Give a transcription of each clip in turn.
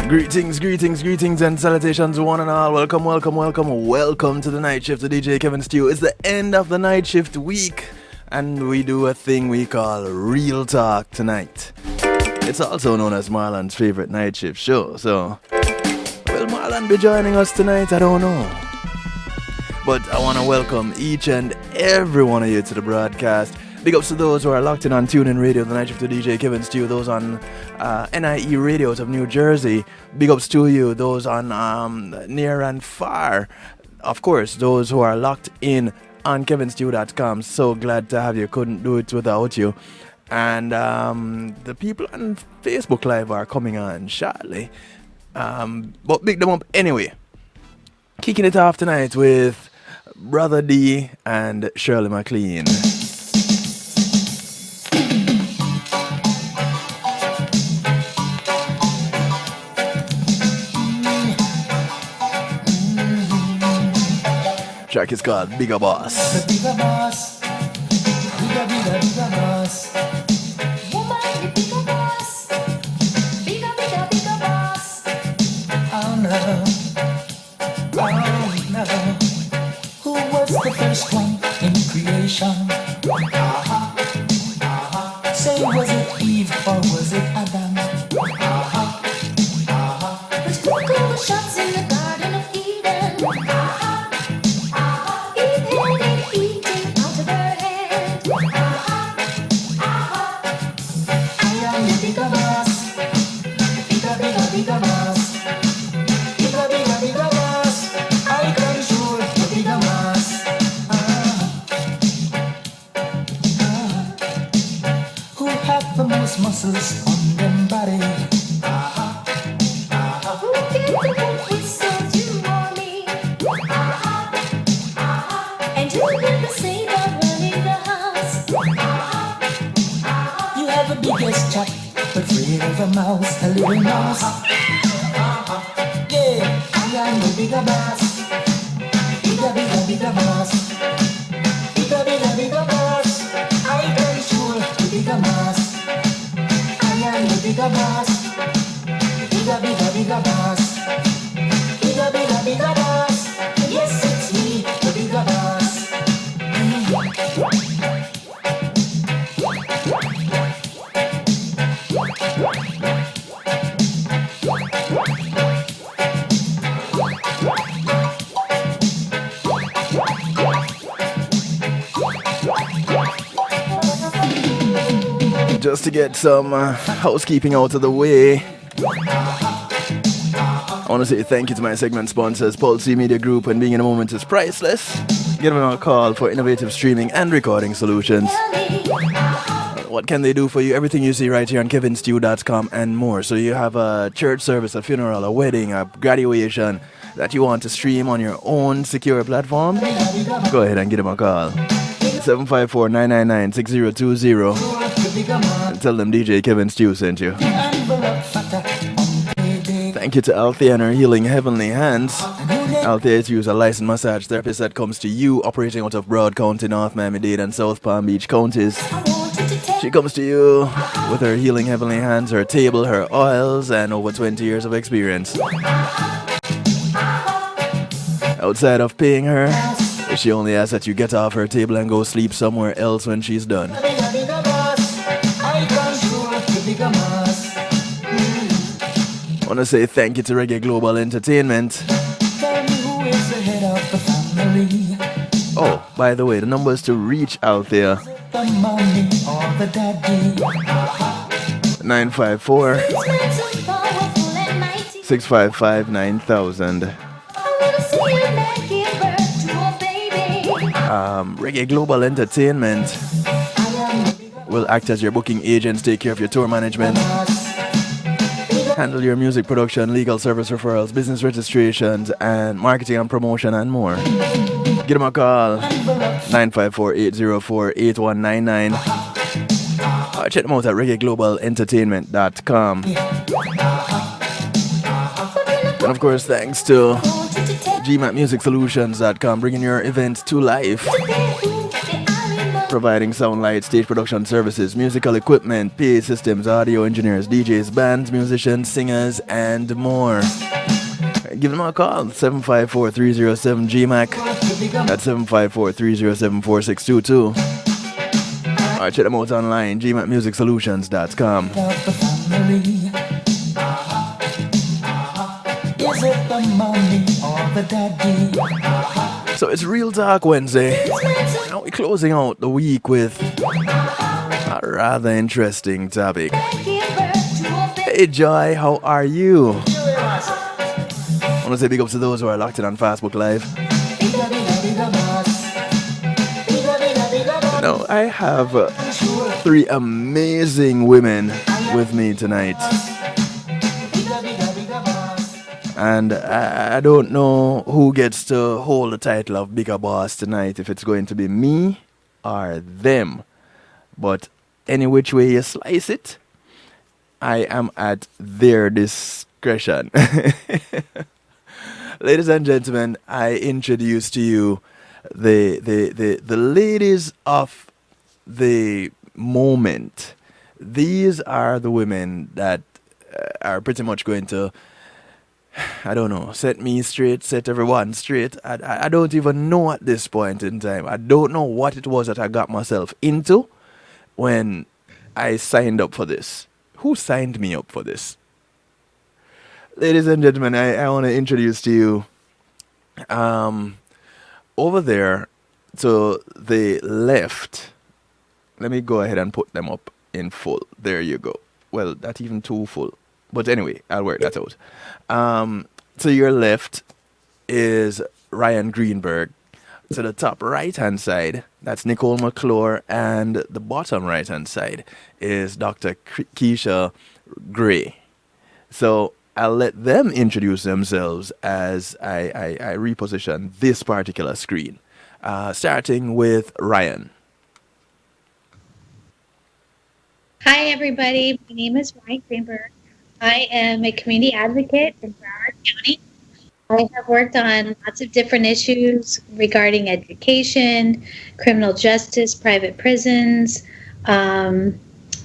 Greetings and salutations one and all. Welcome to the night shift of DJ Kevin Stew. It's the end of the night shift week and we do a thing we call Real Talk tonight. It's also known as Marlon's favorite night shift show. So, will Marlon be joining us tonight? I don't know. But I want to welcome each and every one of you to the broadcast. Big ups to those who are locked in on TuneIn Radio, the night shift to DJ Kevin Stew, those on NIE radios of New Jersey. Big ups to you, those on near and far. Of course, those who are locked in on kevinstew.com. So glad to have you. Couldn't do it without you. And the people on Facebook Live are coming on shortly. But big them up anyway. Kicking it off tonight with Brother D and Shirley MacLaine. Track is called Bigger Boss. The bigger boss, bigger boss. Woman, the bigger boss, bigger boss. Oh no, who was the first one in creation? Say, was it Eve or was it Adam? Let's go call the shots in the Garden of Eden. Muscles on them body. Who get the book whistles you want me? And you never say about running the house. You have the biggest chat, but afraid of a mouse, a little mouse. Yeah, I am the bigger boss. Bigger boss. Bigger boss. I control the bigger boss. The bigger boss, bigger boss, bigger boss. Yes, it's me, the bigger boss. Just to get some housekeeping out of the way, I want to say thank you to my segment sponsors, Pulse Media Group, and Being in a Moment is Priceless. Give them a call for innovative streaming and recording solutions. What can they do for you? Everything you see right here on kevinstew.com and more. So you have a church service, a funeral, a wedding, a graduation that you want to stream on your own secure platform? Go ahead and give them a call. 754-999-6020 and tell them DJ Kevin Stew sent you. Thank you to Althea and her Healing Heavenly Hands. Althea is a licensed massage therapist that comes to you operating out of Broward County, North Miami-Dade and South Palm Beach counties. She comes to you with her Healing Heavenly Hands, her table, her oils, and over 20 years of experience. Outside of paying her, she only asks that you get off her table and go sleep somewhere else when she's done. I want to say thank you to Reggae Global Entertainment. Oh, by the way, the numbers to reach out there: 954-655-9000. Reggae Global Entertainment will act as your booking agents, take care of your tour management, handle your music production, legal service referrals, business registrations, and marketing and promotion and more. Give them a call, 954-804-8199. Or check them out at reggaeglobalentertainment.com. And of course, thanks to GMATMusicSolutions.com, bringing your events to life. providing sound, light, stage production services, musical equipment, PA systems, audio engineers, DJs, bands, musicians, singers, and more. Give them a call, 754-307-GMAC. That's 754-307-4622. Or check them out online, gmacmusicsolutions.com. So it's Real Talk Wednesday. Now we're closing out the week with a rather interesting topic. Hey Joy, how are you? I want to say big ups to those who are locked in on Facebook Live. Now I have three amazing women with me tonight. And I don't know who gets to hold the title of Bigger Boss tonight, if it's going to be me or them. But any which way you slice it, I am at their discretion. Ladies and gentlemen, I introduce to you the ladies of the moment. These are the women that are pretty much going to, I don't know, set me straight, set everyone straight. I don't even know at this point in time. I don't know what it was that I got myself into when I signed up for this. Who signed me up for this? Ladies and gentlemen, I want to introduce to you over there to the left. Let me go ahead and put them up in full. There you go. Well, not even too full. But anyway, I'll work that out. To your left is Ryann Greenberg. To the top right-hand side, that's Nicole McClure. And the bottom right-hand side is Dr. Keisha Gray. So I'll let them introduce themselves as I reposition this particular screen. Starting with Ryann. Hi, everybody. My name is Ryann Greenberg. I am a community advocate in Broward County. I have worked on lots of different issues regarding education, criminal justice, private prisons, anything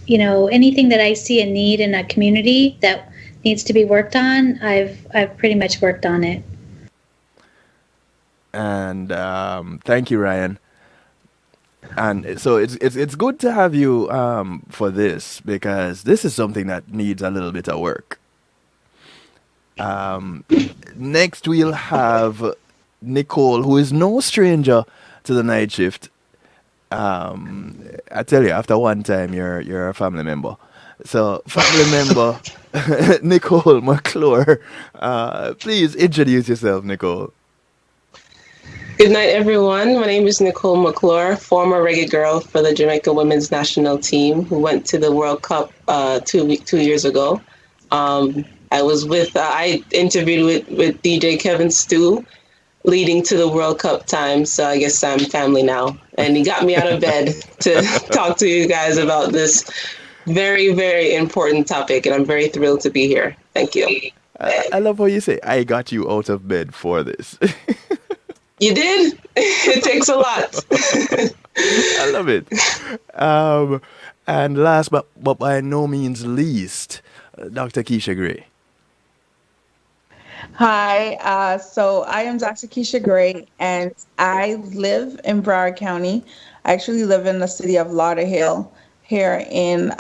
that I see a need in a community that needs to be worked on, I've pretty much worked on it. And thank you, Ryann. And so it's good to have you for this, because this is something that needs a little bit of work. Next we'll have Nicole, who is no stranger to the night shift. I tell you, after one time, you're a family member. So, family member Nicole McClure, please introduce yourself, Nicole. Good night, everyone. My name is Nicole McClure, former Reggae Girl for the Jamaica Women's National Team, who went to the World Cup 2 years ago. I interviewed with DJ Kevin Stew, leading to the World Cup time. So I guess I'm family now. And he got me out of bed to talk to you guys about this very, very important topic. And I'm very thrilled to be here. Thank you. I love how you say, I got you out of bed for this. You did? It takes a lot. I love it. And last but by no means least, Dr. Keisha Gray. Hi, so I am Dr. Keisha Gray, and I live in Broward County. I actually live in the city of Lauderhill here in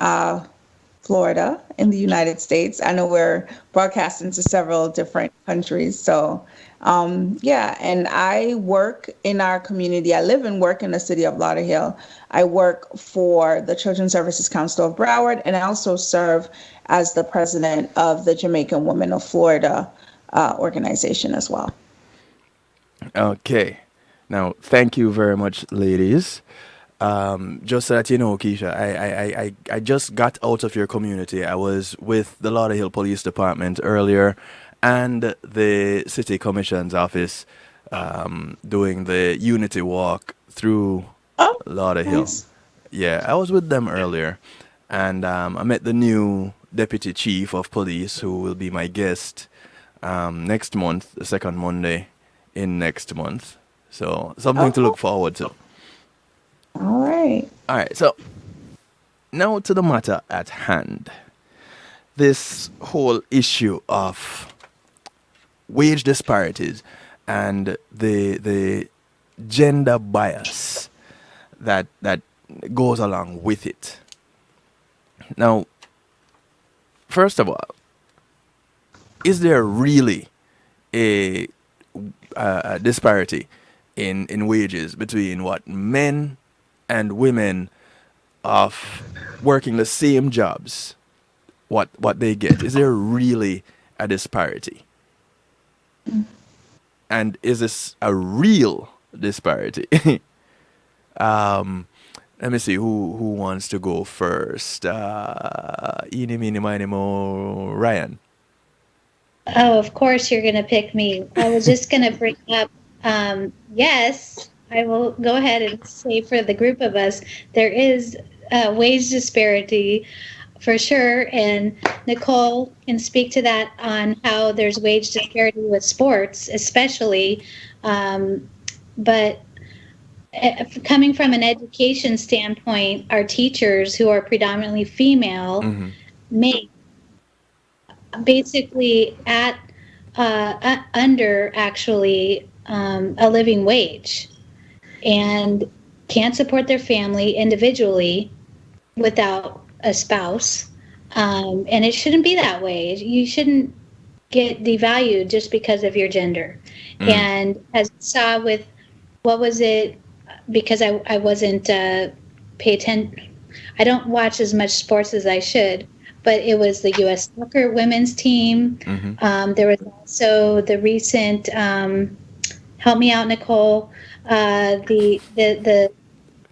Florida in the United States. I know we're broadcasting to several different countries. So, and I work in our community. I live and work in the city of Lauderhill. I work for the Children's Services Council of Broward, and I also serve as the president of the Jamaican Women of Florida organization as well. Okay. Now, thank you very much, ladies. Just so that you know, Keisha, I just got out of your community. I was with the Lauderhill Police Department earlier and the City Commission's office doing the Unity Walk through Lauderhill. Nice. Yeah, I was with them earlier. And I met the new Deputy Chief of Police, who will be my guest next month, the second Monday in next month. So something to look forward to. All right. All right, so now to the matter at hand. This whole issue of wage disparities and the gender bias that goes along with it. Now, first of all, is there really a, a disparity in wages between what men and women of working the same jobs, what they get? Is there really a disparity? And is this a real disparity? Let me see who wants to go first. Eeny, meeny, miny, mo, Ryan. Oh, of course you're going to pick me. I was just going to bring up, yes, I will go ahead and say for the group of us, there is wage disparity for sure. And Nicole can speak to that on how there's wage disparity with sports, especially. But coming from an education standpoint, our teachers, who are predominantly female, make basically at under actually a living wage, and can't support their family individually without a spouse. And it shouldn't be that way. You shouldn't get devalued just because of your gender. And as we saw with, what was it? Because I wasn't pay attention. I don't watch as much sports as I should, but it was the U.S. soccer women's team. There was also the recent, help me out, Nicole. The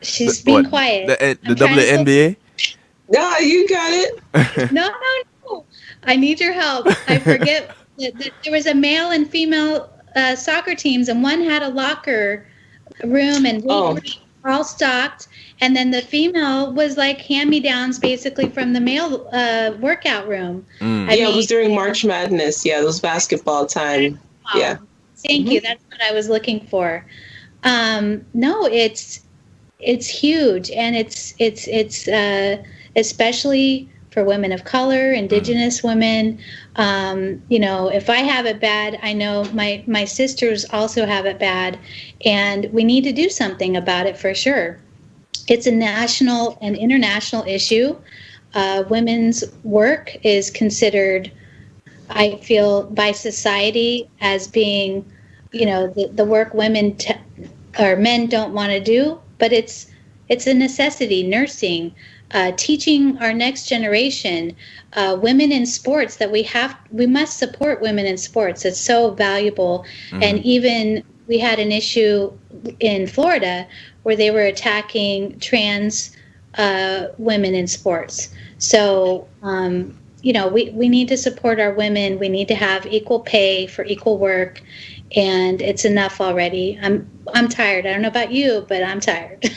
she's being quiet. The WNBA? No, you got it. No. I need your help. I forget that there was a male and female soccer teams, and one had a locker room and all stocked, and then the female was like hand-me-downs basically from the male workout room. It was during March Madness. Yeah, it was basketball time. Yeah. Thank you. That's what I was looking for. No, it's huge, and it's especially for women of color, Indigenous women. If I have it bad, I know my sisters also have it bad, and we need to do something about it for sure. It's a national and international issue. Women's work is considered, I feel, by society as being, the work women or men don't want to do, but it's a necessity. Nursing, teaching our next generation, women in sports, that we must support women in sports. It's so valuable. And even we had an issue in Florida where they were attacking trans women in sports. So, we need to support our women. We need to have equal pay for equal work, and it's enough already. I'm tired. I don't know about you, but I'm tired.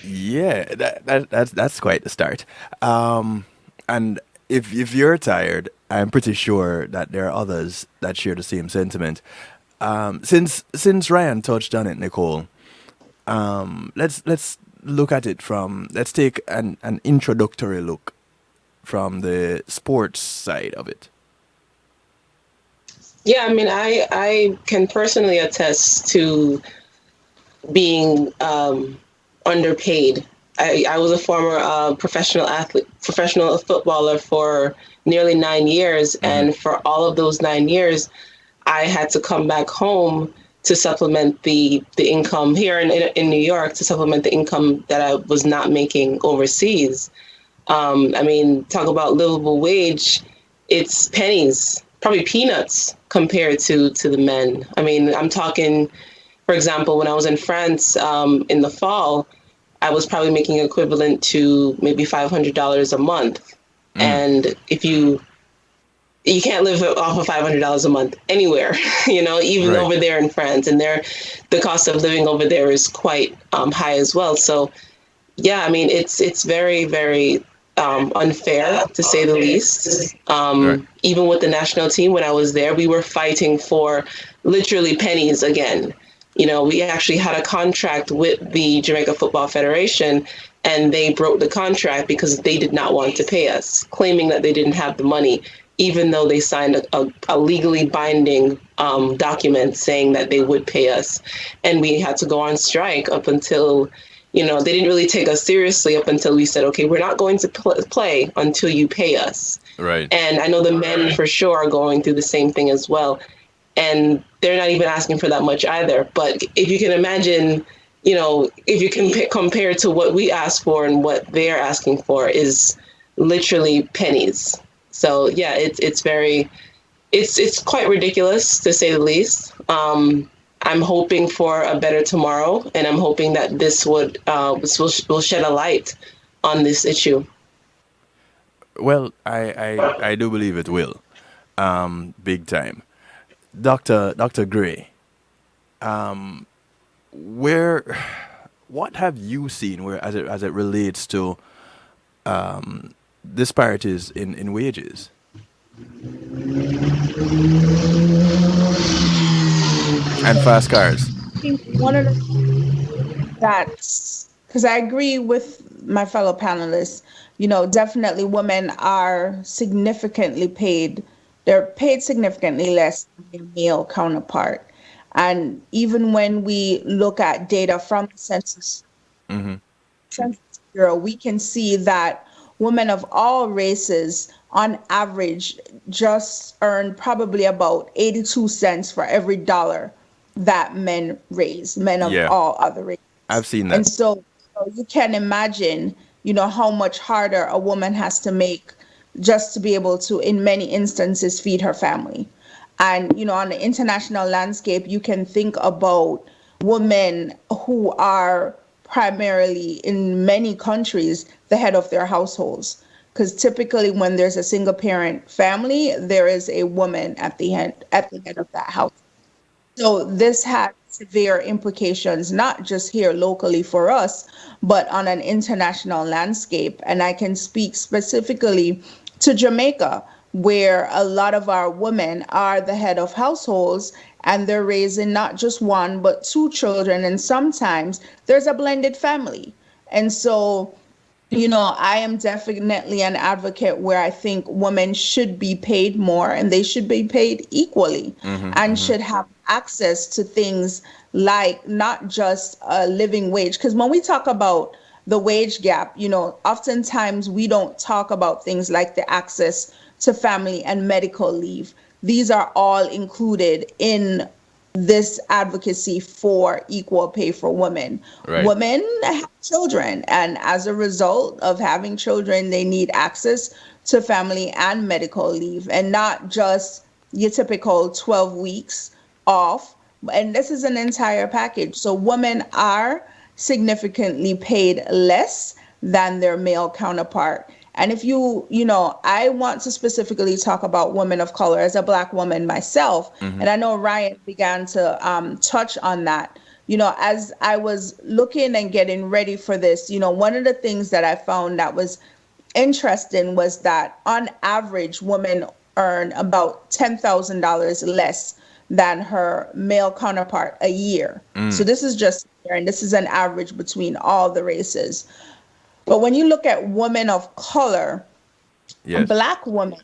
Yeah, that's quite the start. And if you're tired, I'm pretty sure that there are others that share the same sentiment. Since Ryan touched on it, Nicole, let's look at it let's take an introductory look from the sports side of it. Yeah, I mean, I can personally attest to being underpaid. I was a former professional footballer for nearly 9 years. And for all of those 9 years, I had to come back home to supplement the income here in New York, to supplement the income that I was not making overseas. I mean, talk about livable wage, it's pennies, probably peanuts compared to the men. I mean, I'm talking, for example, when I was in France in the fall, I was probably making equivalent to maybe $500 a month. And if you can't live off of $500 a month anywhere, even Right. over there in France, and the cost of living over there is quite high as well. So, yeah, I mean, it's very, very unfair, to say the least. Right. Even with the national team, when I was there, we were fighting for literally pennies again. We actually had a contract with the Jamaica Football Federation, and they broke the contract because they did not want to pay us, claiming that they didn't have the money, even though they signed a legally binding document saying that they would pay us. And we had to go on strike up until, they didn't really take us seriously up until we said, okay, we're not going to play until you pay us. Right. And I know the men for sure are going through the same thing as well. And they're not even asking for that much either. But if you can imagine, if you can compare to what we ask for and what they're asking for is literally pennies. So yeah, it's quite ridiculous to say the least. I'm hoping for a better tomorrow, and I'm hoping that this will shed a light on this issue. Well, I do believe it will, big time. Dr. Gray, what have you seen where as it relates to disparities in wages? And fast cars. I think one of that's because I agree with my fellow panelists. Definitely women are significantly paid. They're paid significantly less than their male counterpart. And even when we look at data from the Census Bureau, we can see that women of all races, on average, just earn probably about 82 cents for every dollar that men raise, men of all other races. I've seen that. And so you can imagine, how much harder a woman has to make just to be able to, in many instances, feed her family. And, on the international landscape, you can think about women who are primarily, in many countries, the head of their households. Because typically when there's a single parent family, there is a woman at the head of that house. So this had severe implications, not just here locally for us, but on an international landscape. And I can speak specifically to Jamaica, where a lot of our women are the head of households, and they're raising not just one, but two children. And sometimes there's a blended family. And so, I am definitely an advocate where I think women should be paid more, and they should be paid equally, and should have access to things like not just a living wage. Because when we talk about the wage gap, oftentimes we don't talk about things like the access to family and medical leave. These are all included in this advocacy for equal pay for women. Right. Women have children, and as a result of having children, they need access to family and medical leave, and not just your typical 12 weeks off. And this is an entire package. So women are significantly paid less than their male counterpart. And if I want to specifically talk about women of color as a Black woman myself, and I know Ryann began to touch on that. As I was looking and getting ready for this, one of the things that I found that was interesting was that on average, women earn about $10,000 less than her male counterpart a year. So this is just, and this is an average between all the races. But when you look at women of color, Black women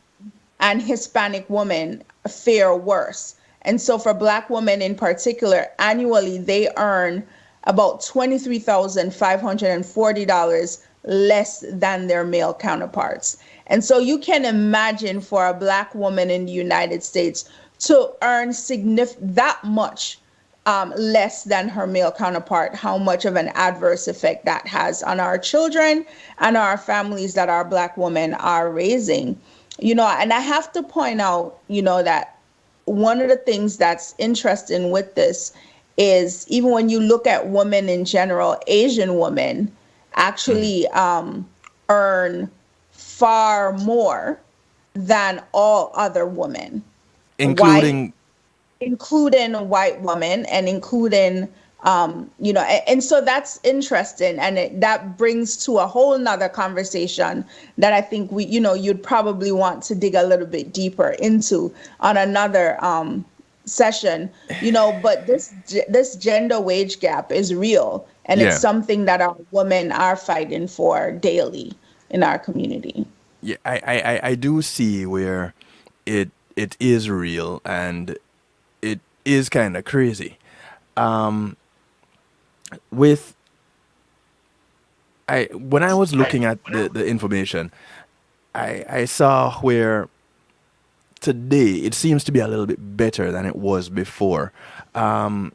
and Hispanic women fare worse. And so for Black women in particular, annually, they earn about $23,540 less than their male counterparts. And so you can imagine for a Black woman in the United States to earn that much less than her male counterpart, how much of an adverse effect that has on our children and our families that our Black women are raising. And I have to point out, that one of the things that's interesting with this is even when you look at women in general, Asian women actually earn far more than all other women. Including white women and including, and so that's interesting. And that brings to a whole nother conversation that I think you'd probably want to dig a little bit deeper into on another session, but this gender wage gap is real, and it's Yeah. something that our women are fighting for daily in our community. Yeah, I do see where it is real and it is kind of crazy. Um, with I when I was looking at the information, I saw where today it seems to be a little bit better than it was before. Um,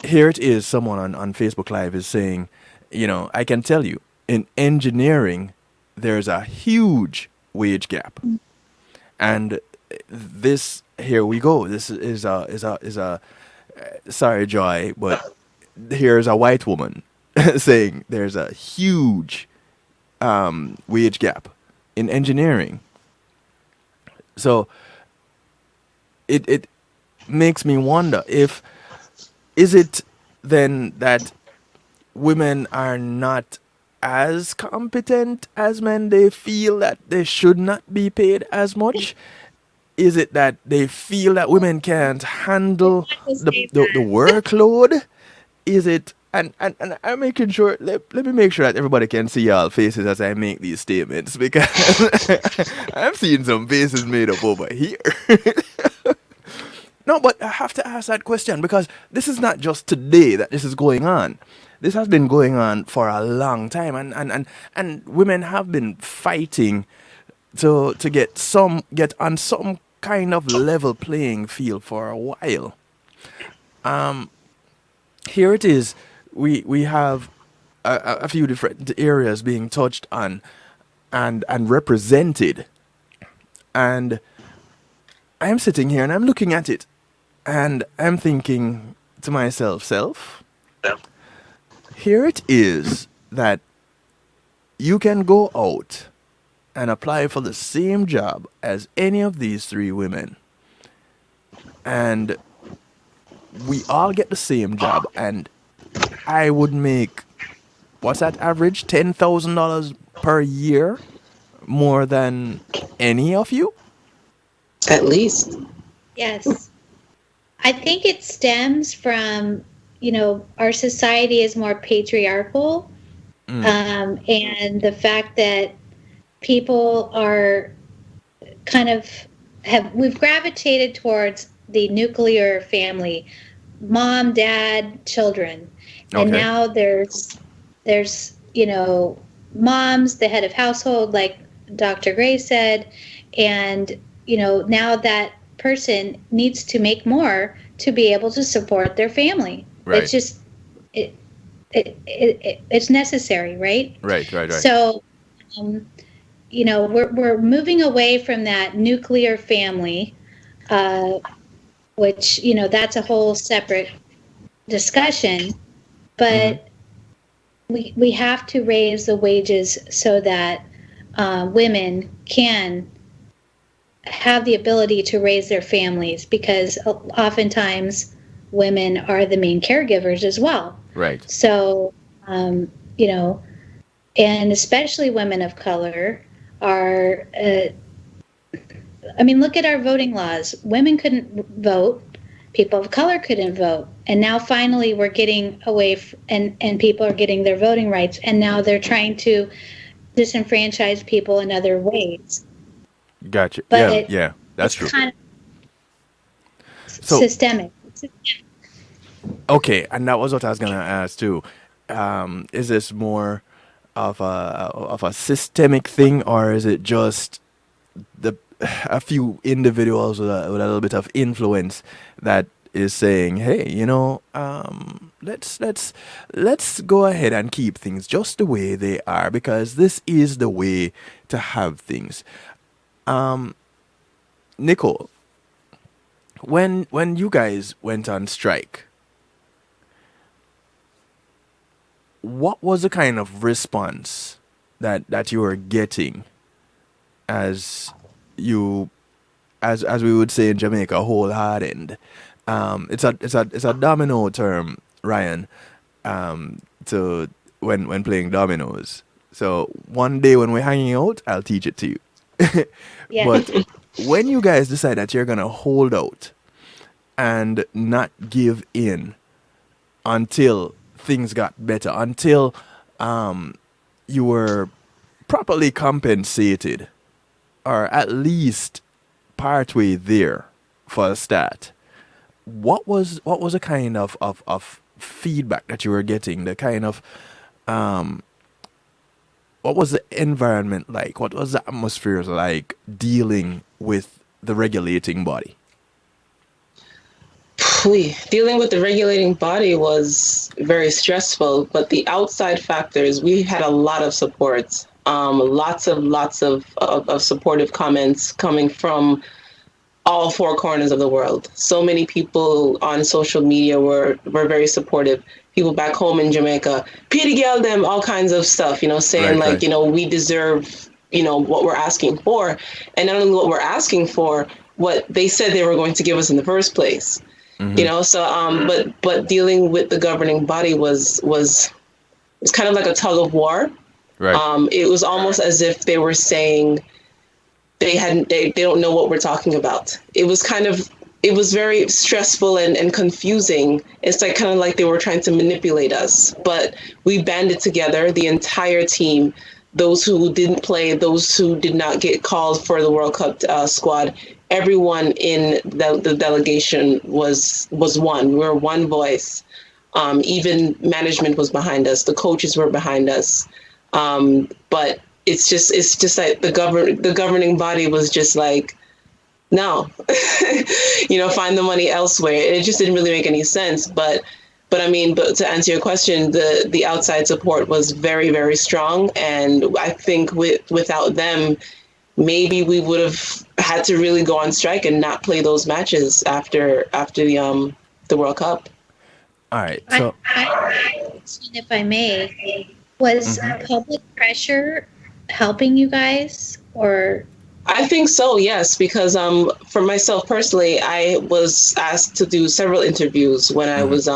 Here it is, someone on Facebook Live is saying, I can tell you, in engineering, there's a huge wage gap. And this, here we go. This is a sorry, Joy, but here's a white woman saying there's a huge wage gap in engineering. So it makes me wonder if is it then that women are not as competent as men? They feel that they should not be paid as much. Is it that they feel that women can't handle the workload? Is it and I'm making sure let me make sure that everybody can see y'all faces as I make these statements because I'm seeing some faces made up over here. No, but I have to ask that question because this is not just today that this is going on. This has been going on for a long time, and women have been fighting to get on some kind of level playing field for a while. Um, Here it is. We have a few different areas being touched on and represented, and I'm sitting here and I'm looking at it, and I'm thinking to myself, here it is that you can go out and apply for the same job as any of these three women, and we all get the same job, and I would make what's that average $10,000 per year more than any of you. At least. Yes. I think it stems from, our society is more patriarchal, and the fact that people are kind of we've gravitated towards the nuclear family, mom, dad, children. And Okay. now there's moms, the head of household, like Dr. Gray said, and now that person needs to make more to be able to support their family. Right. It's just it's necessary, right? Right. So, we're moving away from that nuclear family, which that's a whole separate discussion. But we have to raise the wages so that women can have the ability to raise their families, because oftentimes women are the main caregivers as well. Right. So, and especially women of color are, look at our voting laws. Women couldn't vote. People of color couldn't vote. And now finally we're getting away and people are getting their voting rights. And now they're trying to disenfranchise people in other ways. Gotcha. But yeah, that's true. it's kind of So systemic. okay, and that was what I was gonna ask too. Is this more of a systemic thing, or is it just a few individuals with a little bit of influence that is saying, hey, let's go ahead and keep things just the way they are because this is the way to have things. Nicole, when you guys went on strike, what was the kind of response that you were getting as we would say in Jamaica, wholehearted? It's a domino term, Ryan, to when playing dominoes. So one day when we're hanging out, I'll teach it to you. Yeah. But when you guys decide that you're gonna hold out and not give in until things got better, until you were properly compensated, or at least partway there for a start. What was the kind of feedback that you were getting? The kind of what was the environment like? What was the atmosphere like dealing with the regulating body? Dealing with the regulating body was very stressful, but the outside factors, we had a lot of support. Lots of supportive comments coming from all four corners of the world. So many people on social media were very supportive. People back home in Jamaica, Petey girl them, all kinds of stuff, saying Right, right. we deserve, what we're asking for. And not only what we're asking for, what they said they were going to give us in the first place. But dealing with the governing body was kind of like a tug of war. Right. It was almost as if they were saying they don't know what we're talking about. It was very stressful and confusing. It's like kind of like they were trying to manipulate us, but we banded together, the entire team, those who didn't play, those who did not get called for the World Cup squad. Everyone in the delegation was one. We were one voice. Even management was behind us. The coaches were behind us. But it's just like the governing body was just like, no, find the money elsewhere. It just didn't really make any sense. But to answer your question, the outside support was very, very strong. And I think without them, maybe we would have had to really go on strike and not play those matches after the World Cup. All right. So If I may, was public pressure helping you guys, or? I think so, yes, because for myself personally, I was asked to do several interviews when I was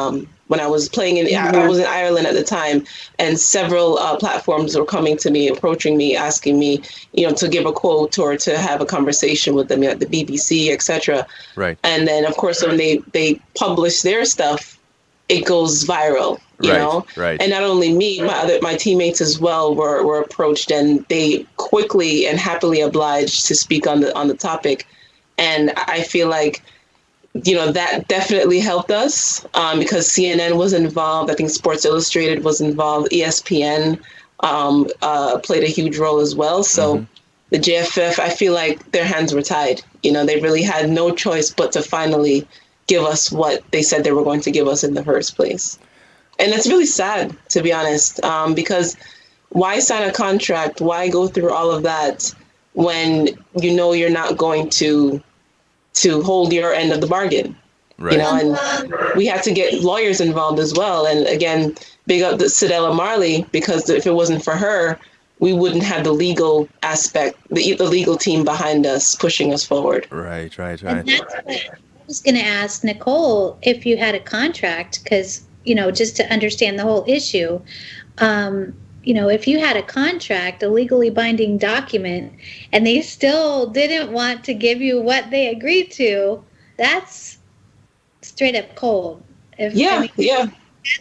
playing I was in Ireland at the time, and several platforms were coming to me, approaching me, asking me, to give a quote or to have a conversation with them at the BBC, etc. right. And then, of course, when they publish their stuff, it goes viral, you know? Right. And not only me, my teammates as well were approached, and they quickly and happily obliged to speak on the topic. And I feel like, that definitely helped us because CNN was involved. I think Sports Illustrated was involved. ESPN played a huge role as well. So the JFF, I feel like their hands were tied. They really had no choice but to finally give us what they said they were going to give us in the first place. And it's really sad, to be honest, because why sign a contract? Why go through all of that when you're not going to hold your end of the bargain? Right. And we had to get lawyers involved as well. And again, big up the Cedella Marley, because if it wasn't for her, we wouldn't have the legal aspect, the legal team behind us pushing us forward. Right. And that's what I was going to ask Nicole if you had a contract, because, just to understand the whole issue, if you had a contract, a legally binding document, and they still didn't want to give you what they agreed to, that's straight up cold. Yeah.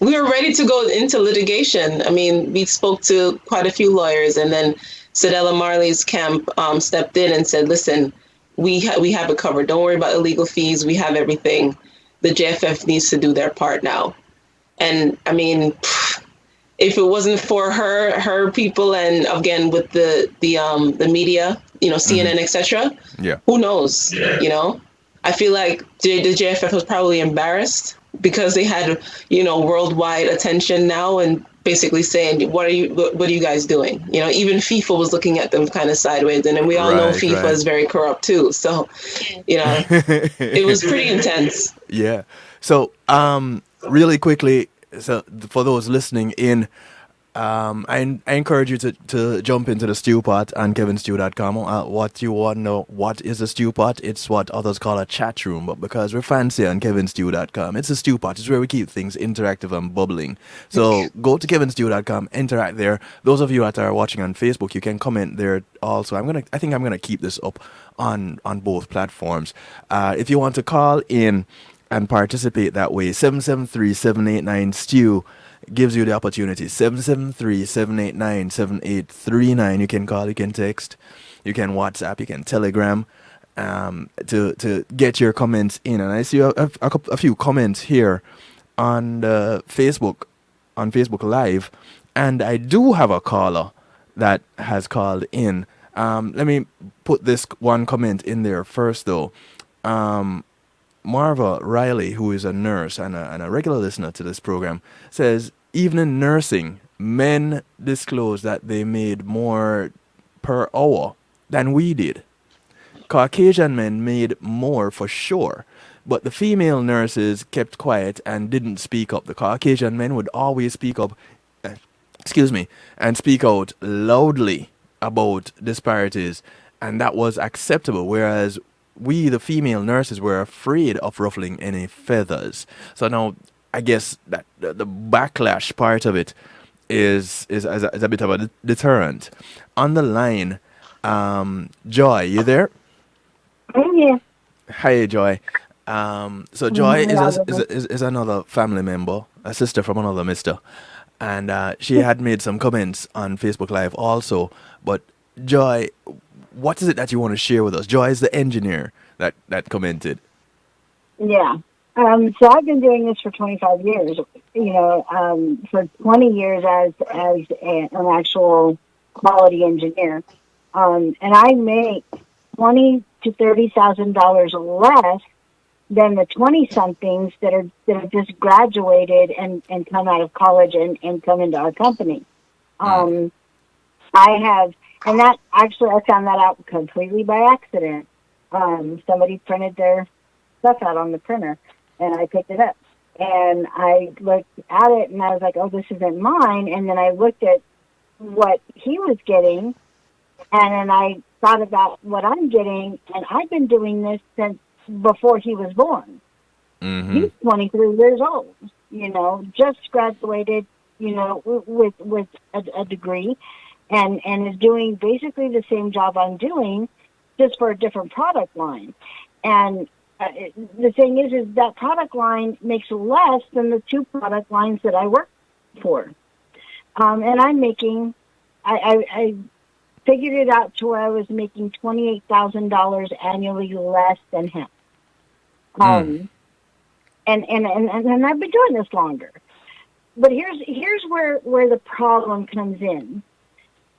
We were ready to go into litigation. I mean, we spoke to quite a few lawyers, and then Cedella Marley's camp stepped in and said, listen, we have it covered. Don't worry about the legal fees. We have everything. The JFF needs to do their part now. And I mean, if it wasn't for her people, and again with the media, CNN, etc. Yeah. Who knows? I feel like the JFF was probably embarrassed because they had worldwide attention now, and basically saying, what are you guys doing? Even FIFA was looking at them kind of sideways, and then we all know FIFA is very corrupt too. So, it was pretty intense. Yeah. So, really quickly, so for those listening in, I encourage you to jump into the stew pot on kevinstew.com. What you want to know, what is a stew pot? It's what others call a chat room, but because we're fancy on kevinstew.com, it's a stew pot. It's where we keep things interactive and bubbling. So go to kevinstew.com, interact there. Those of you that are watching on Facebook, you can comment there also. I think I'm gonna keep this up on both platforms. If you want to call in and participate that way. 773-789 stew gives you the opportunity. 773-789-7839. You can call, you can text, you can WhatsApp, you can Telegram, to get your comments in. And I see a few comments here on the Facebook Live, and I do have a caller that has called in. Let me put this one comment in there first, though. Marva Riley, who is a nurse and a regular listener to this program, says, even in nursing, men disclose that they made more per hour than we did. Caucasian men made more for sure, but the female nurses kept quiet and didn't speak up. The Caucasian men would always speak up, and speak out loudly about disparities, and that was acceptable, whereas we, the female nurses, were afraid of ruffling any feathers. So now, I guess that the backlash part of it is a bit of a deterrent. On the line, Joy, you there? I'm here. Hi, Joy. So Joy is another family member, a sister from another mister, and she had made some comments on Facebook Live also. But Joy, what is it that you want to share with us? Joy is the engineer that commented. Yeah. So I've been doing this for 25 years. For 20 years as an actual quality engineer, and I make $20,000 to $30,000 less than the 20-somethings that are just graduated and come out of college and come into our company. I have, and that actually I found that out completely by accident. Somebody printed their stuff out on the printer, and I picked it up. And I looked at it, and I was like, oh, this isn't mine. And then I looked at what he was getting, and then I thought about what I'm getting, and I've been doing this since before he was born. Mm-hmm. He's 23 years old, just graduated, with a degree, and is doing basically the same job I'm doing, just for a different product line. And the thing is that product line makes less than the two product lines that I work for. And I'm making, I figured it out to where I was making $28,000 annually less than him. And I've been doing this longer. But here's where the problem comes in.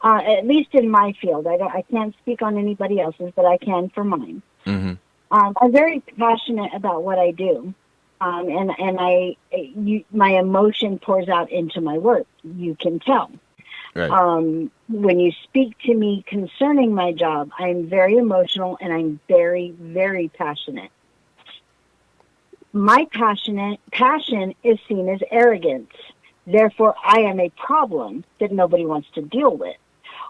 At least in my field, I can't speak on anybody else's, but I can for mine. Mm-hmm. I'm very passionate about what I do, and my emotion pours out into my work. You can tell. Right. When you speak to me concerning my job, I'm very emotional and I'm very, very passionate. My passion is seen as arrogance. Therefore, I am a problem that nobody wants to deal with.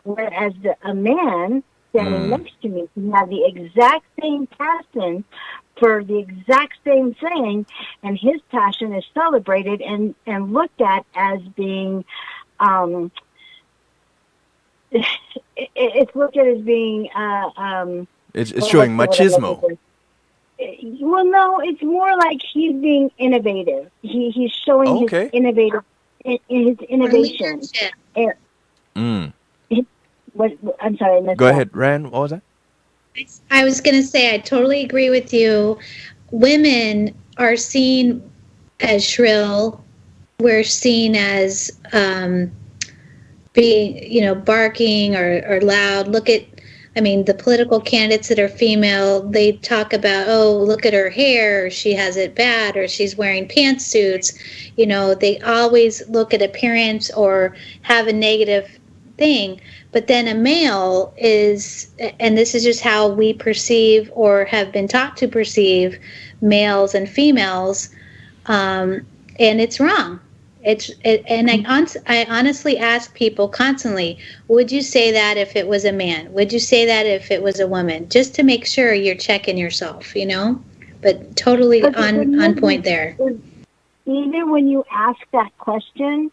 Whereas a man standing next to me can have the exact same passion for the exact same thing, and his passion is celebrated and looked at as being, it's looked at as being, it's showing machismo. Well, no, it's more like he's being innovative. He's showing his innovative his innovation. I'm sorry. Go ahead, Ryan. What was that? I was going to say I totally agree with you. Women are seen as shrill. We're seen as being, barking or loud. The political candidates that are female, they talk about, oh, look at her hair, she has it bad, or she's wearing pantsuits. They always look at appearance or have a negative thing. But then a male is, and this is just how we perceive or have been taught to perceive males and females, and it's wrong. I honestly ask people constantly, would you say that if it was a man? Would you say that if it was a woman? Just to make sure you're checking yourself, But totally on point there. Even when you ask that question,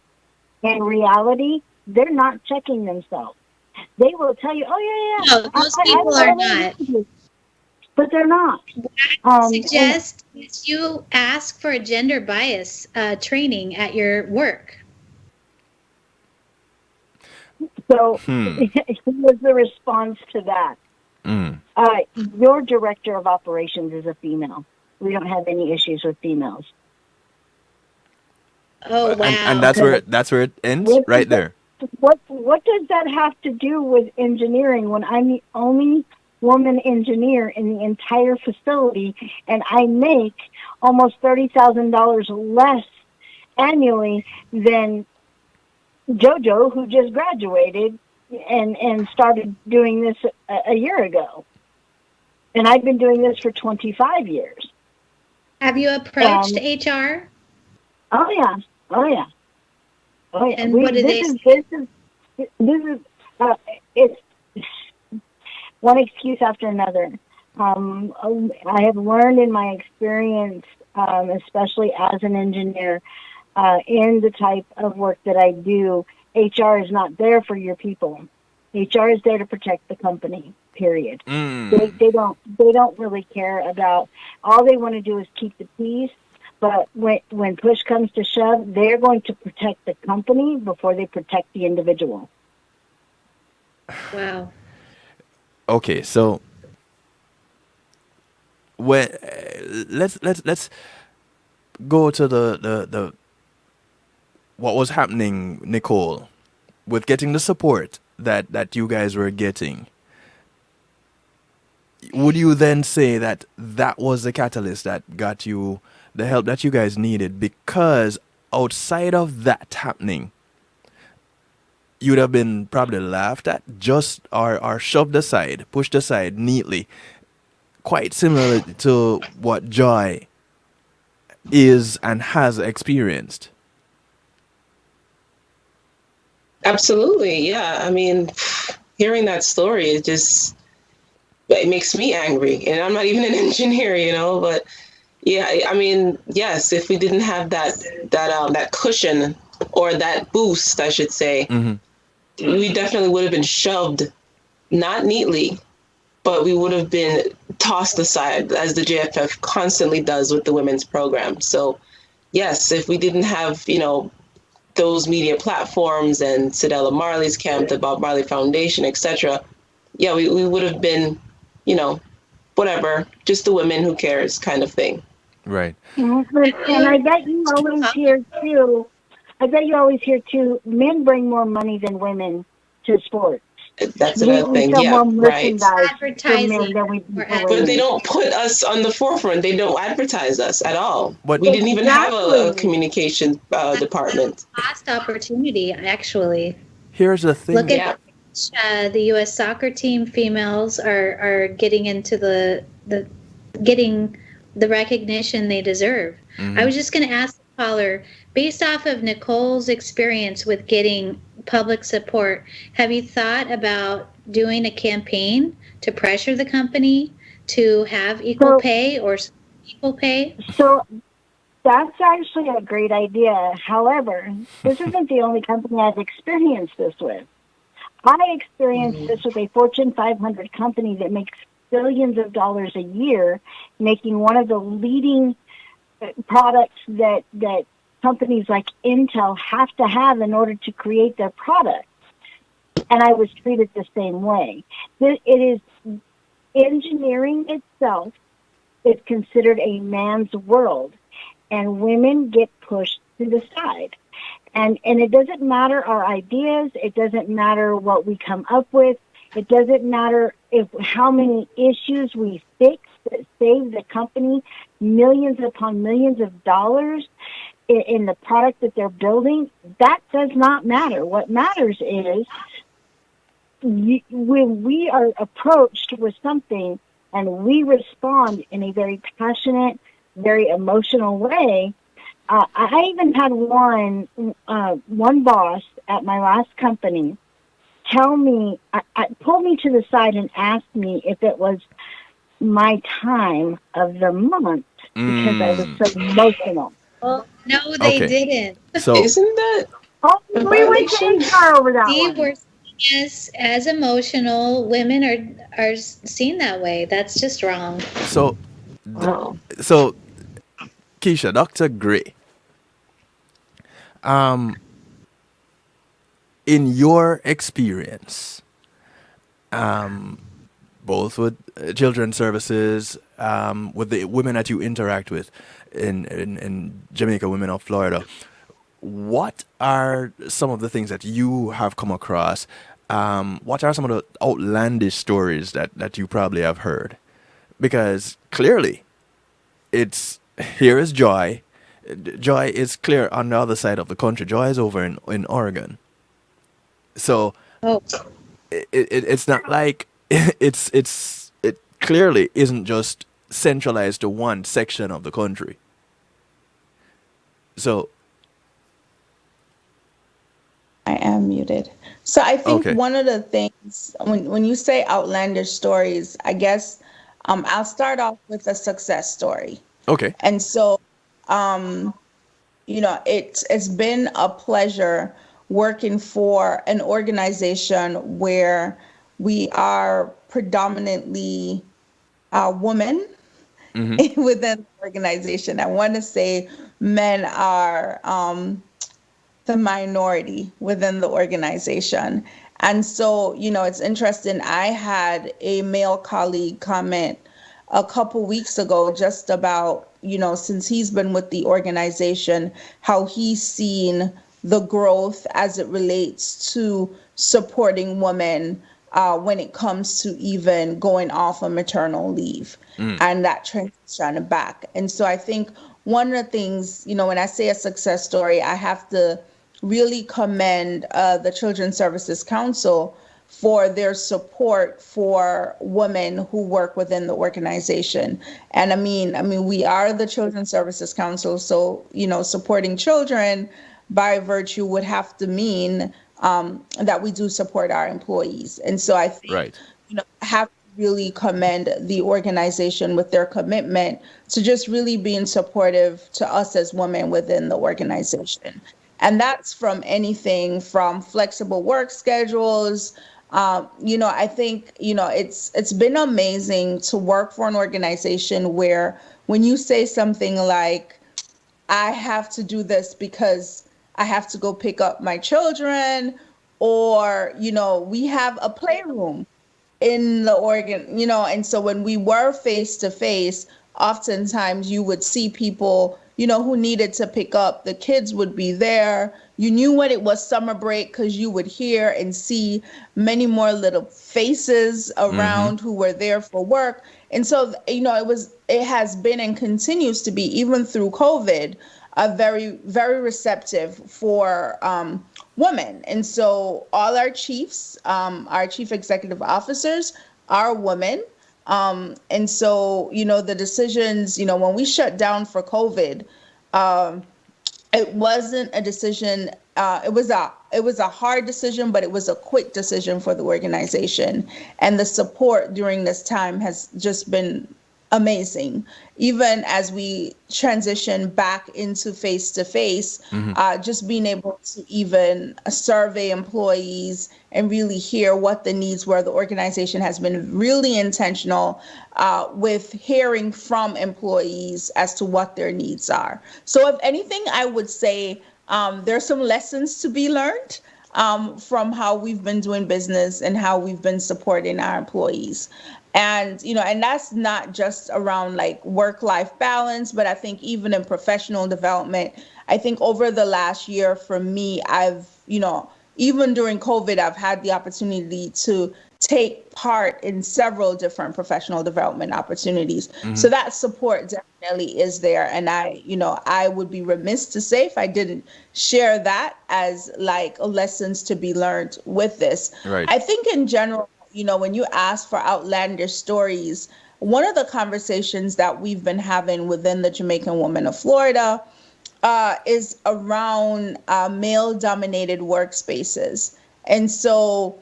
in reality, they're not checking themselves. They will tell you, oh, yeah. No, those people are not. but they're not. And Suggest is you ask for a gender bias training at your work. so here's the response to that. Mm. Your director of operations is a female. We don't have any issues with females. Oh wow! And that's where it ends What right does that- there. What does that have to do with engineering when I'm the only woman engineer in the entire facility and I make almost $30,000 less annually than JoJo, who just graduated and started doing this a year ago? And I've been doing this for 25 years. Have you approached HR? Oh yeah, oh yeah, oh yeah. And what do they This is it's one excuse after another. I have learned in my experience, especially as an engineer, in the type of work that I do, HR is not there for your people. HR is there to protect the company. Period. They don't really care about. All they want to do is keep the peace. But when push comes to shove, they're going to protect the company before they protect the individual. Wow. Okay, so when let's go to the what was happening, Nicole, with getting the support that you guys were getting. Would you then say that was the catalyst that got you the help that you guys needed? Because outside of that happening, you'd have been probably laughed at, just or shoved aside, pushed aside neatly, quite similar to what Joy is and has experienced. Absolutely, yeah. I mean, hearing that story, it makes me angry, and I'm not even an engineer, but yeah, I mean, yes, if we didn't have that cushion or that boost, I should say, we definitely would have been shoved, not neatly, but we would have been tossed aside, as the JFF constantly does with the women's program. So yes, if we didn't have, those media platforms and Sidella Marley's camp, the Bob Marley Foundation, etc., yeah, we would have been, whatever, just the women, who cares kind of thing. Right. And I bet you always hear too, men bring more money than women to sports. That's another thing. We sell Yeah, more right. merchandise Advertising for men than we do for But women. they don't put us on the forefront. They don't advertise us at all. But we didn't even have a Exactly. communications department. Lost opportunity, actually. here's the thing. Look Yeah. at the U.S. soccer team females are getting into getting the recognition they deserve. I was just going to ask the caller, based off of Nicole's experience with getting public support, have you thought about doing a campaign to pressure the company to have equal pay or equal pay? So that's actually a great idea. However, this isn't the only company I've experienced this with. I experienced this with a Fortune 500 company that makes billions of dollars a year, making one of the leading products that companies like Intel have to have in order to create their products. And I was treated the same way. It is engineering itself is considered a man's world, and women get pushed to the side. And it doesn't matter our ideas. It doesn't matter what we come up with. It doesn't matter how many issues we fix that save the company millions upon millions of dollars in the product that they're building. That does not matter. What matters is when we are approached with something and we respond in a very passionate, very emotional way. I even had one boss at my last company tell me, pull me to the side and ask me if it was my time of the month because I was so emotional. Well, no, they didn't. So Isn't that Oh, a we went to violation? HR over that Steve, one. we're Yes, as emotional, women are seen that way. That's just wrong. So, Wow. so Keisha, Dr. Gray, um, in your experience, both with children's services, with the women that you interact with in Jamaica, women of Florida, what are some of the things that you have come across? What are some of the outlandish stories that you probably have heard? Because clearly, it's here is Joy. Joy is clear on the other side of the country. Joy is over in Oregon. So Oh, it's not like it clearly isn't just centralized to one section of the country. So I am muted. So I think okay, one of the things when you say outlandish stories, I guess I'll start off with a success story. okay, And so, um, it's been a pleasure working for an organization where we are predominantly women mm-hmm, within the organization. I want to say men are the minority within the organization. And so, it's interesting. I had a male colleague comment a couple weeks ago just about, since he's been with the organization, how he's seen the growth as it relates to supporting women when it comes to even going off on maternal leave and that transition back. And so I think one of the things, when I say a success story, I have to really commend the Children's Services Council for their support for women who work within the organization. And I mean, we are the Children's Services Council, so supporting children by virtue would have to mean that we do support our employees. And so I think right, I have to really commend the organization with their commitment to just really being supportive to us as women within the organization. And that's from anything from flexible work schedules. I think it's been amazing to work for an organization where when you say something like, I have to do this because I have to go pick up my children, or we have a playroom in the organ, and so when we were face to face, oftentimes you would see people, who needed to pick up. The kids would be there. You knew when it was summer break because you would hear and see many more little faces mm-hmm, around who were there for work. And so, it has been and continues to be, even through COVID, a very, very receptive for women. And so all our chief executive officers are women. And so, the decisions, when we shut down for COVID, um, it wasn't a decision. It was a hard decision, but it was a quick decision for the organization. And the support during this time has just been amazing. Even as we transition back into face to face, mm-hmm, just being able to even survey employees and really hear what the needs were. The organization has been really intentional with hearing from employees as to what their needs are. So, if anything, I would say there's some lessons to be learned from how we've been doing business and how we've been supporting our employees. And that's not just around like work-life balance, but I think even in professional development, I think over the last year for me, even during COVID, I've had the opportunity to take part in several different professional development opportunities. mm-hmm, So that support definitely is there. And I would be remiss to say if I didn't share that as like lessons to be learned with this. right, I think in general, when you ask for outlandish stories, one of the conversations that we've been having within the Jamaican Women of Florida is around male dominated workspaces. And so,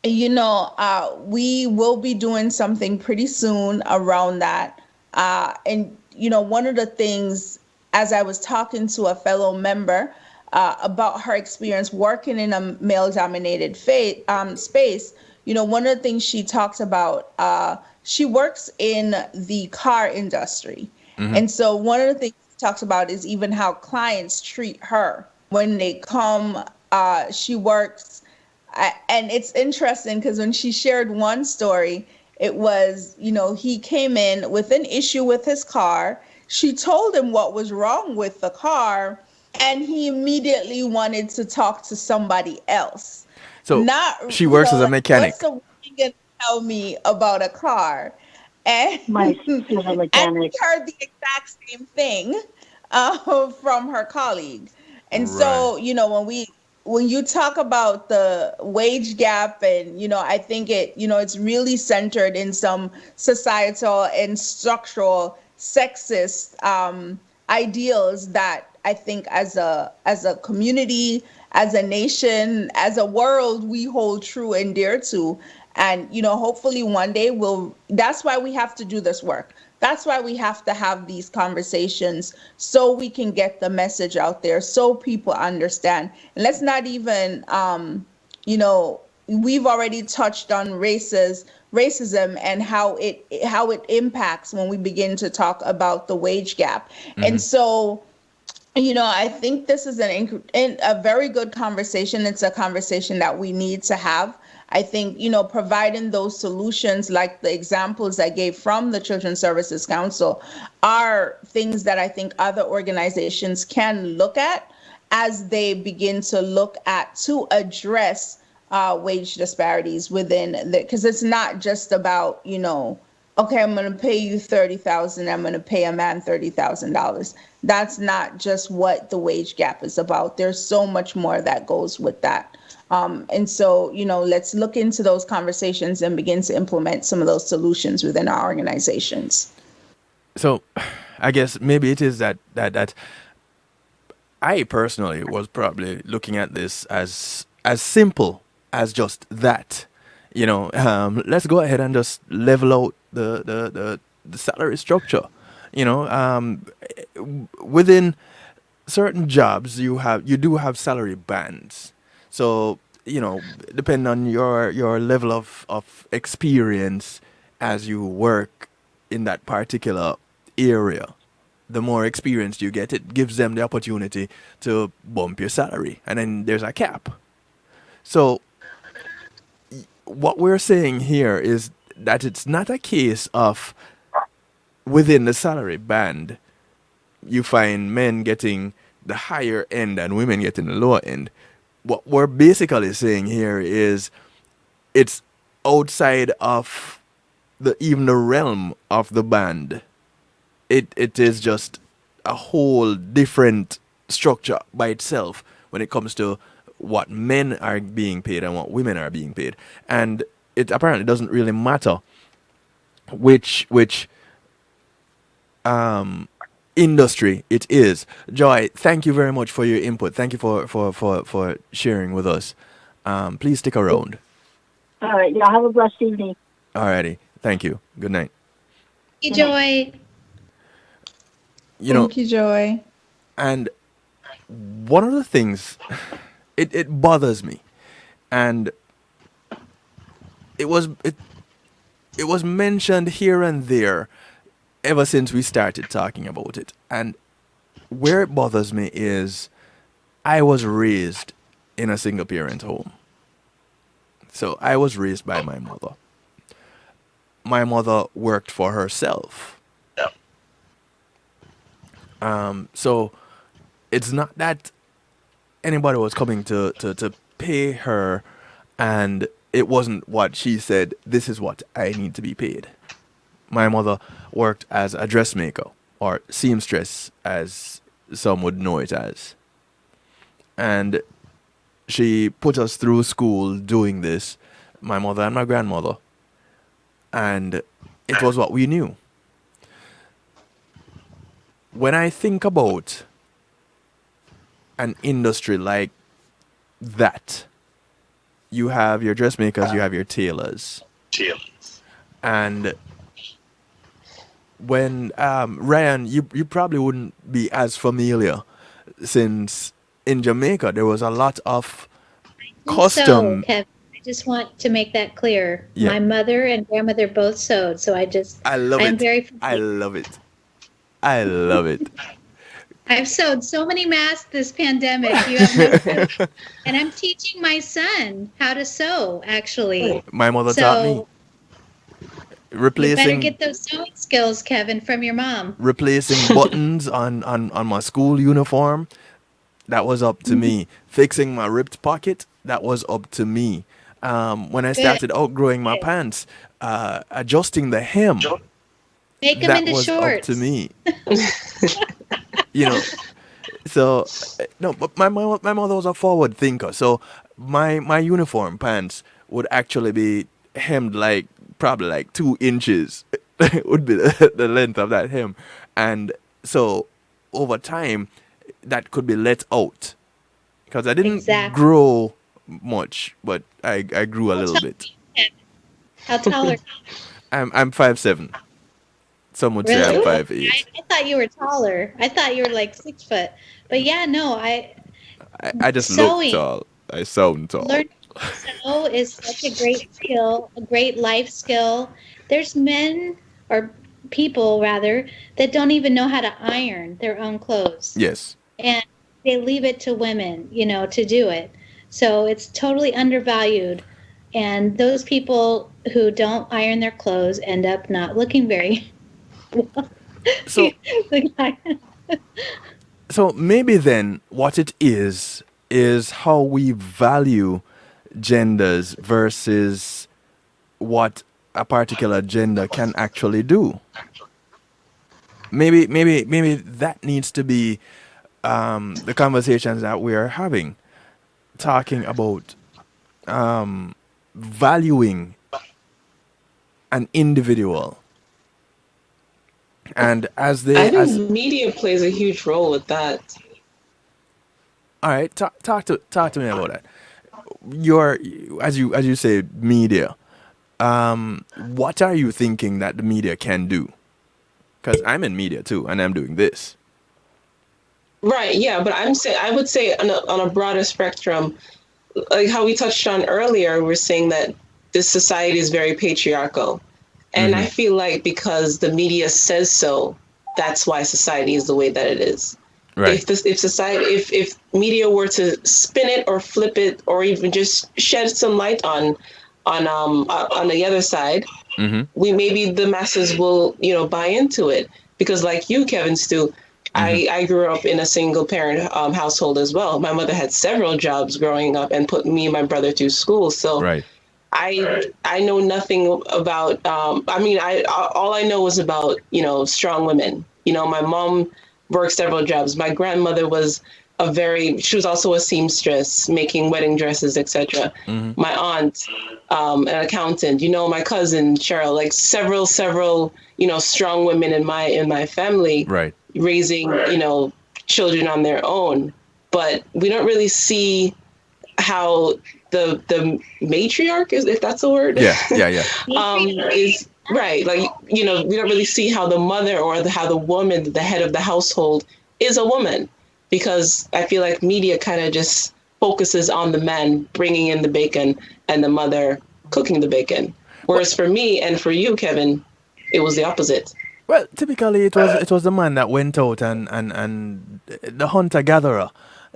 we will be doing something pretty soon around that. And one of the things, as I was talking to a fellow member, about her experience working in a male-dominated space. One of the things she talks about, she works in the car industry. Mm-hmm. And so one of the things she talks about is even how clients treat her when they come. She works, and it's interesting because when she shared one story, it was, he came in with an issue with his car. She told him what was wrong with the car, and he immediately wanted to talk to somebody else. So Not, she works as a like, what's mechanic. the one thing you gonna tell me about a car? And My and sister's a she mechanic. heard the exact same thing from her colleague. And Right. so, when you talk about the wage gap, and I think it's really centered in some societal and structural sexist ideals that I think as a community, as a nation, as a world, we hold true and dear to. And hopefully one day that's why we have to do this work. That's why we have to have these conversations, so we can get the message out there, so people understand. And let's not even we've already touched on racism and how it impacts when we begin to talk about the wage gap. Mm-hmm. And so, I think this is a very good conversation. It's a conversation that we need to have. I think, providing those solutions, like the examples I gave from the Children's Services Council, are things that I think other organizations can look at as they begin to look at to address wage disparities because it's not just about, okay, I'm going to pay you 30,000. I'm going to pay a man $30,000. That's not just what the wage gap is about. There's so much more that goes with that. And so, let's look into those conversations and begin to implement some of those solutions within our organizations. So I guess maybe it is that I personally was probably looking at this as simple as just that. Let's go ahead and just level out the salary structure. Within certain jobs, you do have salary bands. So depending on your level of experience as you work in that particular area, the more experience you get, it gives them the opportunity to bump your salary, and then there's a cap. So what we're saying here is that it's not a case of within the salary band you find men getting the higher end and women getting the lower end. What we're basically saying here is it's outside of even the realm of the band. It is just a whole different structure by itself when it comes to what men are being paid and what women are being paid. And it apparently doesn't really matter which industry it is. Joy, thank you very much for your input. Thank you for sharing with us. Please stick around. All right. Y'all have a blessed evening. Alrighty. Thank you. Good night. Hey, Joy. Thank you, Joy. And one of the things, it bothers me, and it was mentioned here and there ever since we started talking about it. And where it bothers me is I was raised in a single parent home. So I was raised by my mother. My mother worked for herself. So it's not that anybody was coming to pay her, and it wasn't what she said, this is what I need to be paid. My mother worked as a dressmaker, or seamstress, as some would know it as. And she put us through school doing this, my mother and my grandmother. And it was what we knew. When I think about an industry like that, you have your dressmakers, you have your tailors. And when Ryan, you probably wouldn't be as familiar, since in Jamaica, there was a lot of So, custom. Kevin, I just want to make that clear. Yeah, My mother and grandmother both sewed, so I love I'm it. very I familiar. love it. I love it. I've sewed so many masks this pandemic. You have no clue. And I'm teaching my son how to sew, actually. My mother taught me So you better replacing get those sewing skills, Kevin, from your mom. replacing buttons on my school uniform. That was up to me. Fixing my ripped pocket. That was up to me. When I Good. started outgrowing my Good. pants, adjusting the hem. Make them That into was up to shorts. me. You know, so no, but my mother was a forward thinker. So my uniform pants would actually be hemmed like probably like 2 inches would be the length of that hem, and so over time that could be let out because I didn't Exactly. grow much, but I grew a How little tall bit. are you, Kevin? How tall are you? I'm 5'7". Some would say I'm Really? five Okay. eight. I thought you were taller. I thought you were like 6 foot. But yeah, no, I just look sewing. tall. I sound tall. Learning to sew is such a great skill, a great life skill. There's men or people rather that don't even know how to iron their own clothes. Yes. And they leave it to women, to do it. So it's totally undervalued. And those people who don't iron their clothes end up not looking very well. So The guy- so maybe then what it is how we value genders versus what a particular gender can actually do. Maybe that needs to be the conversations that we are having, talking about valuing an individual, and as I they as think media plays a huge role with that. all right, talk to me about that. Your as you say media. What are you thinking that the media can do? Because I'm in media too, and I'm doing this. Right, yeah, but I would say on a broader spectrum, like how we touched on earlier, we're saying that this society is very patriarchal. And I feel like because the media says so, that's why society is the way that it is. Right. If media were to spin it or flip it or even just shed some light on the other side, we maybe the masses will buy into it, because like you, Kevin Stu, I grew up in a single parent household as well. My mother had several jobs growing up and put me and my brother through school. So Right. I know nothing about. All I know was about strong women. My mom worked several jobs. My grandmother was she was also a seamstress, making wedding dresses, etc. My aunt, an accountant. My cousin Cheryl, like several strong women in my family, Right. raising children on their own. But we don't really see how the matriarch is, if that's a word. Yeah. Is right. Like we don't really see how the mother or how the woman, the head of the household, is a woman, because I feel like media kind of just focuses on the man bringing in the bacon and the mother cooking the bacon. Whereas for me and for you, Kevin, it was the opposite. Well, typically it was the man that went out and the hunter gatherer.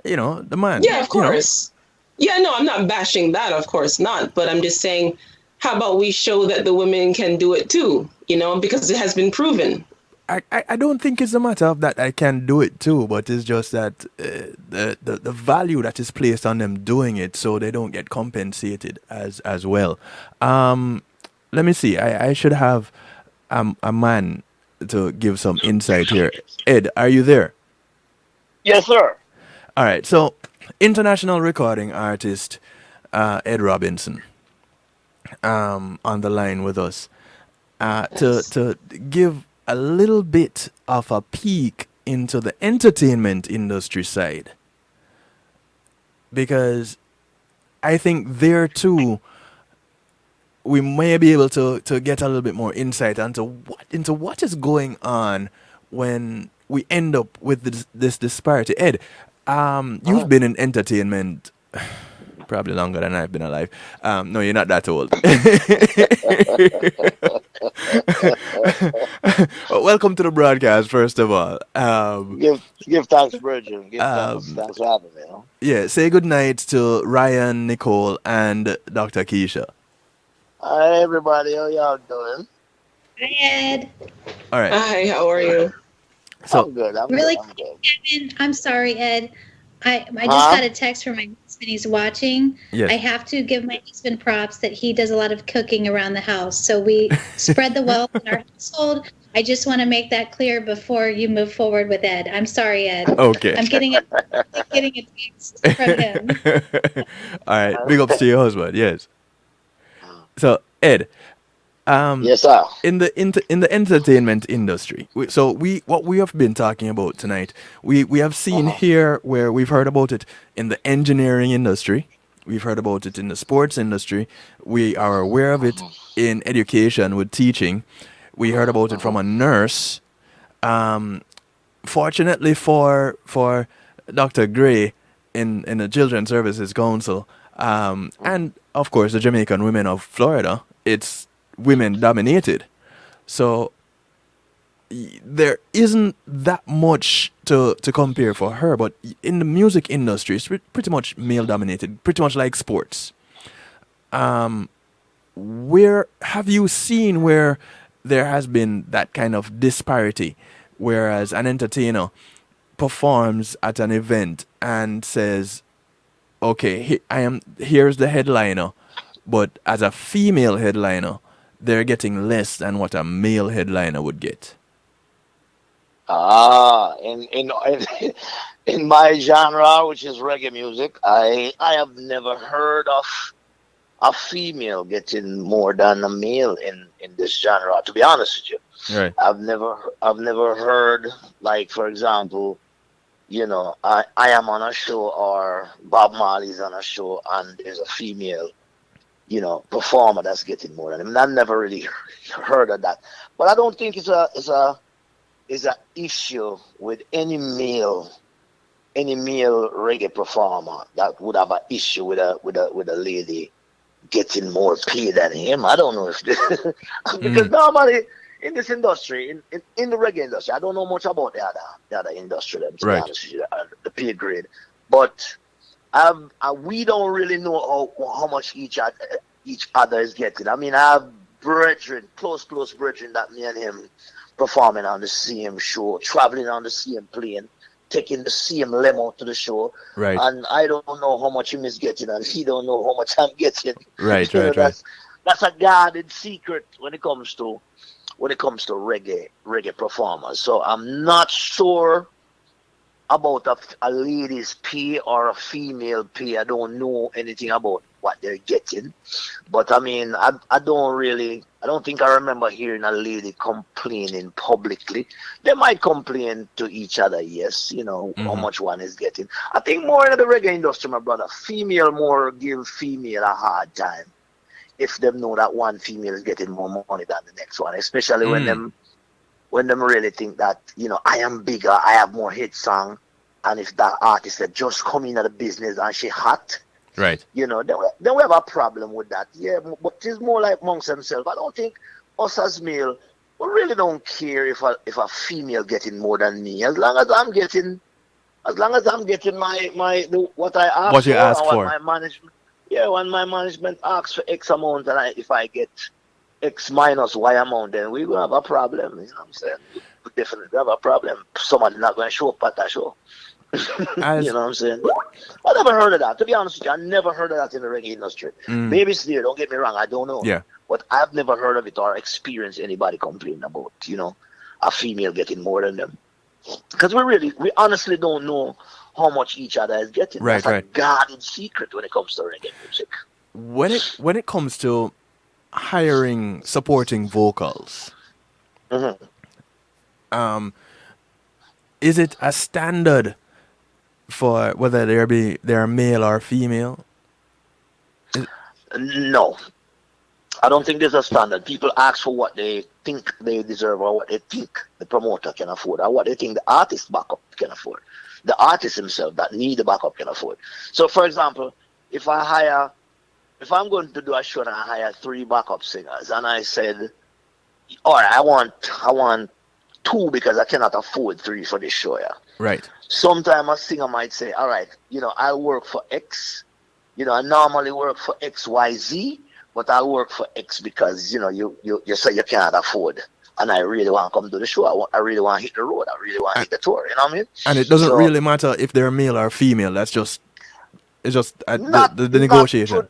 The man. Yeah, of course. Yeah, no, I'm not bashing that, of course not. But I'm just saying, how about we show that the women can do it too, because it has been proven. I don't think it's a matter of that I can do it too, but it's just that the value that is placed on them doing it, so they don't get compensated as well. Let me see. I should have a man to give some insight here. Ed, are you there? Yes, sir. All right. So, international recording artist Ed Robinson on the line with us to give a little bit of a peek into the entertainment industry side, because I think there too we may be able to get a little bit more insight into what is going on when we end up with this disparity. Ed, You've been in entertainment probably longer than I've been alive. No, you're not that old. Well, welcome to the broadcast, first of all. Give thanks, Virgin. Give thanks. Um, Thanks for having me. Huh? yeah, say good night to Ryan, Nicole, and Dr. Keisha. Hi, everybody. How y'all doing? Hi, Ed. All right. Hi, how are you? So, I'm good. I'm good. Really I'm good. Kevin, I'm sorry, Ed. I just Huh? got a text from my husband. He's watching. yes. I have to give my husband props that he does a lot of cooking around the house. So we spread the wealth in our household. I just want to make that clear before you move forward with Ed. I'm sorry, Ed. Okay. I'm getting a text from him. All right. Big ups to your husband. Yes. So, Ed, Yes, sir. in the entertainment industry, what we have been talking about tonight, we have seen here where we've heard about it in the engineering industry, we've heard about it in the sports industry, we are aware of it in education with teaching, we heard about it from a nurse. Fortunately for Dr. Gray in the Children's Services Council, and of course the Jamaican women of Florida, it's women dominated. So there isn't that much to compare for her, but in the music industry, it's pretty much male dominated, pretty much like sports. Where have you seen where there has been that kind of disparity, whereas an entertainer performs at an event and says, okay, here's the headliner, but as a female headliner, they're getting less than what a male headliner would get. In my genre, which is reggae music, I have never heard of a female getting more than a male in this genre. To be honest with you, Right. I've never heard, like, for example, I am on a show, or Bob Marley's on a show, and there's a female, performer that's getting more than him. I've never really heard of that, but I don't think it's a issue with any male reggae performer that would have an issue with a lady getting more pay than him. I don't know if because normally in this industry, in the reggae industry, I don't know much about the other industry, to be Right. honest with you, the pay grade, but we don't really know how much each other is getting. I mean, I have brethren, close brethren, that me and him performing on the same show, traveling on the same plane, taking the same limo to the show, Right. and I don't know how much him is getting, and he don't know how much I'm getting. Right. You know, Right. Right. that's a guarded secret when it comes to reggae performers. So I'm not sure about a lady's pay or a female pay. I don't know anything about what they're getting, but I mean, I don't think I remember hearing a lady complaining publicly. They might complain to each other, yes, how much one is getting. I think more in the reggae industry, my brother, female more give female a hard time if them know that one female is getting more money than the next one, especially when them really think that, I am bigger, I have more hit song, and if that artist had just come into the business and she hot, Right. then we have a problem with that. Yeah, but it's more like amongst themselves. I don't think us as male, we really don't care if a female getting more than me. As long as I'm getting what I ask What you for, ask and what for. my management, when my management asks for X amount, and if I get X minus Y amount, then we're gonna have a problem. You know what I'm saying? We definitely have a problem. Someone's not gonna show up at that show. As You know what I'm saying? I never heard of that. To be honest with you, I never heard of that in the reggae industry. Maybe it's there, don't get me wrong, I don't know. Yeah. But I've never heard of it or experienced anybody complaining about, a female getting more than them. Because we honestly don't know how much each other is getting. Right, That's right. a guarded secret when it comes to reggae music. when it comes to hiring supporting vocals, Mhm. is it a standard for whether they're male or female? No. I don't think there's a standard. People ask for what they think they deserve, or what they think the promoter can afford, or what they think the artist backup can afford. the artist himself that need the backup can afford. So, for example, if I'm going to do a show and I hire 3 backup singers, and I said, all right, I want 2 because I cannot afford 3 for this show. Yeah. Right. Sometimes a singer might say, all right, I'll work for X. I normally work for XYZ, but I'll work for X because, you say you cannot afford. And I really want to come to the show. I really want to hit the road. I really want to hit the tour. You know what I mean? And it doesn't So, really matter if they're male or female. It's just not the negotiation.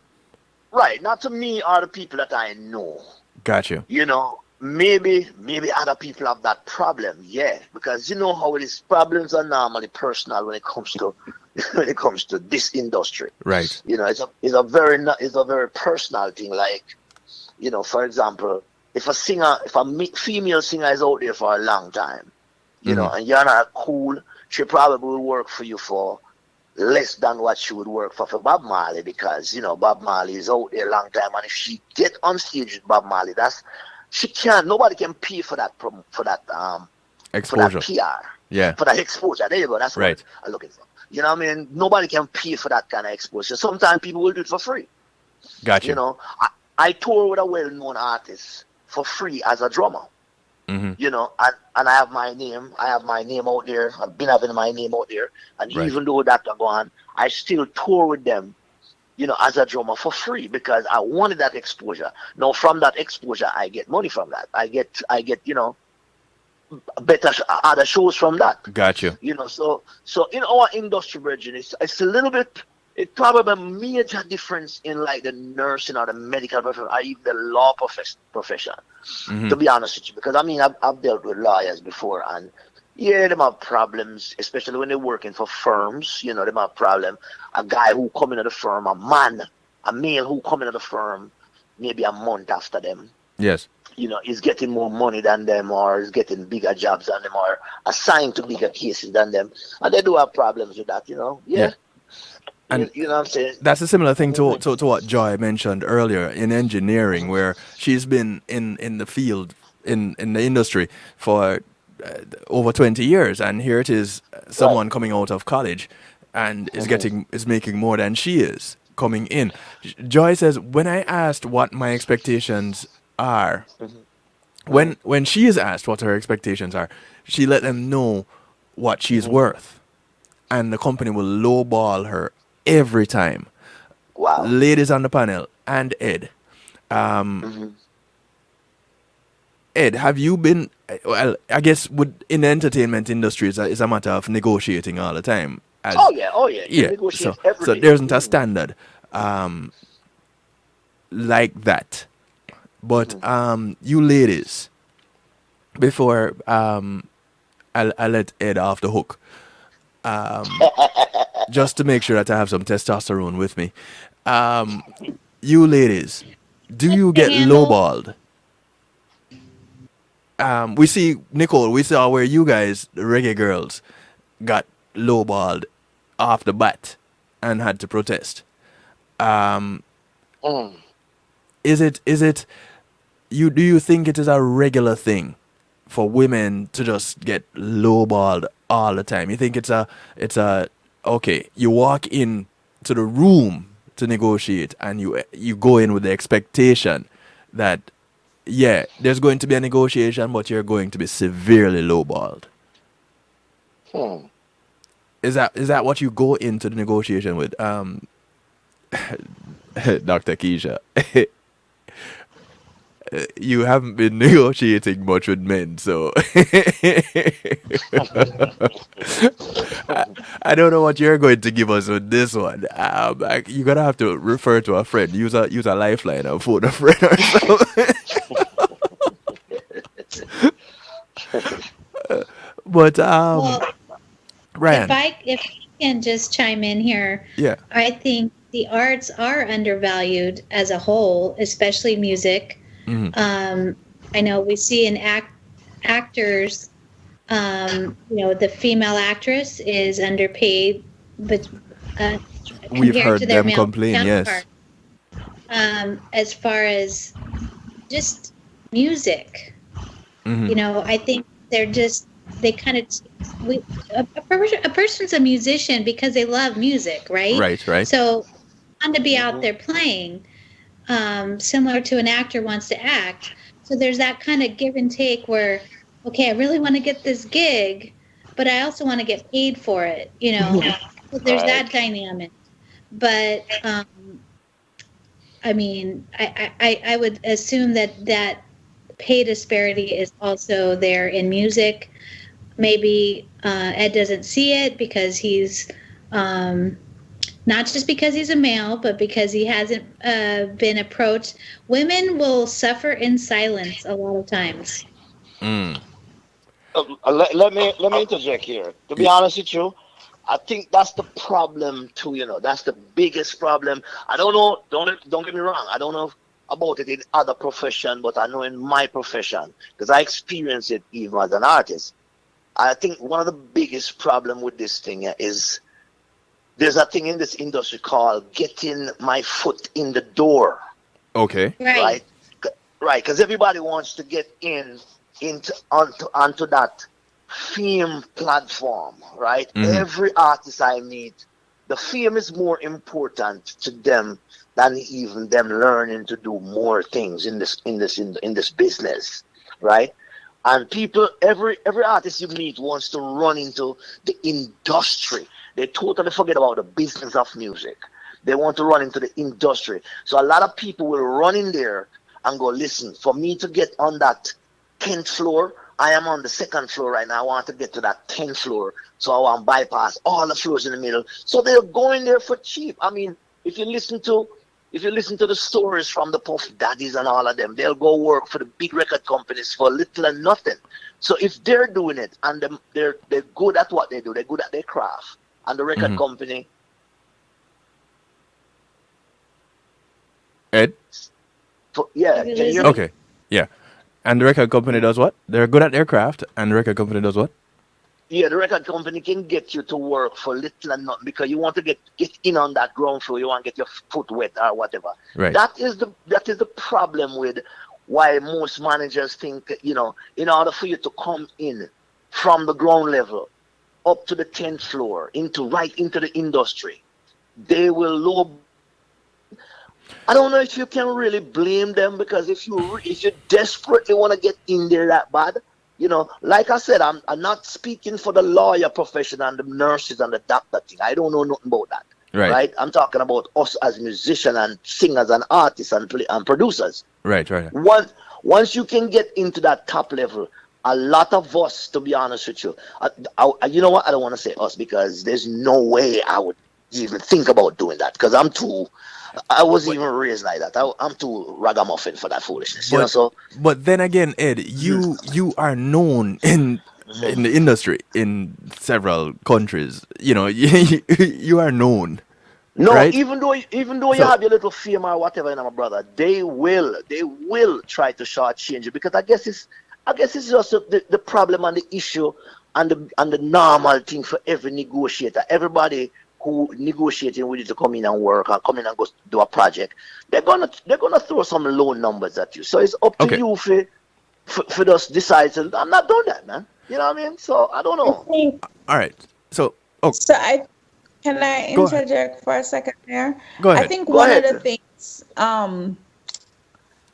Right. Not to me or the people that I know. Got you. Maybe other people have that problem. Yeah, because you know how these problems are normally personal when it comes to this industry. Right. It's a very personal thing. Like, for example, if a female singer is out there for a long time, and you're not cool, she probably will work for you for less than what she would work for Bob Marley, because Bob Marley is out there a long time, and if she get on stage with Bob Marley, nobody can pay for that exposure. for that PR. Yeah. For that exposure. There you go. That's right. What I'm looking for. You know what I mean? Nobody can pay for that kind of exposure. Sometimes people will do it for free. Gotcha. I tour with a well-known artist for free as a drummer. Mm-hmm. And I have my name. Out there. I've been having my name out there. And right. even though that go on, I still tour with them, as a drummer for free because I wanted that exposure. Now, from that exposure, I get money from that. I get, better other shows from that. Gotcha. So in our industry, Virgin, it's a little bit. It's probably a major difference in like the nursing or the medical profession or even the law profession. Mm-hmm. To be honest with you, because I've dealt with lawyers before, and yeah, they have problems, especially when they're working for firms. They have problem. A guy who come into the firm, a male who come into the firm, maybe a month after them. Yes. Is getting more money than them, or is getting bigger jobs than them, or assigned to bigger cases than them, and they do have problems with that. Yeah. And you know what I'm saying? That's a similar thing to what Joy mentioned earlier in engineering, where she's been in the field, in the industry for over 20 years, and here it is, someone coming out of college and is making more than she is coming in. Joy says, when I asked what my expectations are, when she is asked what her expectations are, she let them know what she's worth, and the company will lowball her every time. Wow. Ladies on the panel and Ed. Ed, have you been, well, I guess in the entertainment industry, it's a matter of negotiating all the time. Oh yeah. Yeah, so there isn't a standard like that. But you ladies, before I'll let Ed off the hook, just to make sure that I have some testosterone with me. You ladies, do you get lowballed? We see, Nicole, we saw where you guys, the Reggae Girlz, got lowballed off the bat and had to protest. Is it do you think it is a regular thing for women to just get lowballed all the time? You think it's a okay, you walk in to the room to negotiate and you go in with the expectation that there's going to be a negotiation, but you're going to be severely lowballed. Is that what you go into the negotiation with? Dr. Keisha, you haven't been negotiating much with men, so I don't know what you're going to give us with this one. You're gonna have to refer to a friend. Use a lifeline or phone a friend or something. But Ryann, if I can just chime in here, I think the arts are undervalued as a whole, especially music. I know we see in actors, the female actress is underpaid, but we've compared heard to their them male complain. counterpart. Yes. As far as just music, I think they kind of we a person's a musician because they love music, right? Right, right. So want to be out Hmm. there playing, similar to an actor wants to act. So there's that kind of give and take where, okay, I really want to get this gig, but I also want to get paid for it, you know. So there's Right. that dynamic. But I mean, I would assume that pay disparity is also there in music. Maybe Ed doesn't see it because he's um, not just because he's a male, but because he hasn't been approached. Women will suffer in silence a lot of times. Mm. Let me interject here. To be Y- honest with you, I think that's the problem too. That's the biggest problem. I don't know. Don't get me wrong. I don't know about it in other profession, but I know in my profession because I experience it even as an artist. I think one of the biggest problem with this thing is there's a thing in this industry called getting my foot in the door, Okay. Right. right? Right, because everybody wants to get into onto that fame platform, right? Mm-hmm. Every artist I meet, the fame is more important to them than even them learning to do more things in this business, right? And people, every artist you meet wants to run into the industry. They totally forget about the business of music. They want to run into the industry. So a lot of people will run in there and go, listen, for me to get on that 10th floor, I am on the second floor right now. I want to get to that 10th floor. So I want to bypass all the floors in the middle. So they're going there for cheap. I mean, if you listen to if you listen to the stories from the Puff Daddies and all of them, they'll go work for the big record companies for little and nothing. So if they're doing it and they're good at what they do, they're good at their craft, and the record Mm-hmm. company, Ed? yeah, Did we can you lose hear him? me? Okay. Yeah. And the record company does what? They're good at their craft, and the record company does what? Yeah, the record company can get you to work for little and nothing because you want to get in on that ground floor. You want to get your foot wet or whatever. Right. That is the problem with why most managers think in order for you to come in from the ground level up to the 10th floor into the industry, they will low. I don't know if you can really blame them because if you desperately want to get in there that bad, like I said, I'm not speaking for the lawyer profession and the nurses and the doctor thing. I don't know nothing about that, Right. right? I'm talking about us as musicians and singers and artists and producers. Right. Right. Once once you can get into that top level, a lot of us, to be honest with you, you know what? I don't want to say us because there's no way I would even think about doing that because I was But even raised like that. I'm too ragamuffin for that foolishness, but So, but then again, Ed, you are known in the industry in several countries. You are known, no, right? even though you So have your little fame or whatever, my brother, they will try to shortchange you because I guess it's just the problem and the issue and the normal thing for every negotiator. Everybody who negotiating with you to come in and work or come in and go do a project, they're gonna throw some low numbers at you. So it's up to okay, you for just decide. I'm not doing that, man. You know what I mean? So I don't I know. think all right. So oh, so. I Can I go ahead. interject for a second there? Go I ahead. think Go one of ahead. the things,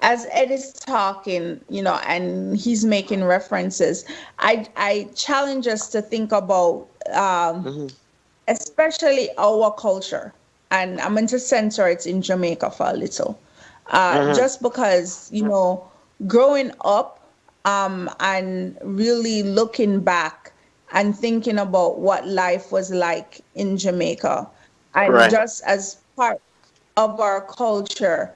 as Ed is talking, and he's making references, I challenge us to think about, Hmm. especially our culture. And I'm going to censor it in Jamaica for a little. Hmm. Just because, growing up, and really looking back and thinking about what life was like in Jamaica, and Right. just as part of our culture,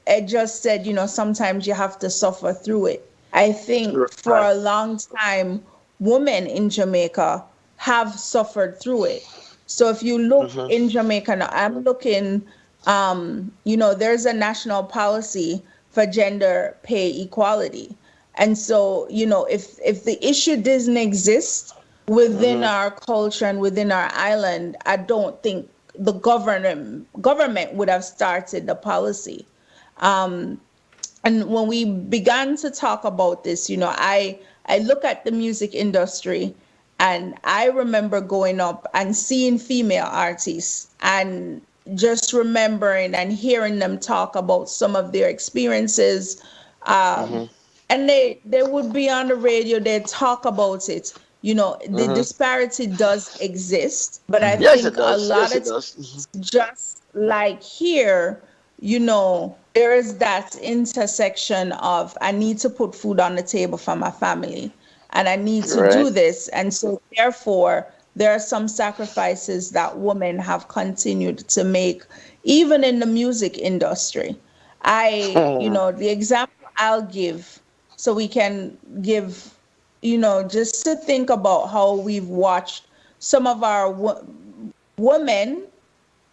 it just said, sometimes you have to suffer through it. I think for Right. a long time, women in Jamaica have suffered through it. So if you look Hmm. in Jamaica now, I'm looking, there's a national policy for gender pay equality. And so, if the issue doesn't exist within Hmm. our culture and within our island, I don't think the government would have started the policy. and when we began to talk about this, I look at the music industry, and I remember going up and seeing female artists and just remembering and hearing them talk about some of their experiences. Um, Mm-hmm. and they would be on the radio, they talk about it. The Mm-hmm. disparity does exist, but I Yes, it think a does. lot Yes, of it does. Mm-hmm. just like here, there is that intersection of I need to put food on the table for my family and I need to Right. do this. And so, therefore, there are some sacrifices that women have continued to make, even in the music industry. The example I'll give, so we can give, just to think about how we've watched some of our women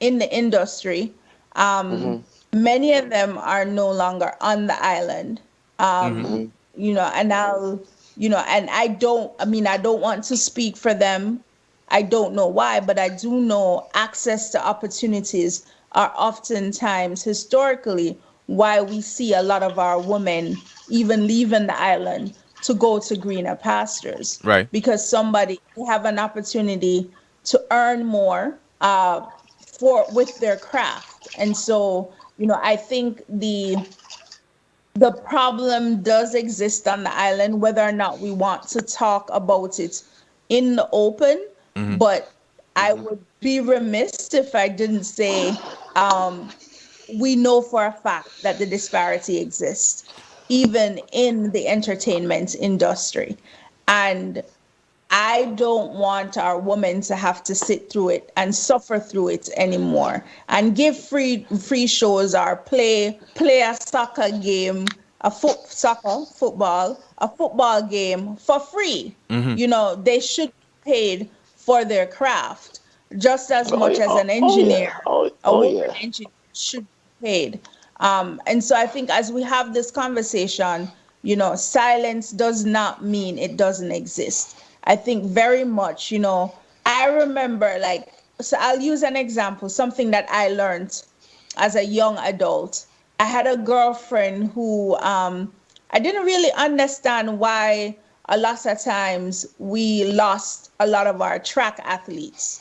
in the industry. Mm-hmm. Many of them are no longer on the island. Mm-hmm. And and I don't want to speak for them. I don't know why, but I do know access to opportunities are oftentimes historically why we see a lot of our women even leaving the island to go to greener pastures, Right. because somebody they have an opportunity to earn more for with their craft. And so, I think the problem does exist on the island, whether or not we want to talk about it in the open. But I Mm-hmm. would be remiss if I didn't say we know for a fact that the disparity exists, even in the entertainment industry. And I don't want our women to have to sit through it and suffer through it anymore and give free shows or play a soccer game, a football game for free. They should be paid for their craft just as Oh, much yeah. as Oh, an oh yeah. engineer, Oh, a oh woman yeah. engineer should be paid. And so I think as we have this conversation, silence does not mean it doesn't exist. I think very much, I remember, so I'll use an example, something that I learned as a young adult. I had a girlfriend who I didn't really understand why a lot of times we lost a lot of our track athletes.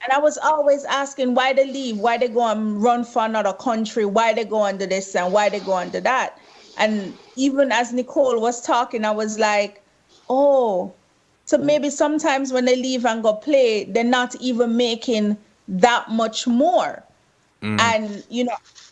And I was always asking why they leave, why they go and run for another country, why they go under this and why they go under that. And even as Nicole was talking, I was like, oh, so maybe sometimes when they leave and go play, they're not even making that much more. And,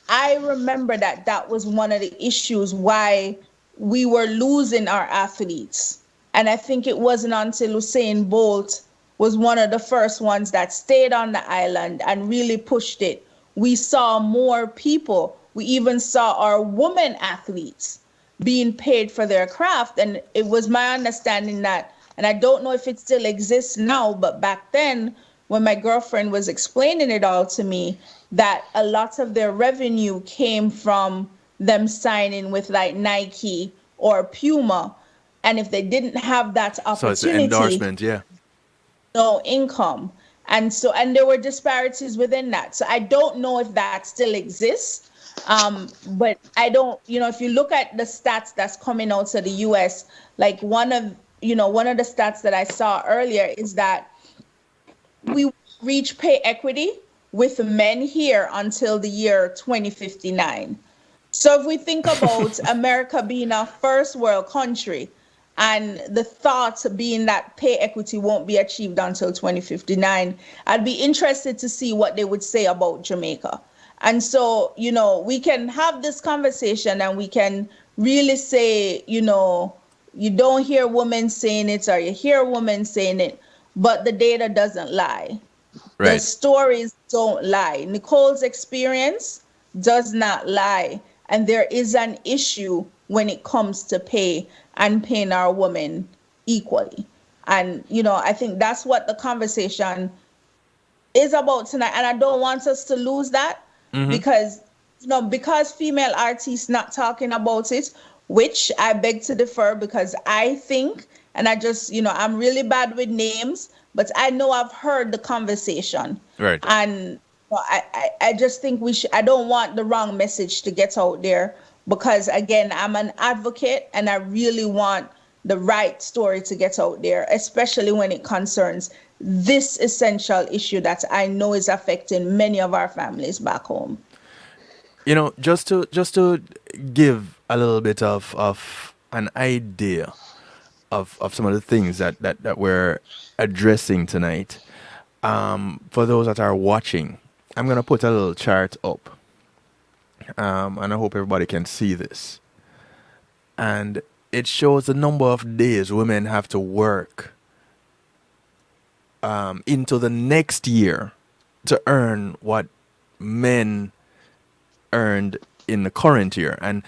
I remember that that was one of the issues why we were losing our athletes. And I think it wasn't until Usain Bolt was one of the first ones that stayed on the island and really pushed it. We saw more people. We even saw our women athletes being paid for their craft. And it was my understanding that, and I don't know if it still exists now, but back then, when my girlfriend was explaining it all to me, that a lot of their revenue came from them signing with like Nike or Puma. And if they didn't have that So it's an opportunity, endorsement, yeah. no income. And there were disparities within that. So I don't know if that still exists. But I don't, if you look at the stats that's coming out of the US, like one of the stats that I saw earlier is that we reach pay equity with men here until the year 2059. So if we think about America being a first world country and the thought being that pay equity won't be achieved until 2059, I'd be interested to see what they would say about Jamaica. And so, we can have this conversation and we can really say, you don't hear women saying it or you hear women saying it, but the data doesn't lie. The Right. stories don't lie. Nicole's experience does not lie. And there is an issue when it comes to pay and paying our women equally. And, I think that's what the conversation is about tonight. And I don't want us to lose that because, because female artists not talking about it, which I beg to differ because I think, and I just, I'm really bad with names, but I know I've heard the conversation. Right. And I just think I don't want the wrong message to get out there because again, I'm an advocate and I really want the right story to get out there, especially when it concerns this essential issue that I know is affecting many of our families back home. Just to give a little bit of an idea of some of the things that we're addressing tonight. For those that are watching, I'm gonna put a little chart up, and I hope everybody can see this. And it shows the number of days women have to work into the next year to earn what men earned in the current year. And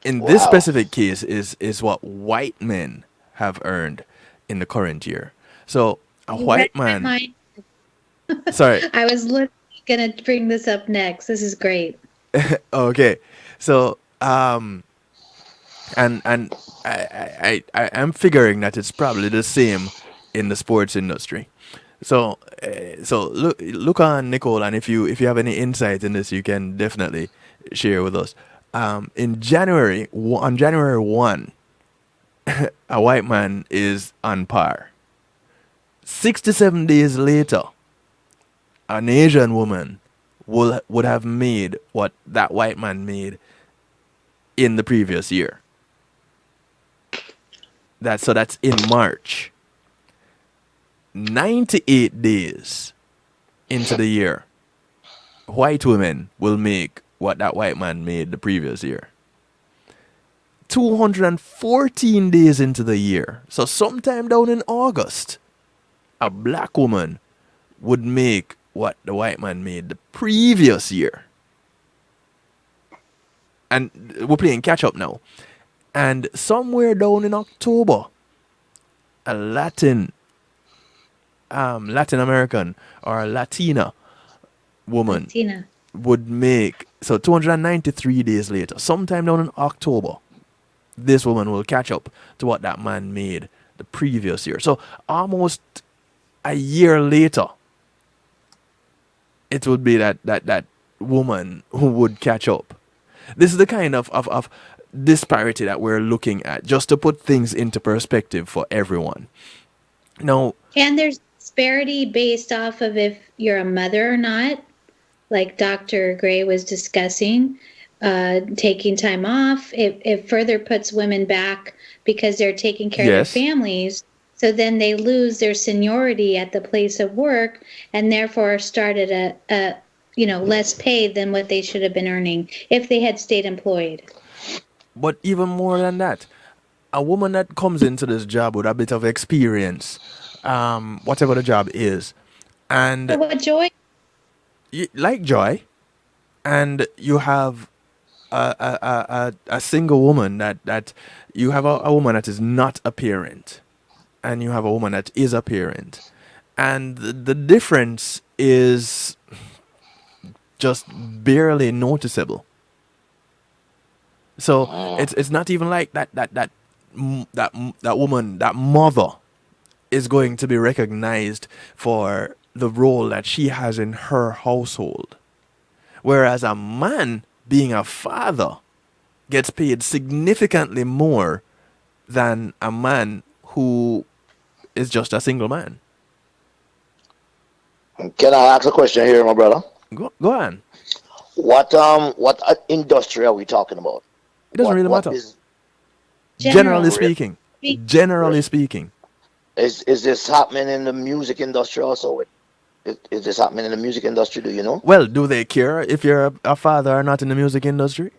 in this Wow. specific case is what white men have earned in the current year. So a You read white my man, mind. sorry, I was literally going to bring this up next. This is great. okay. So and I am figuring that it's probably the same in the sports industry. So look on Nicole, and if you have any insight in this, you can definitely share with us. In on January 1, a white man is on par. 67 days later, an Asian woman would have made what that white man made in the previous year. That's in March. 98 days into the year, white women will make what that white man made the previous year. 214 days into the year, so sometime down in August, a black woman would make what the white man made the previous year. And we're playing catch up now. And somewhere down in October, a Latin American or a Latina woman Tina. would make, so 293 days later, sometime down in October, this woman will catch up to what that man made the previous year. So almost a year later, it would be that woman who would catch up. This is the kind of disparity that we're looking at, just to put things into perspective for everyone. Now, And there's disparity based off of if you're a mother or not, like Dr. Gray was discussing, taking time off. It further puts women back because they're taking care of yes, their families. So then they lose their seniority at the place of work and therefore start at a less pay than what they should have been earning if they had stayed employed. but even more than that, a woman that comes into this job with a bit of experience, whatever the job is, So and what Joy? like Joy, and you have a single woman that you have a woman that is not a parent, and you have a woman that is a parent, and the difference is just barely noticeable. So it's not even like that woman, that mother, is going to be recognized for the role that she has in her household, whereas a man, being a father, gets paid significantly more than a man who is just a single man. Can I ask a question here, my brother? Go on. What industry are we talking about? It doesn't really What matter. is Generally General. speaking, Speak. generally speaking, is this happening in the music industry also? Is this happening in the music industry? Do you know? well, do they care if you're a father or not in the music industry?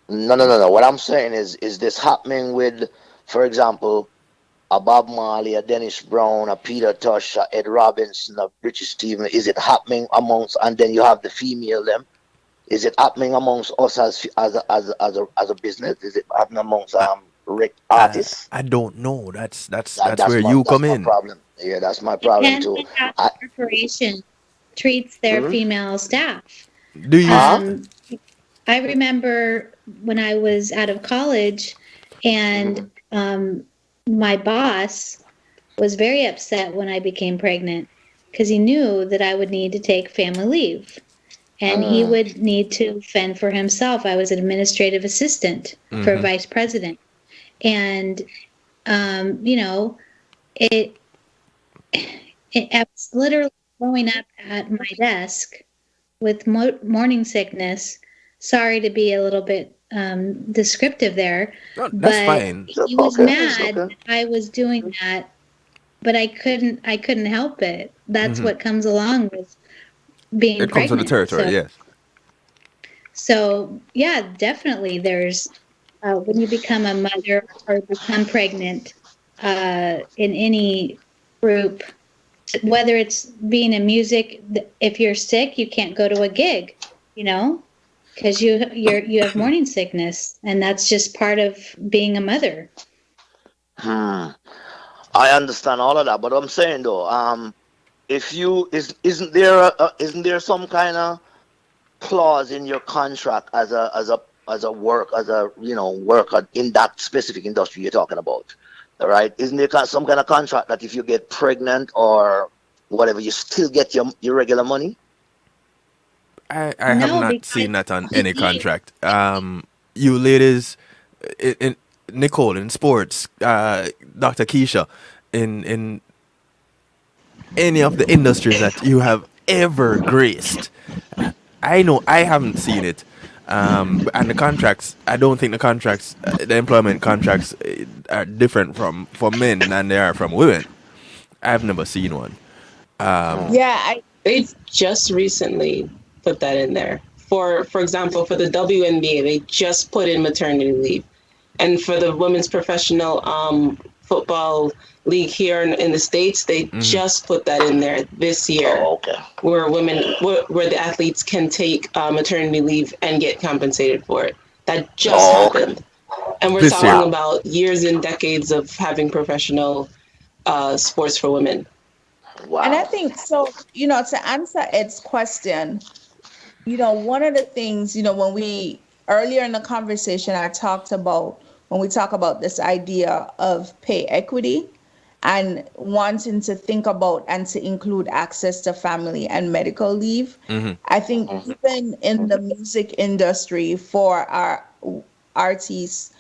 No. What I'm saying is this happening with, for example, a Bob Marley, a Dennis Brown, a Peter Tosh, a Ed Robinson, a Richie Steven? Is it happening amongst? And then you have the female them. Is it happening amongst us as a business? Is it happening amongst artists? I don't know. That's That's where my you come my in. problem. Yeah, that's my problem Depends too. on how I, the corporation treats their hmm? female staff. Do you? Huh? I remember when I was out of college and my boss was very upset when I became pregnant because he knew that I would need to take family leave. and he would need to fend for himself. I was an administrative assistant for vice president, and you know, it I was literally growing up at my desk with morning sickness. Sorry to be a little bit descriptive there, No, that's but fine. he was Okay, it's mad okay. that I was doing that, but I couldn't help it. That's what comes along with being It comes with the pregnant. territory, yes. So yeah, definitely. There's when you become a mother or become pregnant in any group, whether it's being in music, if you're sick, you can't go to a gig, you know, because you have morning sickness, and that's just part of being a mother. Hmm. I understand all of that, but I'm saying though, if you isn't there some kind of clause in your contract as a work as a worker in that specific industry you're talking about, all right? Isn't there some kind of contract that if you get pregnant or whatever, you still get your regular money? I have No, not because seen that on you any need. contract. You ladies, in Nicole in sports, Dr. Keisha, in any of the industries that you have ever graced, I know I haven't seen it. And the contracts, I don't think the contracts, the employment contracts, are different from for men than they are from women. I've never seen one. Hmm. Yeah, I They just recently put that in there. For example, for the WNBA, they just put in maternity leave, and for the women's professional football league here in the states, they just put that in there this year, Oh, okay. where where the athletes can take maternity leave and get compensated for it. That just Oh, okay. happened, and we're This year. talking Wow. about years and decades of having professional sports for women. and I Wow. think so, to answer Ed's question, one of the things, when we earlier in the conversation, I talked about when we talk about this idea of pay equity and wanting to think about and to include access to family and medical leave. I think even in the music industry for our artists,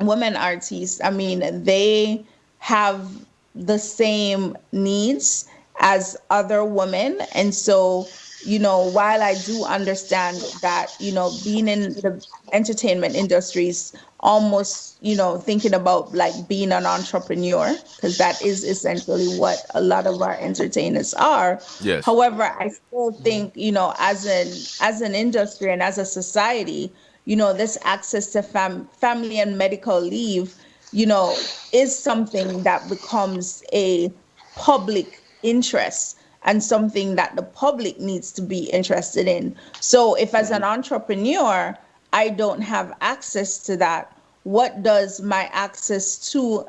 women artists, I mean, they have the same needs as other women. And so, while I do understand that, being in the entertainment industries, almost, thinking about like being an entrepreneur, because that is essentially what a lot of our entertainers are. Yes. However, I still think, as an industry and as a society, this access to family and medical leave, is something that becomes a public interest and something that the public needs to be interested in. So if as an entrepreneur, I don't have access to that, what does my access to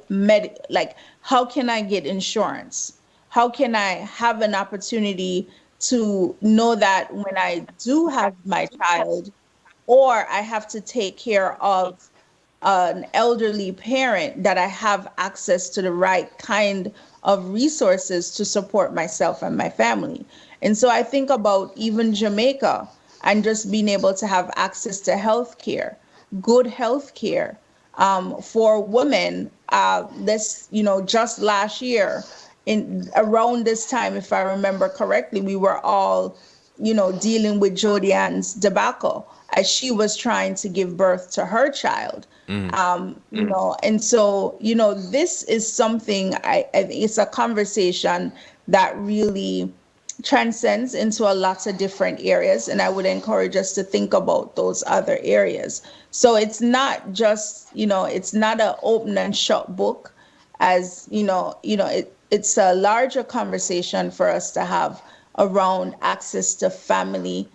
like how can I get insurance? How can I have an opportunity to know that when I do have my child, or I have to take care of an elderly parent, that I have access to the right kind of resources to support myself and my family. And so I think about even Jamaica and just being able to have access to health care, good health care for women. Just last year, in around this time, if I remember correctly, we were all dealing with Jodian's debacle as she was trying to give birth to her child. And so, this is something I think it's a conversation that really transcends into a lots of different areas. And I would encourage us to think about those other areas. So it's not just, it's not an open and shut book, as it's a larger conversation for us to have around access to family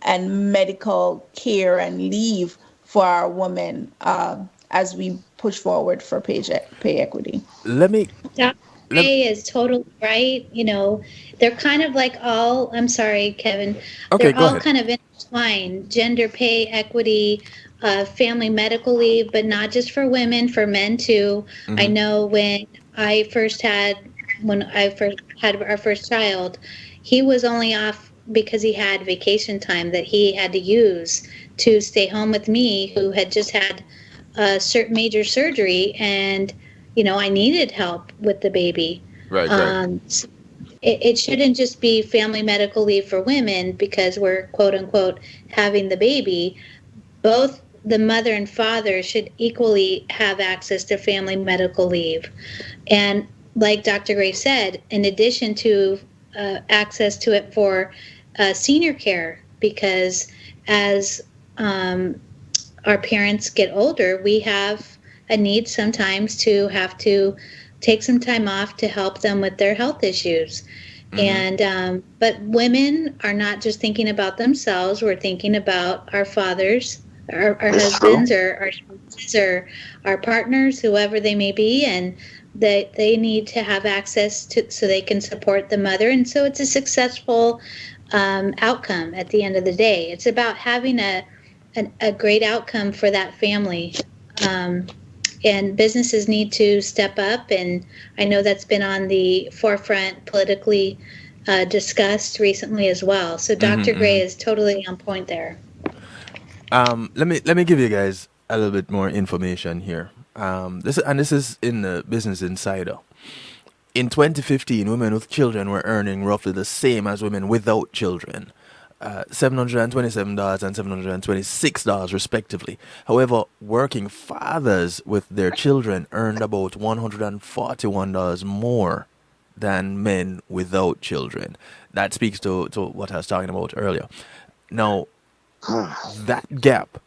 and medical care and leave for our women, as we push forward for pay equity. Let me Dr. let Ray is totally right. They're kind of like all, I'm sorry, Kevin, Okay, they're go all ahead. kind of intertwined. Gender pay equity, family medical leave, but not just for women, for men too. I know I first had our first child, he was only off because he had vacation time that he had to use to stay home with me, who had just had major surgery, and I needed help with the baby. Right, right. So it shouldn't just be family medical leave for women because we're quote unquote having the baby. Both the mother and father should equally have access to family medical leave. And like Dr. Gray said, in addition to access to it for senior care, because as our parents get older, we have a need sometimes to have to take some time off to help them with their health issues. Mm-hmm. And but women are not just thinking about themselves. We're thinking about our fathers, our It's true. husbands, or our spouses, or our partners, whoever they may be, and that they need to have access to so they can support the mother. And so it's a successful outcome at the end of the day. It's about having a great outcome for that family. Um, and businesses need to step up. And I know that's been on the forefront politically discussed recently as well. So Mm-hmm, Dr. mm-hmm. Gray is totally on point there. Let me give you guys a little bit more information here. This is in the Business Insider. In 2015, women with children were earning roughly the same as women without children, $727 and $726 respectively. However, working fathers with their children earned about $141 more than men without children. That speaks to what I was talking about earlier. Now, that gap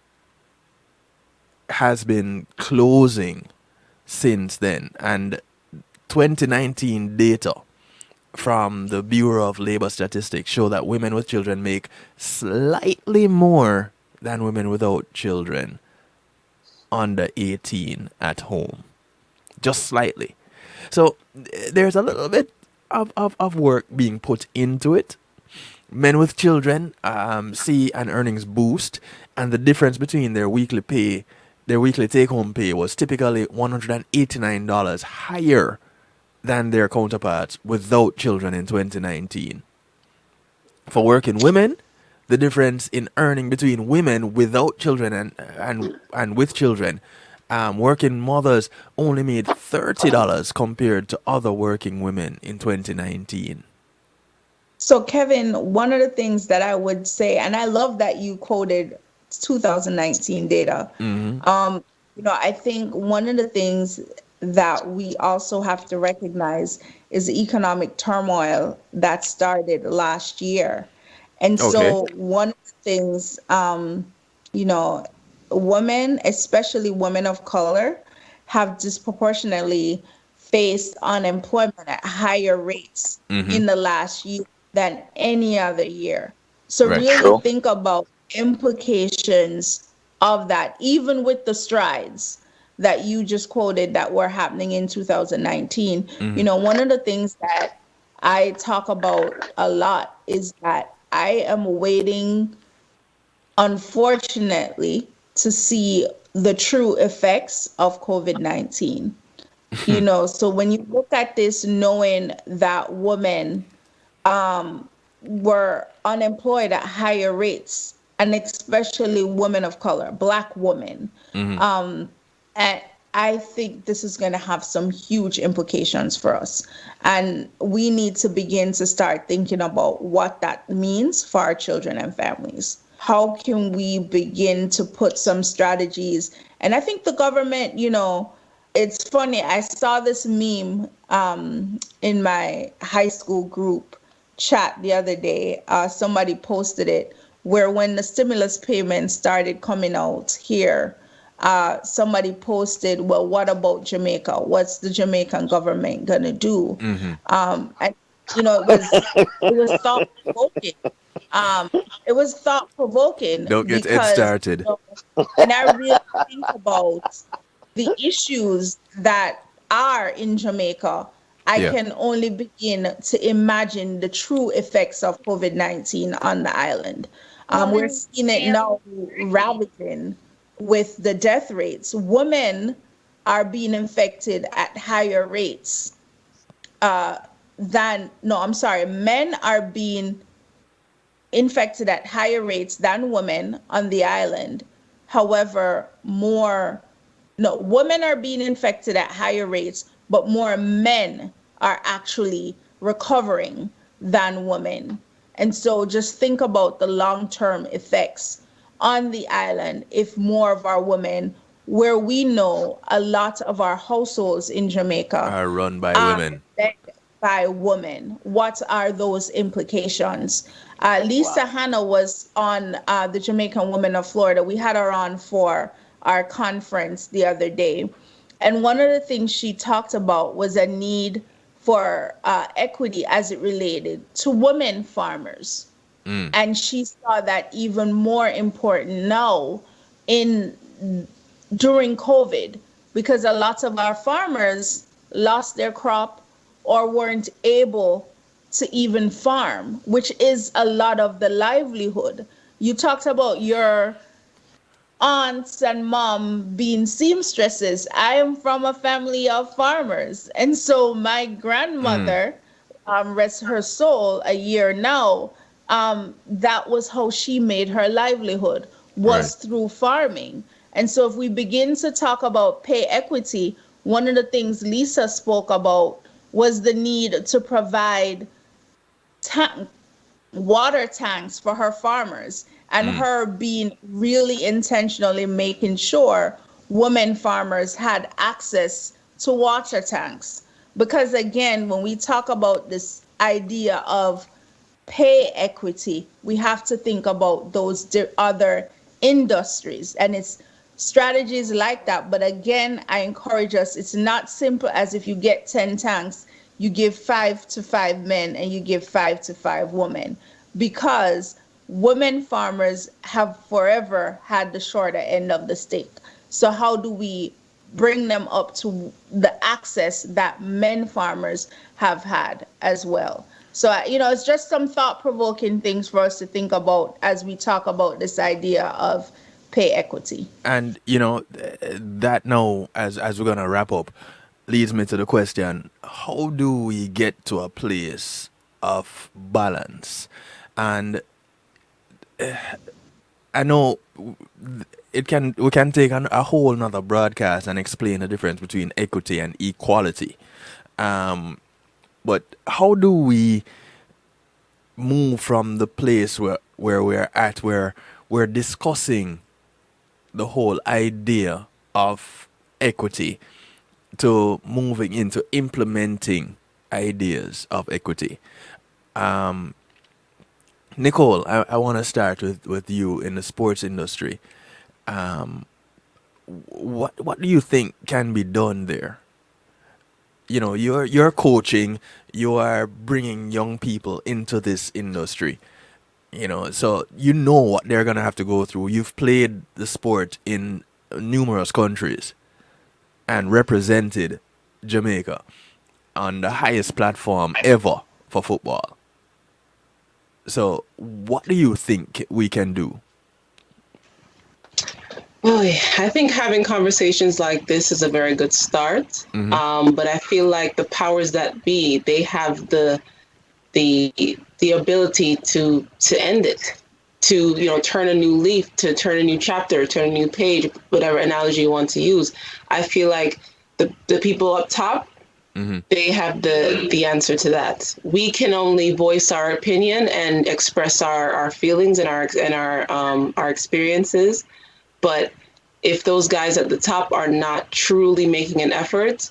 has been closing since then, and 2019 data from the Bureau of Labor Statistics show that women with children make slightly more than women without children under 18 at home. Just slightly. So there's a little bit of work being put into it. Men with children see an earnings boost, and the difference between their weekly take home pay was typically $189 higher than their counterparts without children in 2019. For working women, the difference in earning between women without children and with children, working mothers only made $30 compared to other working women in 2019. So, Kevin, one of the things that I would say, and I love that you quoted 2019 data. Mm-hmm. I think one of the things that we also have to recognize is the economic turmoil that started last year. And Okay. so, one of the things, you know, women, especially women of color, have disproportionately faced unemployment at higher rates Mm-hmm. in the last year than any other year. So Right. really True. think about implications of that, even with the strides that you just quoted that were happening in 2019. Mm-hmm. One of the things that I talk about a lot is that I am waiting, unfortunately, to see the true effects of COVID-19. So when you look at this, knowing that women were unemployed at higher rates, and especially women of color, Black women. Mm-hmm. And I think this is going to have some huge implications for us. And we need to begin to start thinking about what that means for our children and families. How can we begin to put some strategies? And I think the government, it's funny. I saw this meme in my high school group chat the other day. Somebody posted it where when the stimulus payments started coming out here, somebody posted, well, what about Jamaica? What's the Jamaican government gonna do? Mm-hmm. And it was thought provoking. Um, it was thought provoking Don't get Ed because, started. and I really think about the issues that are in Jamaica. I Yeah. can only begin to imagine the true effects of COVID-19 on the island. We're seeing it now ravaging with the death rates. Women are being infected at higher rates no, I'm sorry, men are being infected at higher rates than women on the island. However, more, no, women are being infected at higher rates, but more men are actually recovering than women. And so just think about the long term effects on the island if more of our women, where we know a lot of our households in Jamaica Are run by are women. led by women. What are those implications? Lisa Wow. Hanna was on the Jamaican Women of Florida. We had her on for our conference the other day. And one of the things she talked about was a need for equity as it related to women farmers. Mm, And she saw that even more important now in during COVID, because a lot of our farmers lost their crop or weren't able to even farm, which is a lot of the livelihood. You talked about your aunts and mom being seamstresses. I am from a family of farmers. And so my mm, grandmother, rest her soul, a year now, that was how she made her livelihood, right. was through farming. And so if we begin to talk about pay equity, one of the things Lisa spoke about was the need to provide ta- water tanks for her farmers, and Mm, her being really intentional in making sure women farmers had access to water tanks. Because again, when we talk about this idea of pay equity, we have to think about those other industries, and it's strategies like that. But again, I encourage us, it's not simple as if you get 10 tanks, you give 5 to 5 men and you give 5 to 5 women, because women farmers have forever had the shorter end of the stick. So how do we bring them up to the access that men farmers have had as well? So, it's just some thought provoking things for us to think about as we talk about this idea of pay equity. and that now, as we're gonna wrap up, leads me to the question: how do we get to a place of balance? And I know it can we can take a whole nother broadcast and explain the difference between equity and equality. Um, but how do we move from the place where we're at, where we're discussing the whole idea of equity, to moving into implementing ideas of equity? Um, Nicole, I want to start with you in the sports industry. Um, what do you think can be done there? You're coaching, you are bringing young people into this industry. So what they're gonna have to go through. You've played the sport in numerous countries and represented Jamaica on the highest platform ever for football. So what do you think we can do? Boy, I think having conversations like this is a very good start. Mm-hmm. But I feel like the powers that be, they have the the ability to end it, to turn a new leaf, to turn a new chapter, turn a new page, whatever analogy you want to use. I feel like the people up top, Mm-hmm. they have the answer to that. We can only voice our opinion and express our feelings and our experiences. But if those guys at the top are not truly making an effort,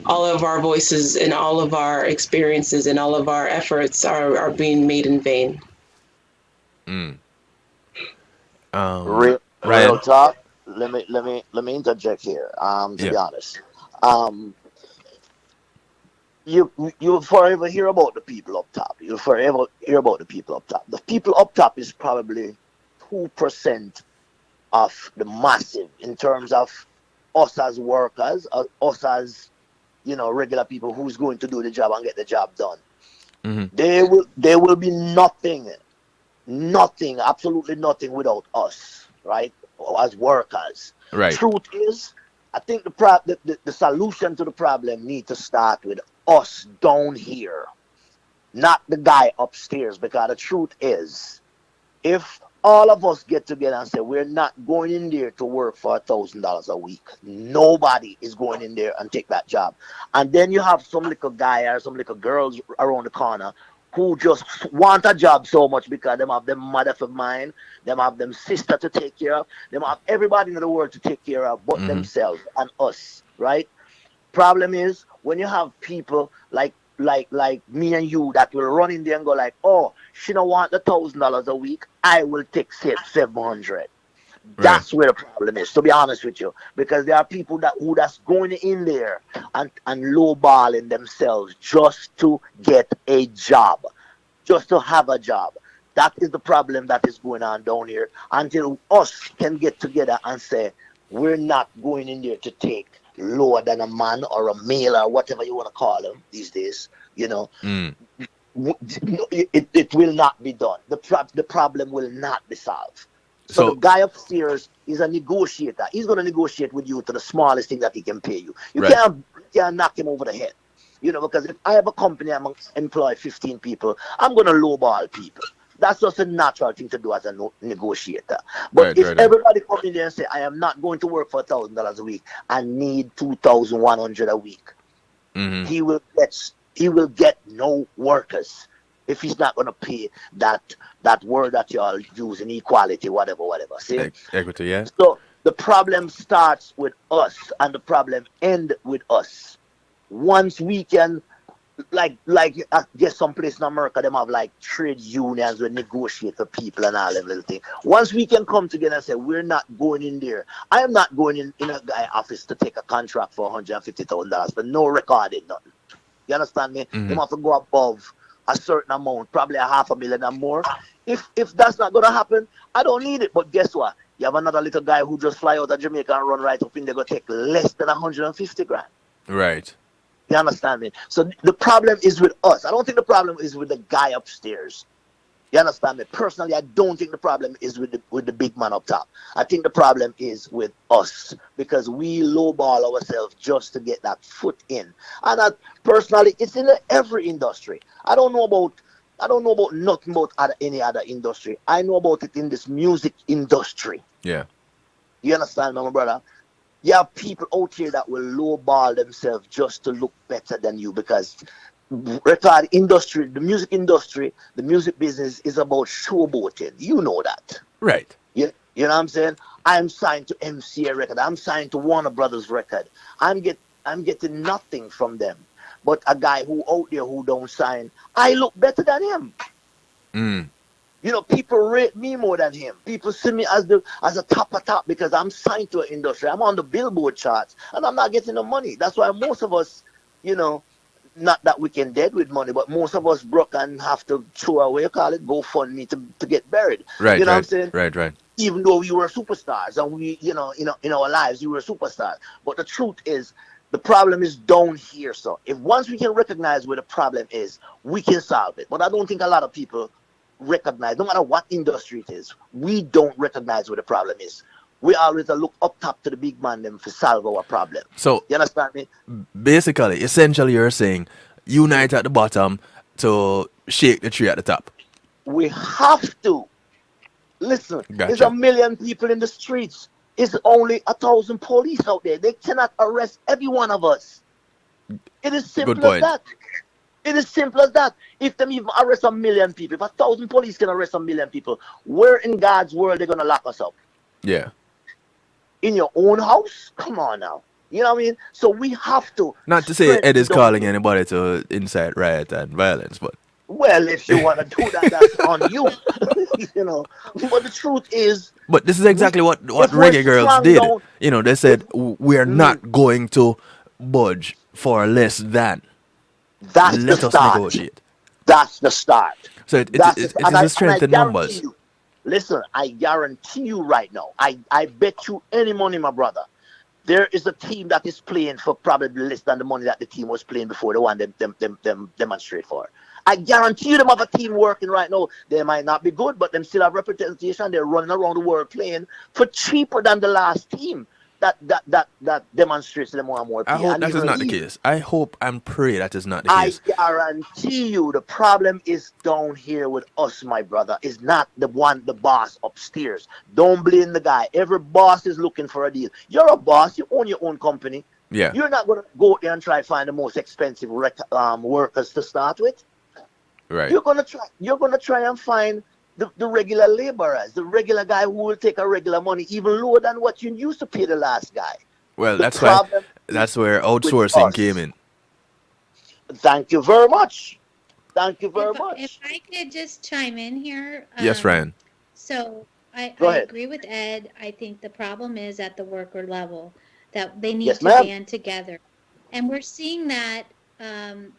all of our voices and all of our experiences and all of our efforts are being made in vain. Mm. Real Ryan. talk. Let me interject here. To Yeah. be honest, um, you'll forever hear about the people up top. You'll forever hear about the people up top. The people up top is probably 2% of the massive in terms of us as workers, us as regular people who's going to do the job and get the job done. Mm-hmm. There will be nothing, absolutely nothing without us, right? As workers. Right. Truth is, I think the solution to the problem need to start with us down here, not the guy upstairs. Because the truth is, If all of us get together and say we're not going in there to work for $1,000 a week, nobody is going in there and take that job. And then you have some little guy or some little girls around the corner who just want a job so much because them have them mother for mine, them have them sister to take care of, them have everybody in the world to take care of but Mm-hmm. themselves and us, right? Problem is when you have people like me and you that will run in there and go like, oh, she don't want the $1,000 a week. I will take 700. Right. That's where the problem is, to be honest with you, because there are people that's going in there and lowballing themselves just to get a job, just to have a job. That is the problem that is going on down here. Until us can get together and say we're not going in there to take lower than a man or a male or whatever you want to call them these days. You know, Mm. it will not be done. The problem will not be solved. So the So guy upstairs is a negotiator. He's going to negotiate with you to the smallest thing that he can pay you. right. You can't knock him over the head. You know, because if I have a company, I'm employ 15 people, I'm going to lowball people. That's just a natural thing to do as a negotiator. But Right. if Right. Right. everybody come in there and say, I am not going to work for $1,000 a week, I need 2,100 a week, Mm-hmm. he will get no workers if he's not going to pay that word that y'all use in equality, whatever. See? Equity. Yeah. So the problem starts with us, and the problem end with us. Once we can, like I guess some place in America, them have like trade unions where negotiate for people and all that little thing. Once we can come together and say we're not going in there, I am not going in a guy office to take a contract for $150,000 for no recording, nothing. You understand me? They Mm-hmm. have to go above a certain amount, probably a half a million or more. If that's not gonna happen, I don't need it. But guess what? You have another little guy who just fly out of Jamaica and run right up in there, gonna take less than 150 grand. Right. You understand me? So the problem is with us. I don't think the problem is with the guy upstairs. You understand me? Personally, I don't think the problem is with the big man up top. I think the problem is with us because we lowball ourselves just to get that foot in. And personally, it's in every industry. I don't know about nothing about any other industry. I know about it in this music industry. Yeah. You understand me, my brother? You have people out here that will lowball themselves just to look better than you because record industry, the music industry, the music business is about showboating. You know that. Right. You know what I'm saying? I'm signed to MCA record. I'm signed to Warner Brothers record. I'm getting nothing from them. But a guy who out there who don't sign, I look better than him. Mm. You know, people rate me more than him. People see me as a top of top because I'm signed to an industry. I'm on the Billboard charts and I'm not getting the money. That's why most of us, you know, not that we can dead with money, but most of us broke and have to throw away, call it GoFundMe to get buried. Right. You know what I'm Right. saying? Right. Right. Even though we were superstars and we, in our lives, we were superstars. But the truth is, the problem is down here. So if once we can recognize where the problem is, we can solve it. But I don't think a lot of people recognize, no matter what industry it is, we don't recognize where the problem is. We always look up top to the big man them to solve our problem. So You understand me? basically, essentially, you're saying unite at the bottom to shake the tree at the top. We have to. Listen, there's a Gotcha. million people in the streets. It's only 1,000 police out there. They cannot arrest every one of us. It is Good simple as point. that. It is simple as that. If them even arrest a million people, if 1,000 police can arrest a million people, where in God's world they gonna lock us up? Yeah. In your own house? Come on now. You know what I mean? So we have to Not to say Ed strengthen is calling anybody to incite riot and violence, but well, if you want to do that, that's on you. you know. But the truth is, this is we exactly what if we're Reggae Girlz strong did. down, You know, they if said we are mhm, not going to budge for less than. that's the Let us start. negotiate. That's the start. So it And is a I strength in guarantee numbers. you. Listen, I guarantee you right now. I bet you any money, my brother. There is a team that is playing for probably less than the money that the team was playing before the one them demonstrate for. I guarantee you them have a team working right now. They might not be good, but them still have representation. They're running around the world playing for cheaper than the last team. that demonstrates them want more I pay. hope And that is even not the leave. case. I hope and pray that is not the I case. guarantee you the problem is down here with us, my brother. Is not the boss upstairs. Don't blame the guy. Every boss is looking for a deal. You're a boss, you own your own company. Yeah. You're not gonna go there and try to find the most expensive workers to start with. Right. You're gonna try and find the regular laborers, the regular guy who will take a regular money even lower than what you used to pay the last guy. Well, The that's why problem that's is where with outsourcing came us. in. Thank you very much. Thank you very If much. I could just chime in here, Yes, Ryan. so Go I ahead. agree with Ed. I think the problem is at the worker level that they need Yes, to ma'am. band together. And we're seeing that. Um,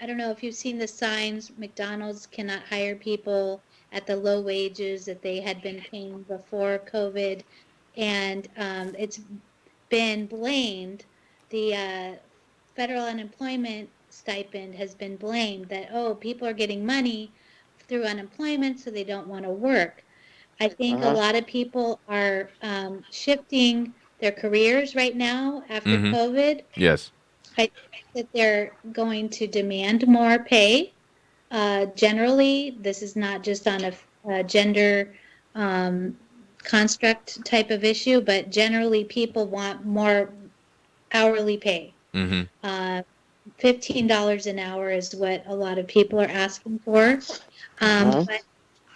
I don't know if you've seen the signs. McDonald's cannot hire people at the low wages that they had been paying before COVID. And it's been blamed. The federal unemployment stipend has been blamed that, oh, people are getting money through unemployment, so they don't want to work. I think a Uh-huh. lot of people are shifting their careers right now after Mm-hmm. COVID. Yes. I think that they're going to demand more pay. Generally, this is not just on a gender um, construct type of issue, but generally people want more hourly pay. Mm-hmm. Uh, $15 an hour is what a lot of people are asking for. Uh-huh. But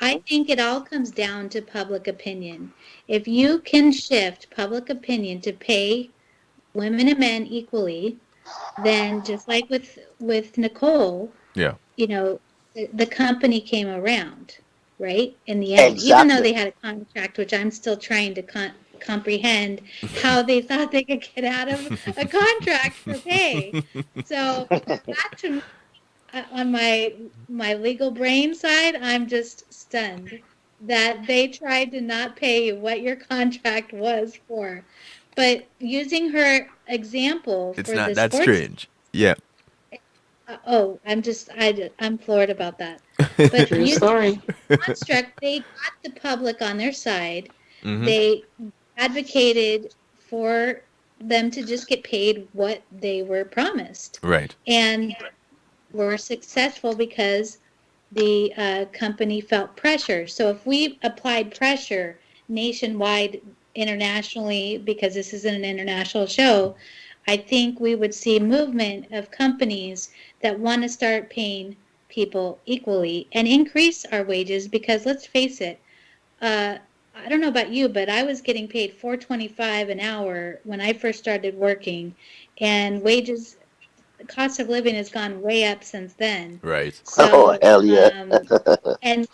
I think it all comes down to public opinion. If you can shift public opinion to pay women and men equally, then just like with Nicole, Yeah. you know, the company came around, right? In the end, even though Exactly. they had a contract, which I'm still trying to comprehend how they thought they could get out of a contract for pay. So that to me, on my legal brain side, I'm just stunned that they tried to not pay you what your contract was for. But using her example It's for not the that sports, strange. Yeah. oh, I'm floored about that. But True using story. construct, they got the public on their side. Mm-hmm. They advocated for them to just get paid what they were promised. Right. And were successful because the company felt pressure. So if we applied pressure nationwide, internationally, because this isn't an international show, I think we would see movement of companies that want to start paying people equally and increase our wages because let's face it, uh, I don't know about you, but I was getting paid $4.25 an hour when I first started working, and wages, the cost of living has gone way up since then. Right. Oh, So, hell yeah. and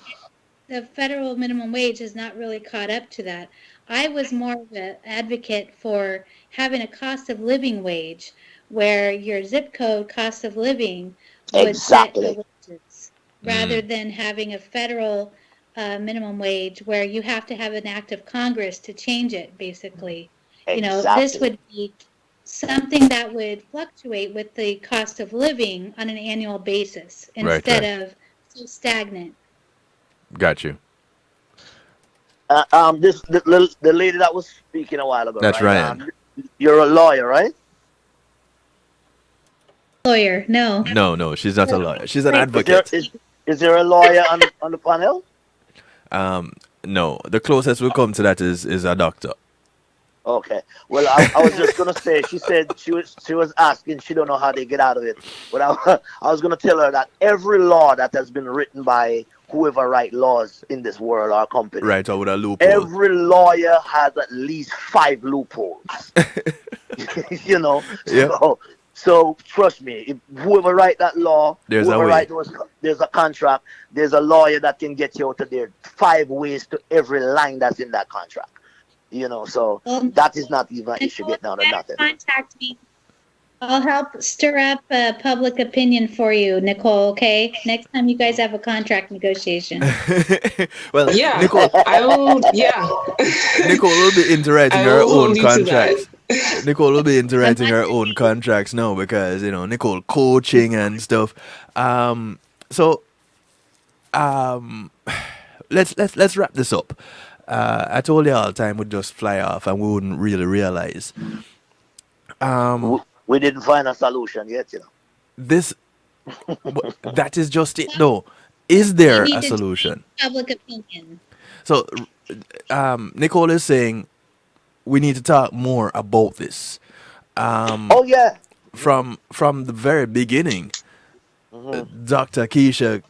the federal minimum wage has not really caught up to that. I was more of an advocate for having a cost of living wage where your zip code cost of living would set the Exactly. wages rather Mm. than having a federal minimum wage where you have to have an act of Congress to change it, basically. You know, this Exactly. would be something that would fluctuate with the cost of living on an annual basis Right. instead Right. of so stagnant. Got you. This the lady that was speaking a while ago, That's right? Ryan. You're a lawyer, right? Lawyer, no. No, no, she's not a lawyer. She's an Like, Is there advocate. is there a lawyer on the panel? Um, no, the closest we come to that is a doctor. Okay. Well, I was just gonna say. She said she was asking. She don't know how they get out of it. But I was gonna tell her that every law that has been written by whoever write laws in this world or company, Right, or with a loophole. every lawyer has at least 5 loopholes. you know. Yep. So trust me, if whoever write that law, There's a whoever way. write those, there's a contract. There's a lawyer that can get you out of there 5 ways to every line that's in that contract. So well, that is not even an issue Nicole, getting out if of you nothing. contact me. I'll help stir up public opinion for you, Nicole, okay? Next time you guys have a contract negotiation. Well, Yeah, Nicole I will. Yeah, Nicole will be into writing I her will own hold you to that. contracts. Nicole will be into I'm writing not her own contracts now because Nicole coaching and stuff. So um, let's wrap this up. I told you all time would just fly off and we wouldn't really realize. We didn't find a solution yet, you know. This that is just it though. Is We there need a to change solution? public opinion. So Nicole is saying we need to talk more about this. Oh yeah. From the very beginning, Dr. Keisha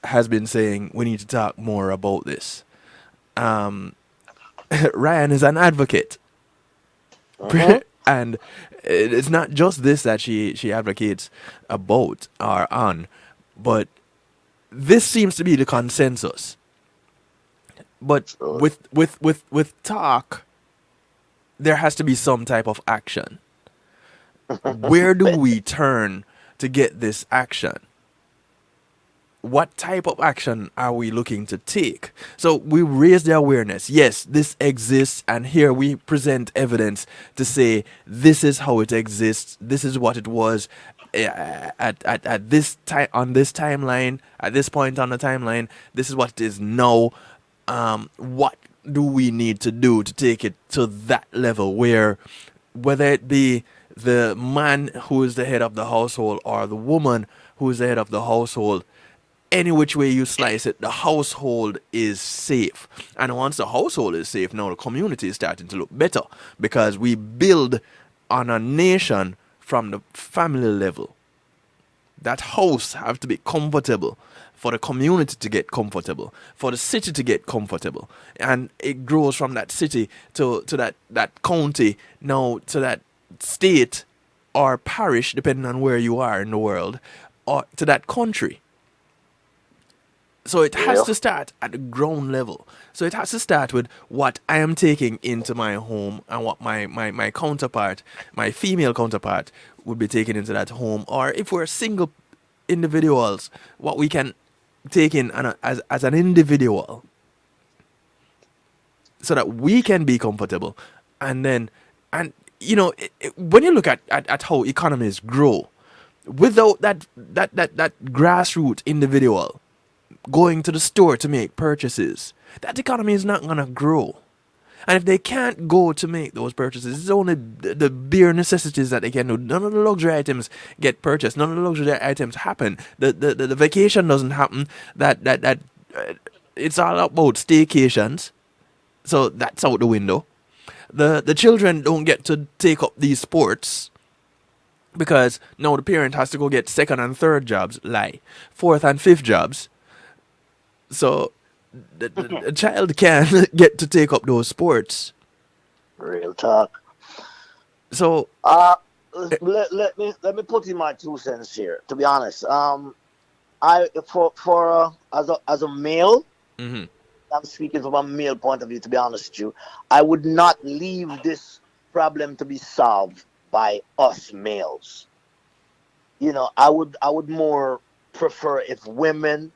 has been saying we need to talk more about this. Ryann is an advocate, and it's not just this that she advocates about or on, but this seems to be the consensus. But with talk, there has to be some type of action. Where do we turn to get this action? What type of action are we looking to take? So we raise the awareness. Yes, this exists, and here we present evidence to say this is how it exists. This is what it was at this time on this timeline. At this point on the timeline, this is what it is now. What do we need to do to take it to that level where, whether it be the man who is the head of the household or the woman who is the head of the household, any which way you slice it, the household is safe. And once the household is safe, now the community is starting to look better because we build on a nation from the family level. That house have to be comfortable for the community to get comfortable, for the city to get comfortable. And it grows from that city to that county, now to that state or parish, depending on where you are in the world, or to that country. So it has to start at the ground level. So it has to start with what I am taking into my home and what my counterpart, my female counterpart, would be taking into that home. Or if we're single individuals, what we can take in as an individual so that we can be comfortable. And then, and you know, when you look at how economies grow, without that grassroots individual going to the store to make purchases, that economy is not going to grow. And if they can't go to make those purchases, it's only the bare necessities that they can do. None of the luxury items get purchased. None of the luxury items happen. The vacation doesn't happen. It's all about staycations. So that's out the window. The children don't get to take up these sports because now the parent has to go get second and third jobs, fourth and fifth jobs. So the child can get to take up those sports. Real talk. So let me put in my 2 cents here. To be honest, I as a male, I'm speaking from a male point of view. To be honest with you, I would not leave this problem to be solved by us males. You know, I would more prefer if women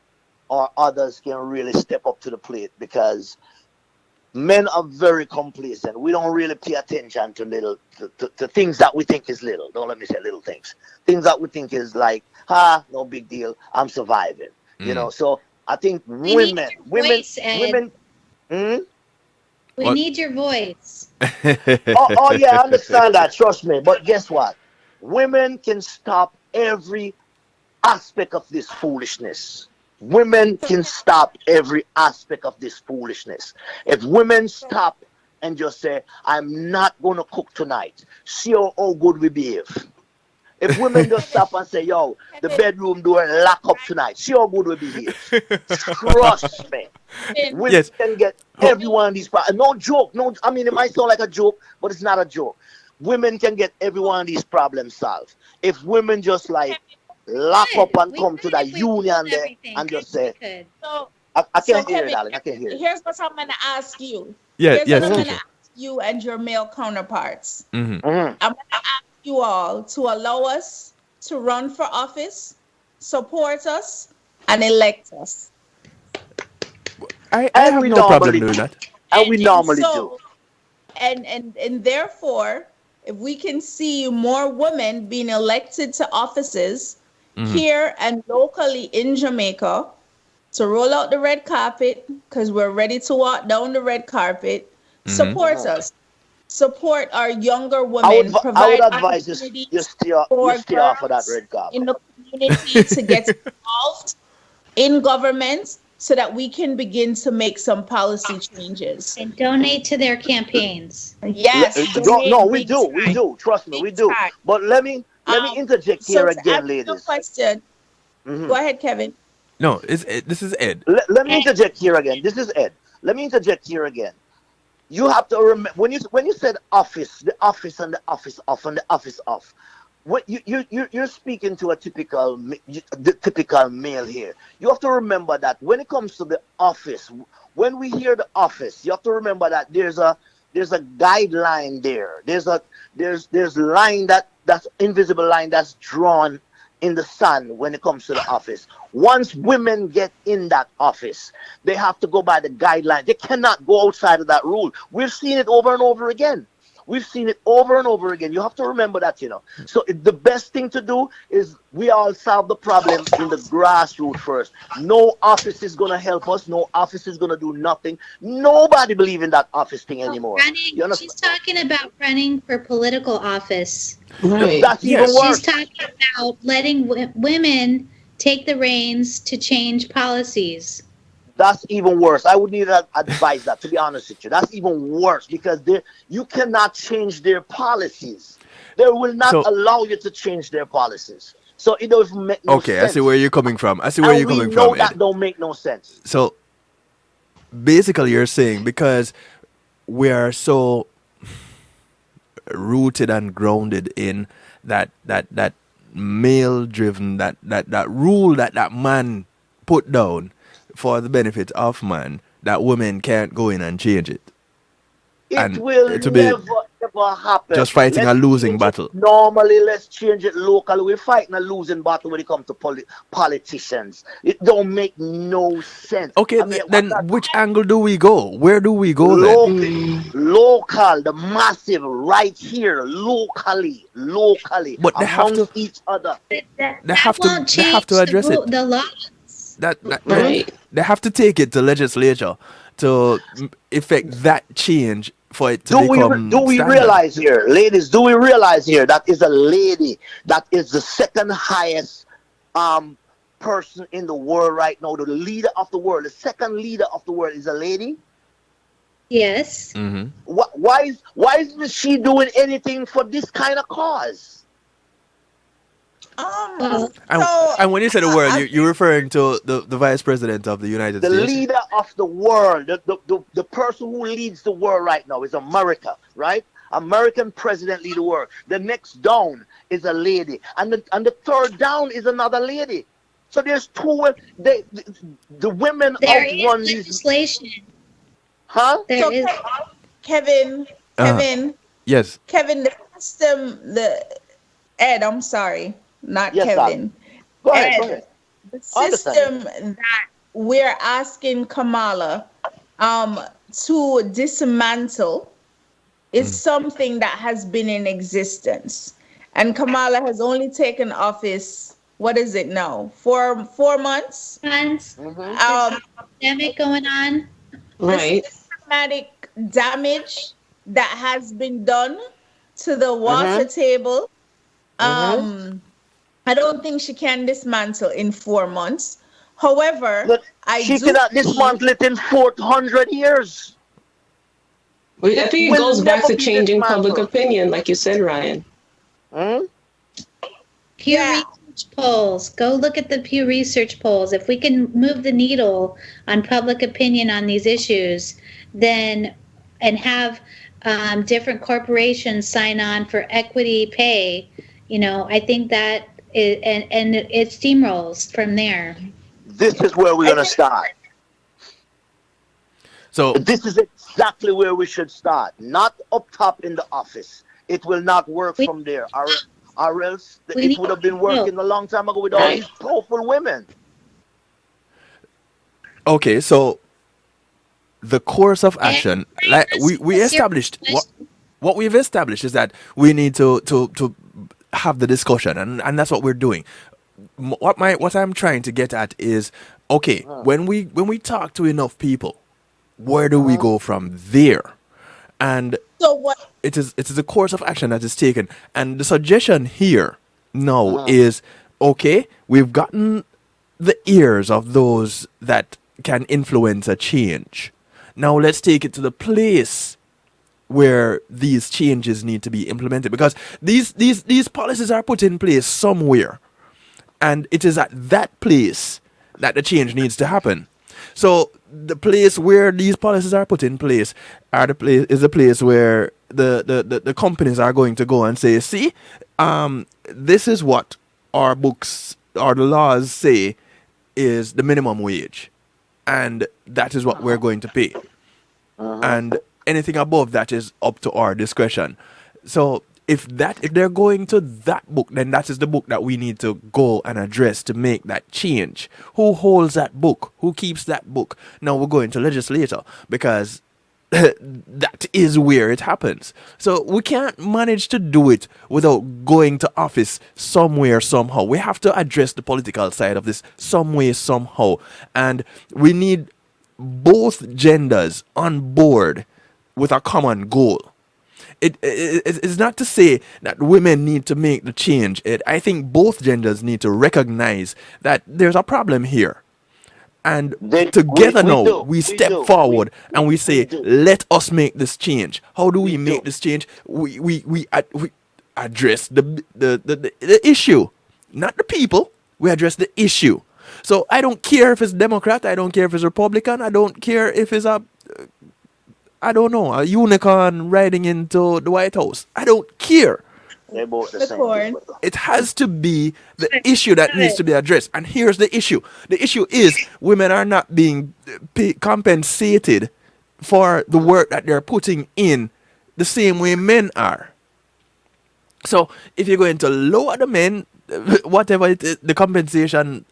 or others can really step up to the plate, because men are very complacent. We don't really pay attention to to things that we think is little. Don't let me say little things. Things that we think is like, no big deal, I'm surviving. You know, so I think We need your voice, Ed. We need your voice. Oh yeah, I understand that, trust me. But guess what? Women can stop every aspect of this foolishness. Women can stop every aspect of this foolishness. If women stop and just say, I'm not going to cook tonight, see how good we behave. If women just stop and say, yo, the bedroom door lock up tonight, see how good we behave. Trust me. Women can get every one of these problems. No joke. No, I mean, it might sound like a joke, but it's not a joke. Women can get every one of these problems solved. If women just lock up and come to that union there and just say, I can't hear it, darling. I can't hear it. Here's what I'm going to ask you. Yes, I'm going to ask you and your male counterparts. I'm going to ask you all to allow us to run for office, support us, and elect us. I have no problem doing that. And we normally do. And therefore, if we can see more women being elected to offices here and locally in Jamaica, So roll out the red carpet because we're ready to walk down the red carpet. Mm-hmm. Support us. Support our younger I would women. I would Provide advise you opportunities you for stay off of that girls red in carpet. the community to get involved in government so that we can begin to make some policy changes. And donate to their campaigns. Yes, No, donate we big do, we time. do. Trust me, Big we do. time. But let me Um, interject so here to again, answer your ladies. question, Mhm. go ahead, Kevin. No, it's Ed. This is Ed. Let me interject here again. This is Ed. Let me interject here again. You have to remember when you said office, the office and the office off and the office off. What you're speaking to a the typical male here. You have to remember that when it comes to the office, when we hear the office, you have to remember that there's a guideline there. There's line that's invisible line that's drawn in the sun when it comes to the office. Once women get in that office, they have to go by the guidelines. They cannot go outside of that rule. We've seen it over and over again. We've seen it over and over again. You have to remember that. So the best thing to do is we all solve the problem in the grassroots first. No office is going to help us. No office is going to do nothing. Nobody believe in that office thing anymore. You understand? She's talking about running for political office. Right. That's even Yes. worse. She's talking about letting women take the reins to change policies. That's even worse. I wouldn't even advise that, to be honest with you. That's even worse because you cannot change their policies. They will not So- allow you to change their policies. So it doesn't make no Okay, sense. I see where you're coming from. I see where And you're we coming know from, that Ed. don't make no sense. So basically, you're saying because we are so rooted and grounded in that male driven that rule that man put down for the benefit of man, that women can't go in and change it. It And will it will be never happen. just fighting a losing change battle. it normally, let's change it locally. We're fighting a losing battle when it comes to politicians. It don't make no sense. Okay, I mean, then which angle do we go? Where do we go then? local, the massive, right here, locally, But they have amongst to- each other. That They have to- won't they have to change address it. the law. Right. They have to take it to legislature to effect that change for it to Do we become standard. realize here, ladies? Do we realize here that is a lady that is the second highest person in the world right now, the leader of the world, the second leader of the world is a lady? Yes. Mhm. Why isn't she doing anything for this kind of cause? And when you say the world, you're referring to the vice president of the United The States. leader of the world, the person who leads the world right now is America, right? American president lead the world. The next down is a lady, and the third down is another lady. So there's two. The women There outrun is these. legislation. Huh? There So is. Kevin, Yes. Kevin, the system, Ed, I'm sorry, not Yes, Kevin. Go ahead. Ed, Go ahead. the I understand. system that we're asking Kamala to dismantle is something that has been in existence. And Kamala has only taken office, what is it now? 4 months? Funds, Um, pandemic going on. Right. the systematic damage that has been done to the water table. I don't think she can dismantle in 4 months. However, But I she do cannot believe- dismantle it in 400 years. I think it will goes back never to be changing public dismantled. opinion, like you said, Ryan. Pew Yeah. Research polls. Go look at the Pew Research polls. If we can move the needle on public opinion on these issues, then and have different corporations sign on for equity pay, I think that and it steamrolls from there. This is where we're gonna start. So This is exactly where we should start. Not up top in the office. It will not work We- from there. Or else We it need would have been to know. working a long time ago with all Right. these powerful women. okay, so the course of action, like we established what we've established is that we need to have the discussion, and that's what we're doing. What I'm trying to get at is Okay, when we talk to enough people, where do we go from there? And So what? it is a course of action that is taken. And the suggestion here now is, okay, we've gotten the ears of those that can influence a change. Now let's take it to the place where these changes need to be implemented, because these policies are put in place somewhere, and it is at that place that the change needs to happen. So the place where these policies are put in place is the place where the companies are going to go and say, see, this is what our books or the laws say is the minimum wage, and that is what we're going to pay. And anything above that is up to our discretion. So if they're going to that book, then that is the book that we need to go and address to make that change. Who holds that book? Who keeps that book? Now we're going to legislature, because that is where it happens. So we can't manage to do it without going to office somewhere, somehow. We have to address the political side of this some way, somehow. And we need both genders on board with a common goal. It's not to say that women need to make the change. I think both genders need to recognize that there's a problem here. And together now, we step forward and we say, let us make this change. How do we make this change? We address the issue, not the people. We address the issue. So I don't care if it's Democrat. I don't care if it's Republican. I don't care if it's a unicorn riding into the White House. I don't care. They're both the Unicorn. same. It has to be the issue that needs to be addressed. And here's the issue. The issue is women are not being compensated for the work that they're putting in the same way men are. So if you're going to lower the men, whatever it is, the compensation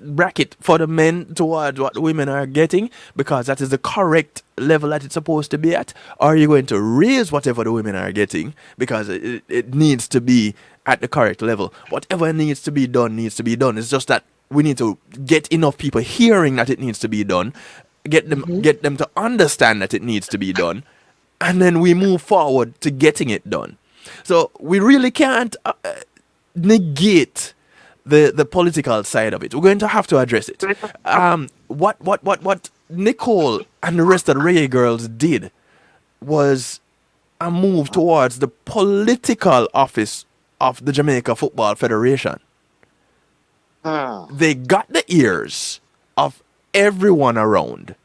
bracket for the men towards what the women are getting, because that is the correct level that it's supposed to be at, or are you going to raise whatever the women are getting because it needs to be at the correct level? Whatever needs to be done needs to be done. It's just that we need to get enough people hearing that it needs to be done, get them to understand that it needs to be done, and then we move forward to getting it done. So we really can't negate the political side of it. We're going to have to address it. What Nicole and the rest of the Reggae Girlz did was a move towards the political office of the Jamaica Football Federation. They got the ears of everyone around.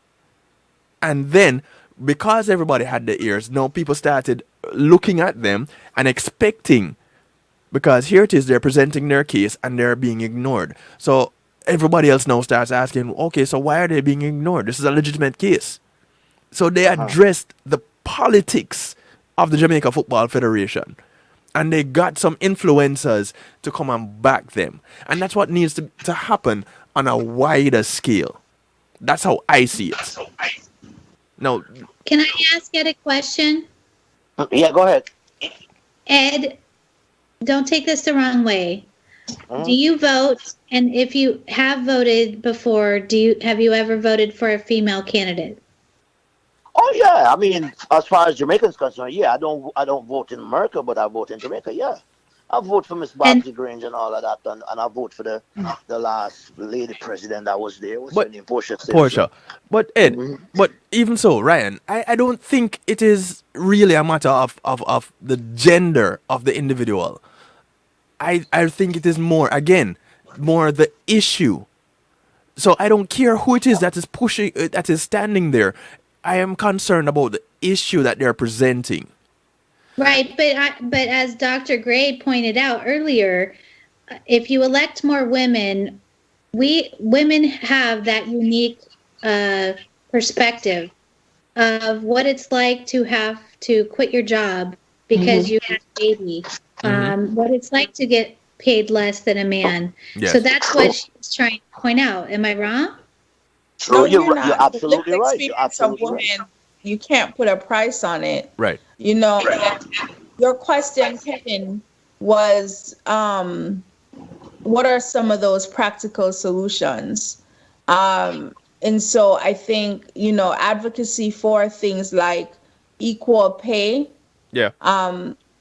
And then, because everybody had the ears, now people started looking at them and expecting, because here it is, they're presenting their case and they're being ignored. So everybody else now starts asking, okay, so why are they being ignored? This is a legitimate case. So they addressed the politics of the Jamaica Football Federation. And they got some influencers to come and back them. And that's what needs to happen on a wider scale. That's how I see it. Now, Can I ask Ed a question? Yeah, go ahead. Ed, don't take this the wrong way. Do you vote? And if you have voted before, have you ever voted for a female candidate? Oh yeah, I mean, as far as Jamaicans concerned, yeah, I don't vote in America, but I vote in Jamaica. Yeah, I vote for Miss Bobsy Grange and all of that, and I vote for the last lady president that was there. What's her name? Portia. But Ed, but even so, Ryan, I don't think it is really a matter of the gender of the individual. I think it is more the issue. So I don't care who it is that is pushing, that is standing there. I am concerned about the issue that they're presenting. Right, but as Dr. Gray pointed out earlier, if you elect more women, women have that unique perspective of what it's like to have to quit your job because you had a baby. What it's like to get paid less than a man. Yes. So that's what she's trying to point out. Am I wrong? No, you're not. you're absolutely The lived right. You're experience of absolutely right. women, you can't put a price on it. Right. You know, your question, Kevin, was what are some of those practical solutions? And so I think, advocacy for things like equal pay Yeah.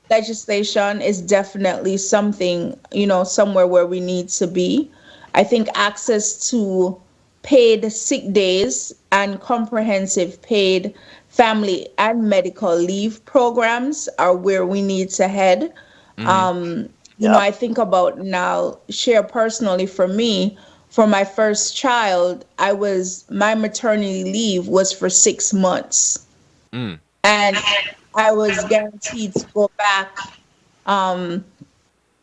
legislation is definitely something, somewhere where we need to be. I think access to paid sick days and comprehensive paid family and medical leave programs are where we need to head. Mm-hmm. Yep. I think about now, share personally for me, for my first child, my maternity leave was for 6 months. Mm. And I was guaranteed to go back um,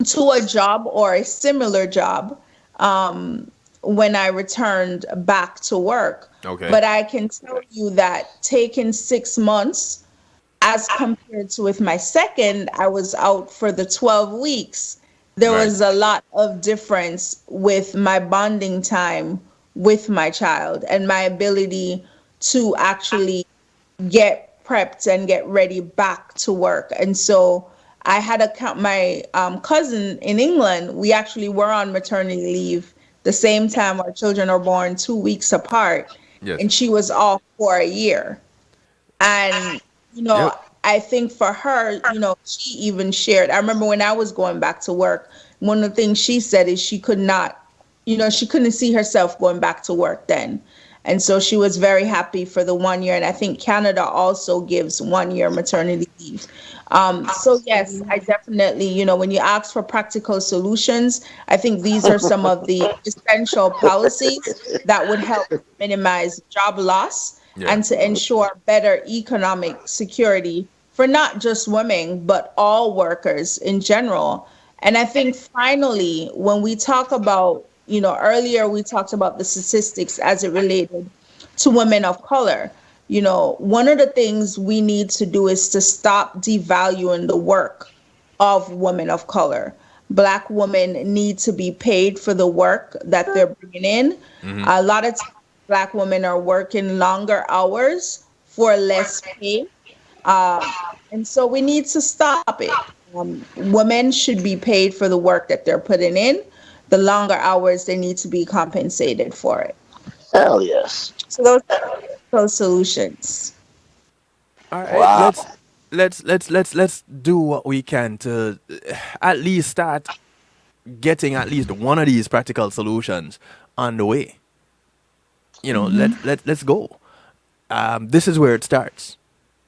to a job or a similar job when I returned back to work. Okay. But I can tell you that taking 6 months as compared to with my second, I was out for the 12 weeks. There Right. was a lot of difference with my bonding time with my child and my ability to actually get prepped and get ready back to work. And so I had my cousin in England. We actually were on maternity leave the same time our children are born, 2 weeks apart, Yes. and she was off for a year. And, you know, Yep. I think for her, she even shared. I remember when I was going back to work, one of the things she said is she could not, she couldn't see herself going back to work then. And so she was very happy for the 1 year. And I think Canada also gives 1 year maternity leave. So, yes, I definitely, when you ask for practical solutions, I think these are some of the essential policies that would help minimize job loss Yeah. and to ensure better economic security for not just women, but all workers in general. And I think finally, when we talk about, earlier we talked about the statistics as it related to women of color. One of the things we need to do is to stop devaluing the work of women of color. Black women need to be paid for the work that they're bringing in. Mm-hmm. A lot of times, Black women are working longer hours for less pay. Um, and so we need to stop it. Women should be paid for the work that they're putting in. The longer hours, they need to be compensated for it. Hell yes. So those solutions. All right. Wow. Let's do what we can to at least start getting at least one of these practical solutions on the way. Let's go. This is where it starts.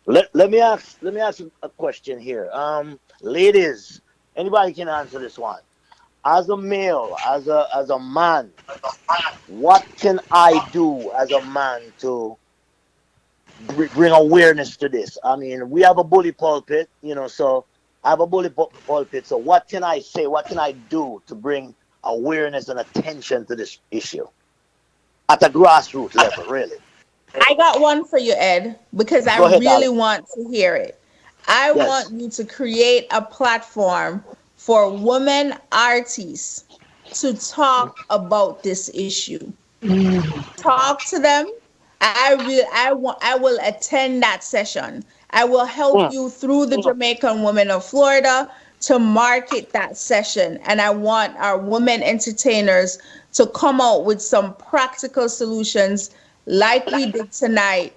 Let me ask you a question here. Ladies, anybody can answer this one. As a male, as a man, what can I do as a man to bring awareness to this? I mean, we have a bully pulpit, so I have a pulpit. So what can I say? What can I do to bring awareness and attention to this issue at a grassroots level, really? I got one for you, Ed, because I Go ahead, really darling. want to hear it. I Yes. want you to create a platform for women artists to talk about this issue. Talk to them. I will attend that session. I will help Mm. you through the Jamaican Women of Florida to market that session. And I want our women entertainers to come out with some practical solutions like we did tonight.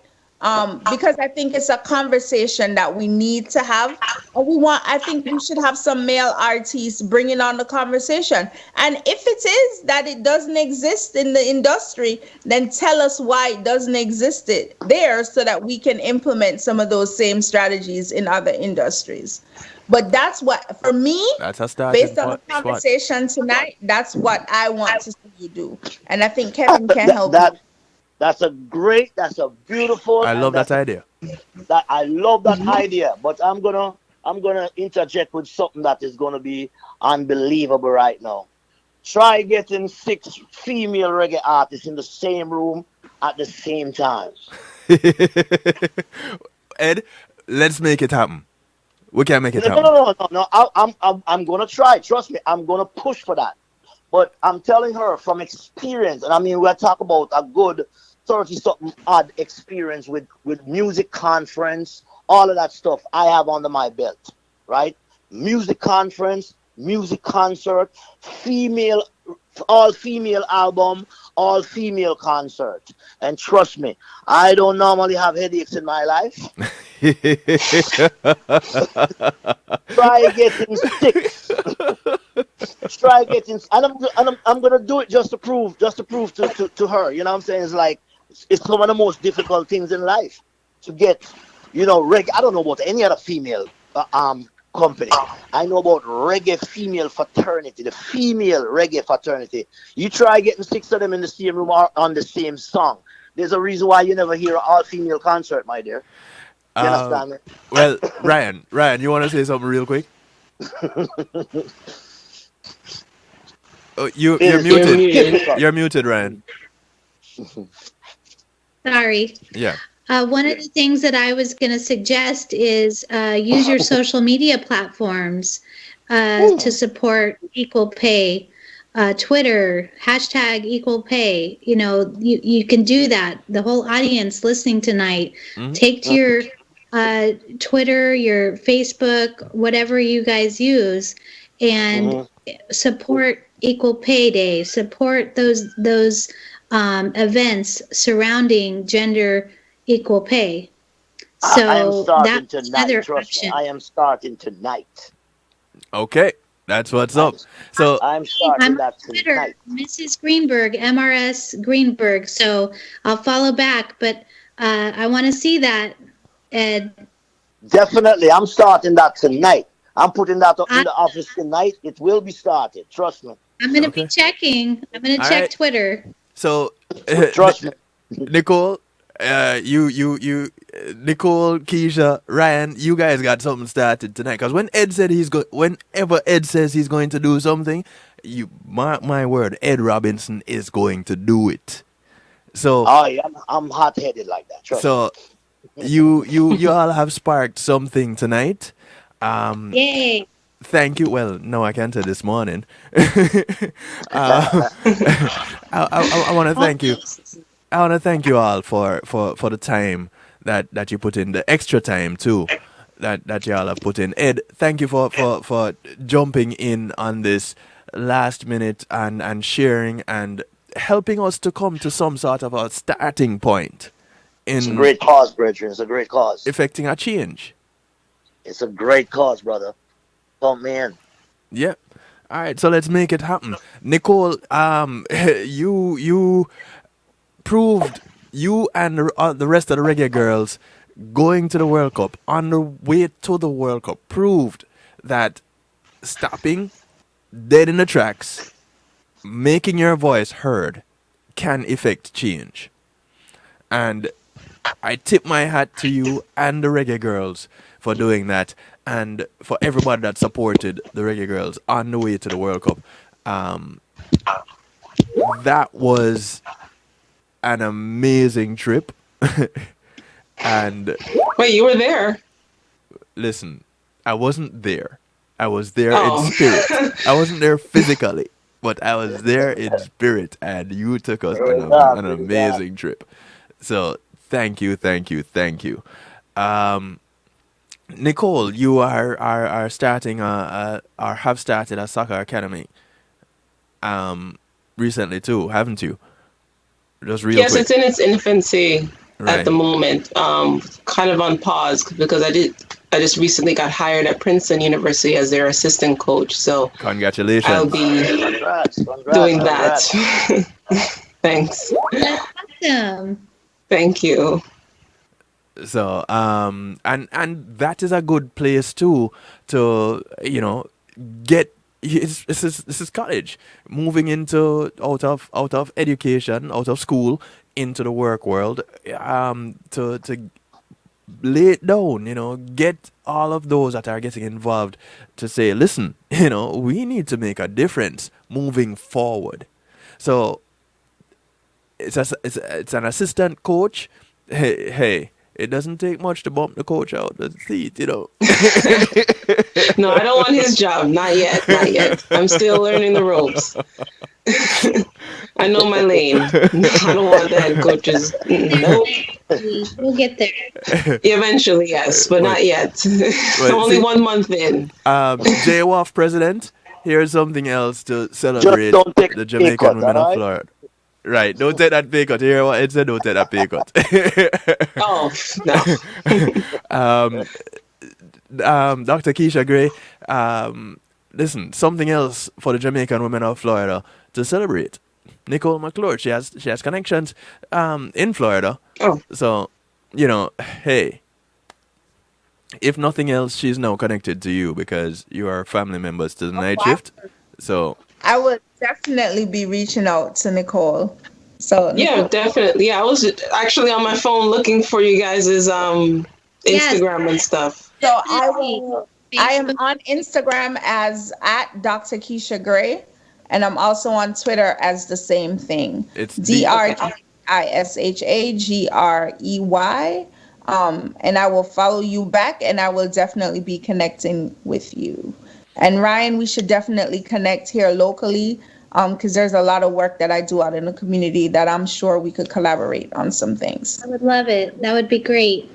Because I think it's a conversation that we need to have. I think we should have some male artists bringing on the conversation. And if it is that it doesn't exist in the industry, then tell us why it doesn't exist there so that we can implement some of those same strategies in other industries. But that's what, for me, That's a starting based on the point spot. conversation tonight, that's what I want to see you do. And I think Kevin can That, help that you. that's a beautiful, I and love that that's a idea. that I love that idea. But I'm gonna interject with something that is gonna be unbelievable right now. Try getting six female reggae artists in the same room at the same time. Ed, let's make it happen. We can make it No, no, happen. no, no, no, no. I'm gonna try. Trust me. I'm gonna push for that. But I'm telling her from experience, and I mean, we're talking about a good 30 something odd experience with music conference, all of that stuff I have under my belt, right? Music conference, music concert, female, all female album, all female concert. And trust me, I don't normally have headaches in my life. Try getting six. Try getting, I'm gonna do it just to prove to her. You know what I'm saying? It's like it's some of the most difficult things in life to get. Reggae. I don't know about any other female company. I know about reggae female fraternity, the female reggae fraternity. You try getting six of them in the same room or on the same song. There's a reason why you never hear an all female concert, my dear. You Uh, understand me? well, Ryan, you want to say something real quick? Oh, you're It's You're muted. muted. difficult. You're muted, Ryan. Sorry. Yeah. One of the things that I was going to suggest is use your social media platforms to support equal pay. Twitter, hashtag equal pay. You can do that. The whole audience listening tonight, Hmm. take to your Twitter, your Facebook, whatever you guys use, and Mhm. support Equal Pay Day. Support those events surrounding gender equal pay. I am So starting that's tonight. another Trust me, option. I am starting tonight. Okay, that's what's I'm up. So, I'm starting I'm on that Twitter, tonight. Mrs. Greenberg, MRS Greenberg. So I'll follow back, but I want to see that, Ed. Definitely, I'm starting that tonight. I'm putting that up in I, the office tonight. It will be started. Trust me. I'm going to be okay. checking. I'm going to All check right. Twitter. So, Trust me. Nicole, Nicole, Keisha, Ryan, you guys got something started tonight. Cause whenever Ed says he's going to do something, you mark my word, Ed Robinson is going to do it. So, Oh, yeah, I'm hot headed like that. Trust me. so you all have sparked something tonight. Um, Yay. Thank you. Well, no, I can't say this morning. uh, I want to thank you. Almost. I want to thank you all for the time that you put in, the extra time too, that y'all have put in. Ed, thank you for jumping in on this last minute and sharing and helping us to come to some sort of a starting point It's a in great cause, brethren. It's a great cause. effecting a change. It's a great cause, brother. Come in. Yeah. All right, so let's make it happen. Nicole, you proved, you and the rest of the Reggae Girls going to the World Cup, on the way to the World Cup, proved that stopping dead in the tracks, making your voice heard, can effect change. And I tip my hat to you and the Reggae Girls for doing that, and for everybody that supported the Reggae Girls on the way to the World Cup. Um, that was an amazing trip. And Wait, you were there? listen, I wasn't there. I was there in Oh. spirit. I wasn't there physically, but I was there in spirit, and you took us on Praise God. an Praise God. amazing trip. So thank you, thank you, thank you. Um, Nicole, you are starting or have started a soccer academy recently too, haven't you? Just real Yes, quick. it's in its infancy Right. at the moment. Kind of on pause because I just recently got hired at Princeton University as their assistant coach. So I'll Congratulations. be Congrats. Congrats. doing Congrats. that. Thanks. That's awesome. Thank you. So and that is a good place too to get this is college, moving into out of education, out of school, into the work world, to lay it down, get all of those that are getting involved to say, listen, we need to make a difference moving forward. So it's an assistant coach. Hey, it doesn't take much to bump the coach out the seat. No, I don't want his job. Not yet. Not yet. I'm still learning the ropes. I know my lane. I don't want the head coaches. Nope. We'll get there. Eventually, yes, but not yet. Only see, 1 month in. JWOF president, here's something else to Just celebrate don't take the a pay Jamaican cut, women all of right? Florida. Right. Don't take that pay cut. You hear what it said? Don't take that pay cut. Oh, no. um, Dr. Keisha Gray, listen, something else for the Jamaican women of Florida to celebrate. Nicole McClure, she has connections in Florida. Oh, So, you know, hey, if nothing else, she's now connected to you because you are family members to the night shift. So, I would definitely be reaching out to Nicole. So yeah, Nicole, definitely. Yeah, I was actually on my phone looking for you guys' Yes. Instagram and stuff. so I Definitely. will. I am Facebook. on Instagram as at Dr. Keisha Gray, and I'm also on Twitter as the same thing. it's DRGISHAGREY. And I will follow you back, and I will definitely be connecting with you. And Ryan, we should definitely connect here locally, because there's a lot of work that I do out in the community that I'm sure we could collaborate on some things. I would love it. That would be great.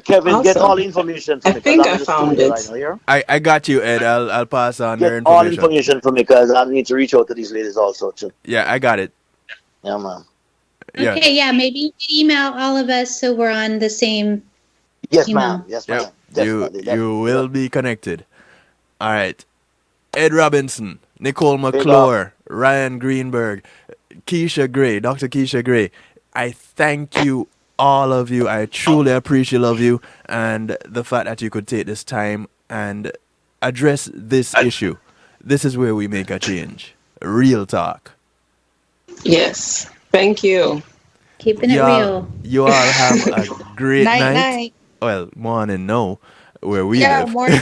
Kevin, get Awesome. all the information for I me. 'Cause think I'm I in the found studio it. right now, here. I got you, Ed. I'll pass on their Get all information. information for me because I need to reach out to these ladies also too. Yeah, I got it. Yeah, man. Yeah. Okay, yeah, maybe you can email all of us so we're on the same, Yes, you ma'am. know. Yes, Yep. ma'am. Definitely. You will be connected. All right. Ed Robinson, Nicole Big up. McClure, Ryann Greenberg, Keisha Gray, Dr. Keisha Gray. I thank you, all of you. I truly appreciate of you and the fact that you could take this time and address this issue. This is where we make a change. Real talk. Yes. Thank you. Keeping it Y'all, real. you all have a great Night, night. night. Well, morning, no, where we Yeah, live. morning.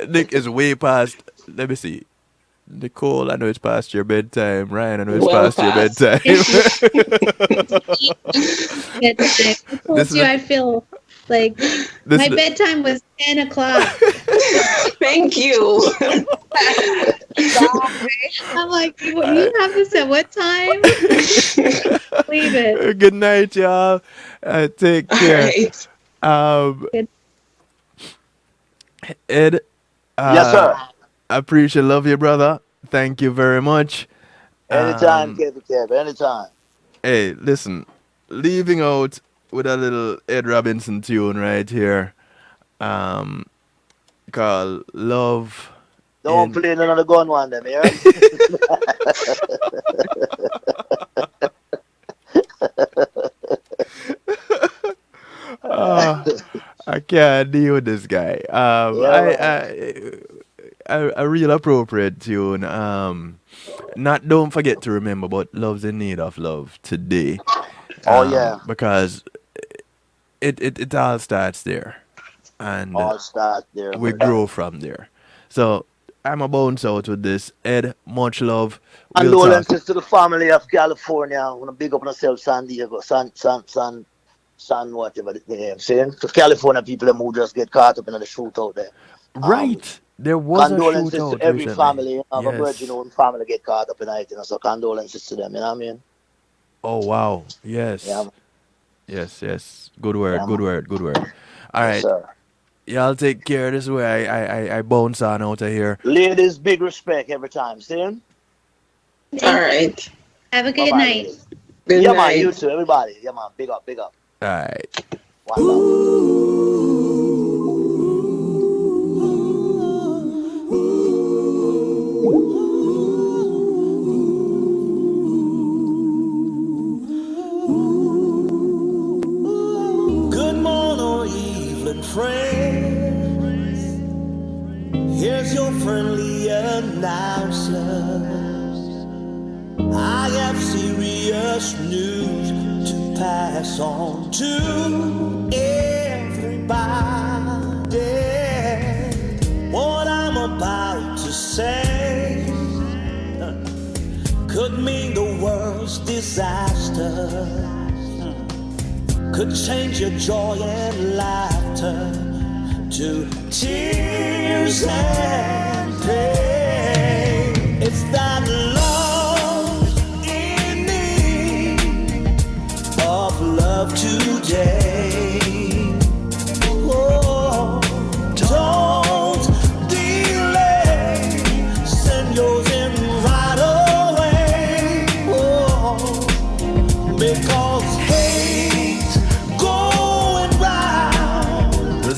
Nick is way past. Let me see. Nicole, I know it's past your bedtime. Ryan, I know it's Well past your past. bedtime. Bedtime. I told This is you a- I feel like this my is a- bedtime was 10 o'clock. Thank you. I'm like, you have this at what time? Leave it. Good night, y'all. Take All care. right. Good. Ed, Yes, sir. I appreciate, love you, brother. Thank you very much. Anytime, Um, Kev. Anytime. Hey, listen, leaving out with a little Ed Robinson tune right here, called "Love." Don't in- play none of the gun one, them, yeah? Ah, I can't deal with this guy. Yeah, A real appropriate tune. Not don't forget to remember, but love's in need of love today. Oh, yeah. Because it all starts there, and All start there. we grow from there. So I'm a bounce out with this. Ed, much love. We'll talk. Condolences to the family of California. I want to big up myself, San Diego, San, whatever the name saying. To California people them who just get caught up in the shootout there. Right. There was a Condolences shootout to every recently. family of a Yes. virgin own family get caught up in it, you know. So condolences to them, you know what I mean? Oh wow. Yes. Yeah, man. Yes. Good word. Yeah, Good man. word. Good word. All Yes, right. sir. Y'all take care. This is where I bounce on out of here. Ladies, big respect every time. See him? All right. Have a good Bye-bye, night. ladies. Good Yeah, man. night. You too, everybody. Yeah, man. Big up, big up. All right. One love. Good morning or evening, friends. Here's your friendly announcer. I have serious news to pass on to everybody. What I'm about to say could mean the world's disaster. Could change your joy and laughter to tears and pain. It's that love in need of love today. Oh, don't delay. Send yours in right away.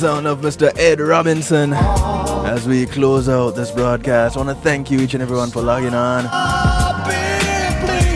sound of Mr. Ed Robinson as we close out this broadcast. I want to thank you each and everyone for logging on.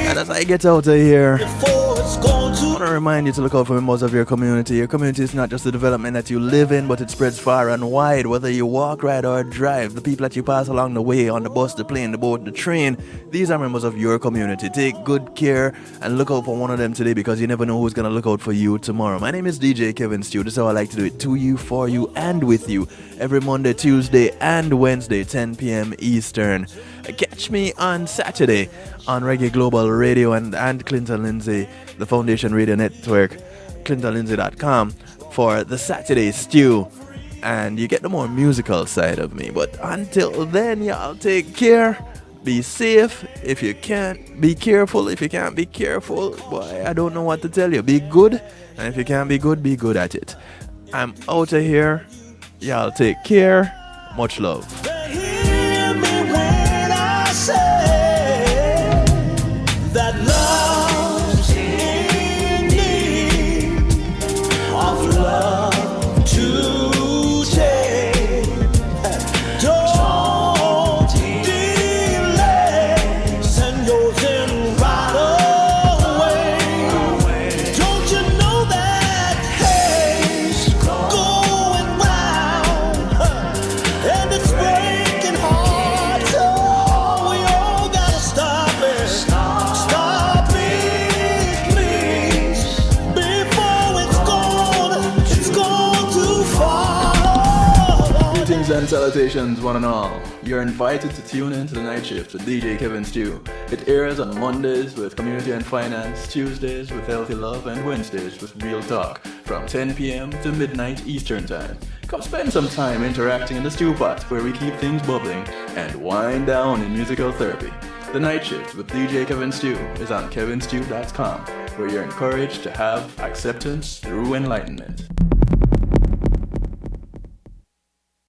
And as I get out of here, I want to remind you to look out for members of your community. Your community is not just the development that you live in, but it spreads far and wide. Whether you walk, ride, or drive, the people that you pass along the way, on the bus, the plane, the boat, the train, these are members of your community. Take good care and look out for one of them today, because you never know who's going to look out for you tomorrow. My name is DJ Kevin Stew. This is how I like to do it, to you, for you, and with you, every Monday, Tuesday, and Wednesday, 10 p.m. Eastern. Catch me on Saturday on Reggae Global Radio and Clinton Lindsay, the Foundation Radio Network, ClintonLindsay.com, for the Saturday Stew. And you get the more musical side of me. But until then, y'all take care. Be safe. If you can't, be careful. If you can't be careful, boy, I don't know what to tell you. Be good. And if you can't be good at it. I'm out of here. Y'all take care. Much love. That love's in need of love today. Don't delay, send yours in right away. Don't you know that hate's going round, and it's breaking hearts? Oh, we all gotta stop it. Stop it, please, before it's gone too far. Greetings and salutations, one and all. You're invited to tune in to the Night Shift with DJ Kevin Stew. It airs on Mondays with Community and Finance, Tuesdays with Healthy Love, and Wednesdays with Real Talk from 10 p.m. to midnight Eastern Time. Come spend some time interacting in the stew pot where we keep things bubbling and wind down in musical therapy. The Night Shift with DJ Kevin Stew is on kevinstew.com, where you're encouraged to have acceptance through enlightenment.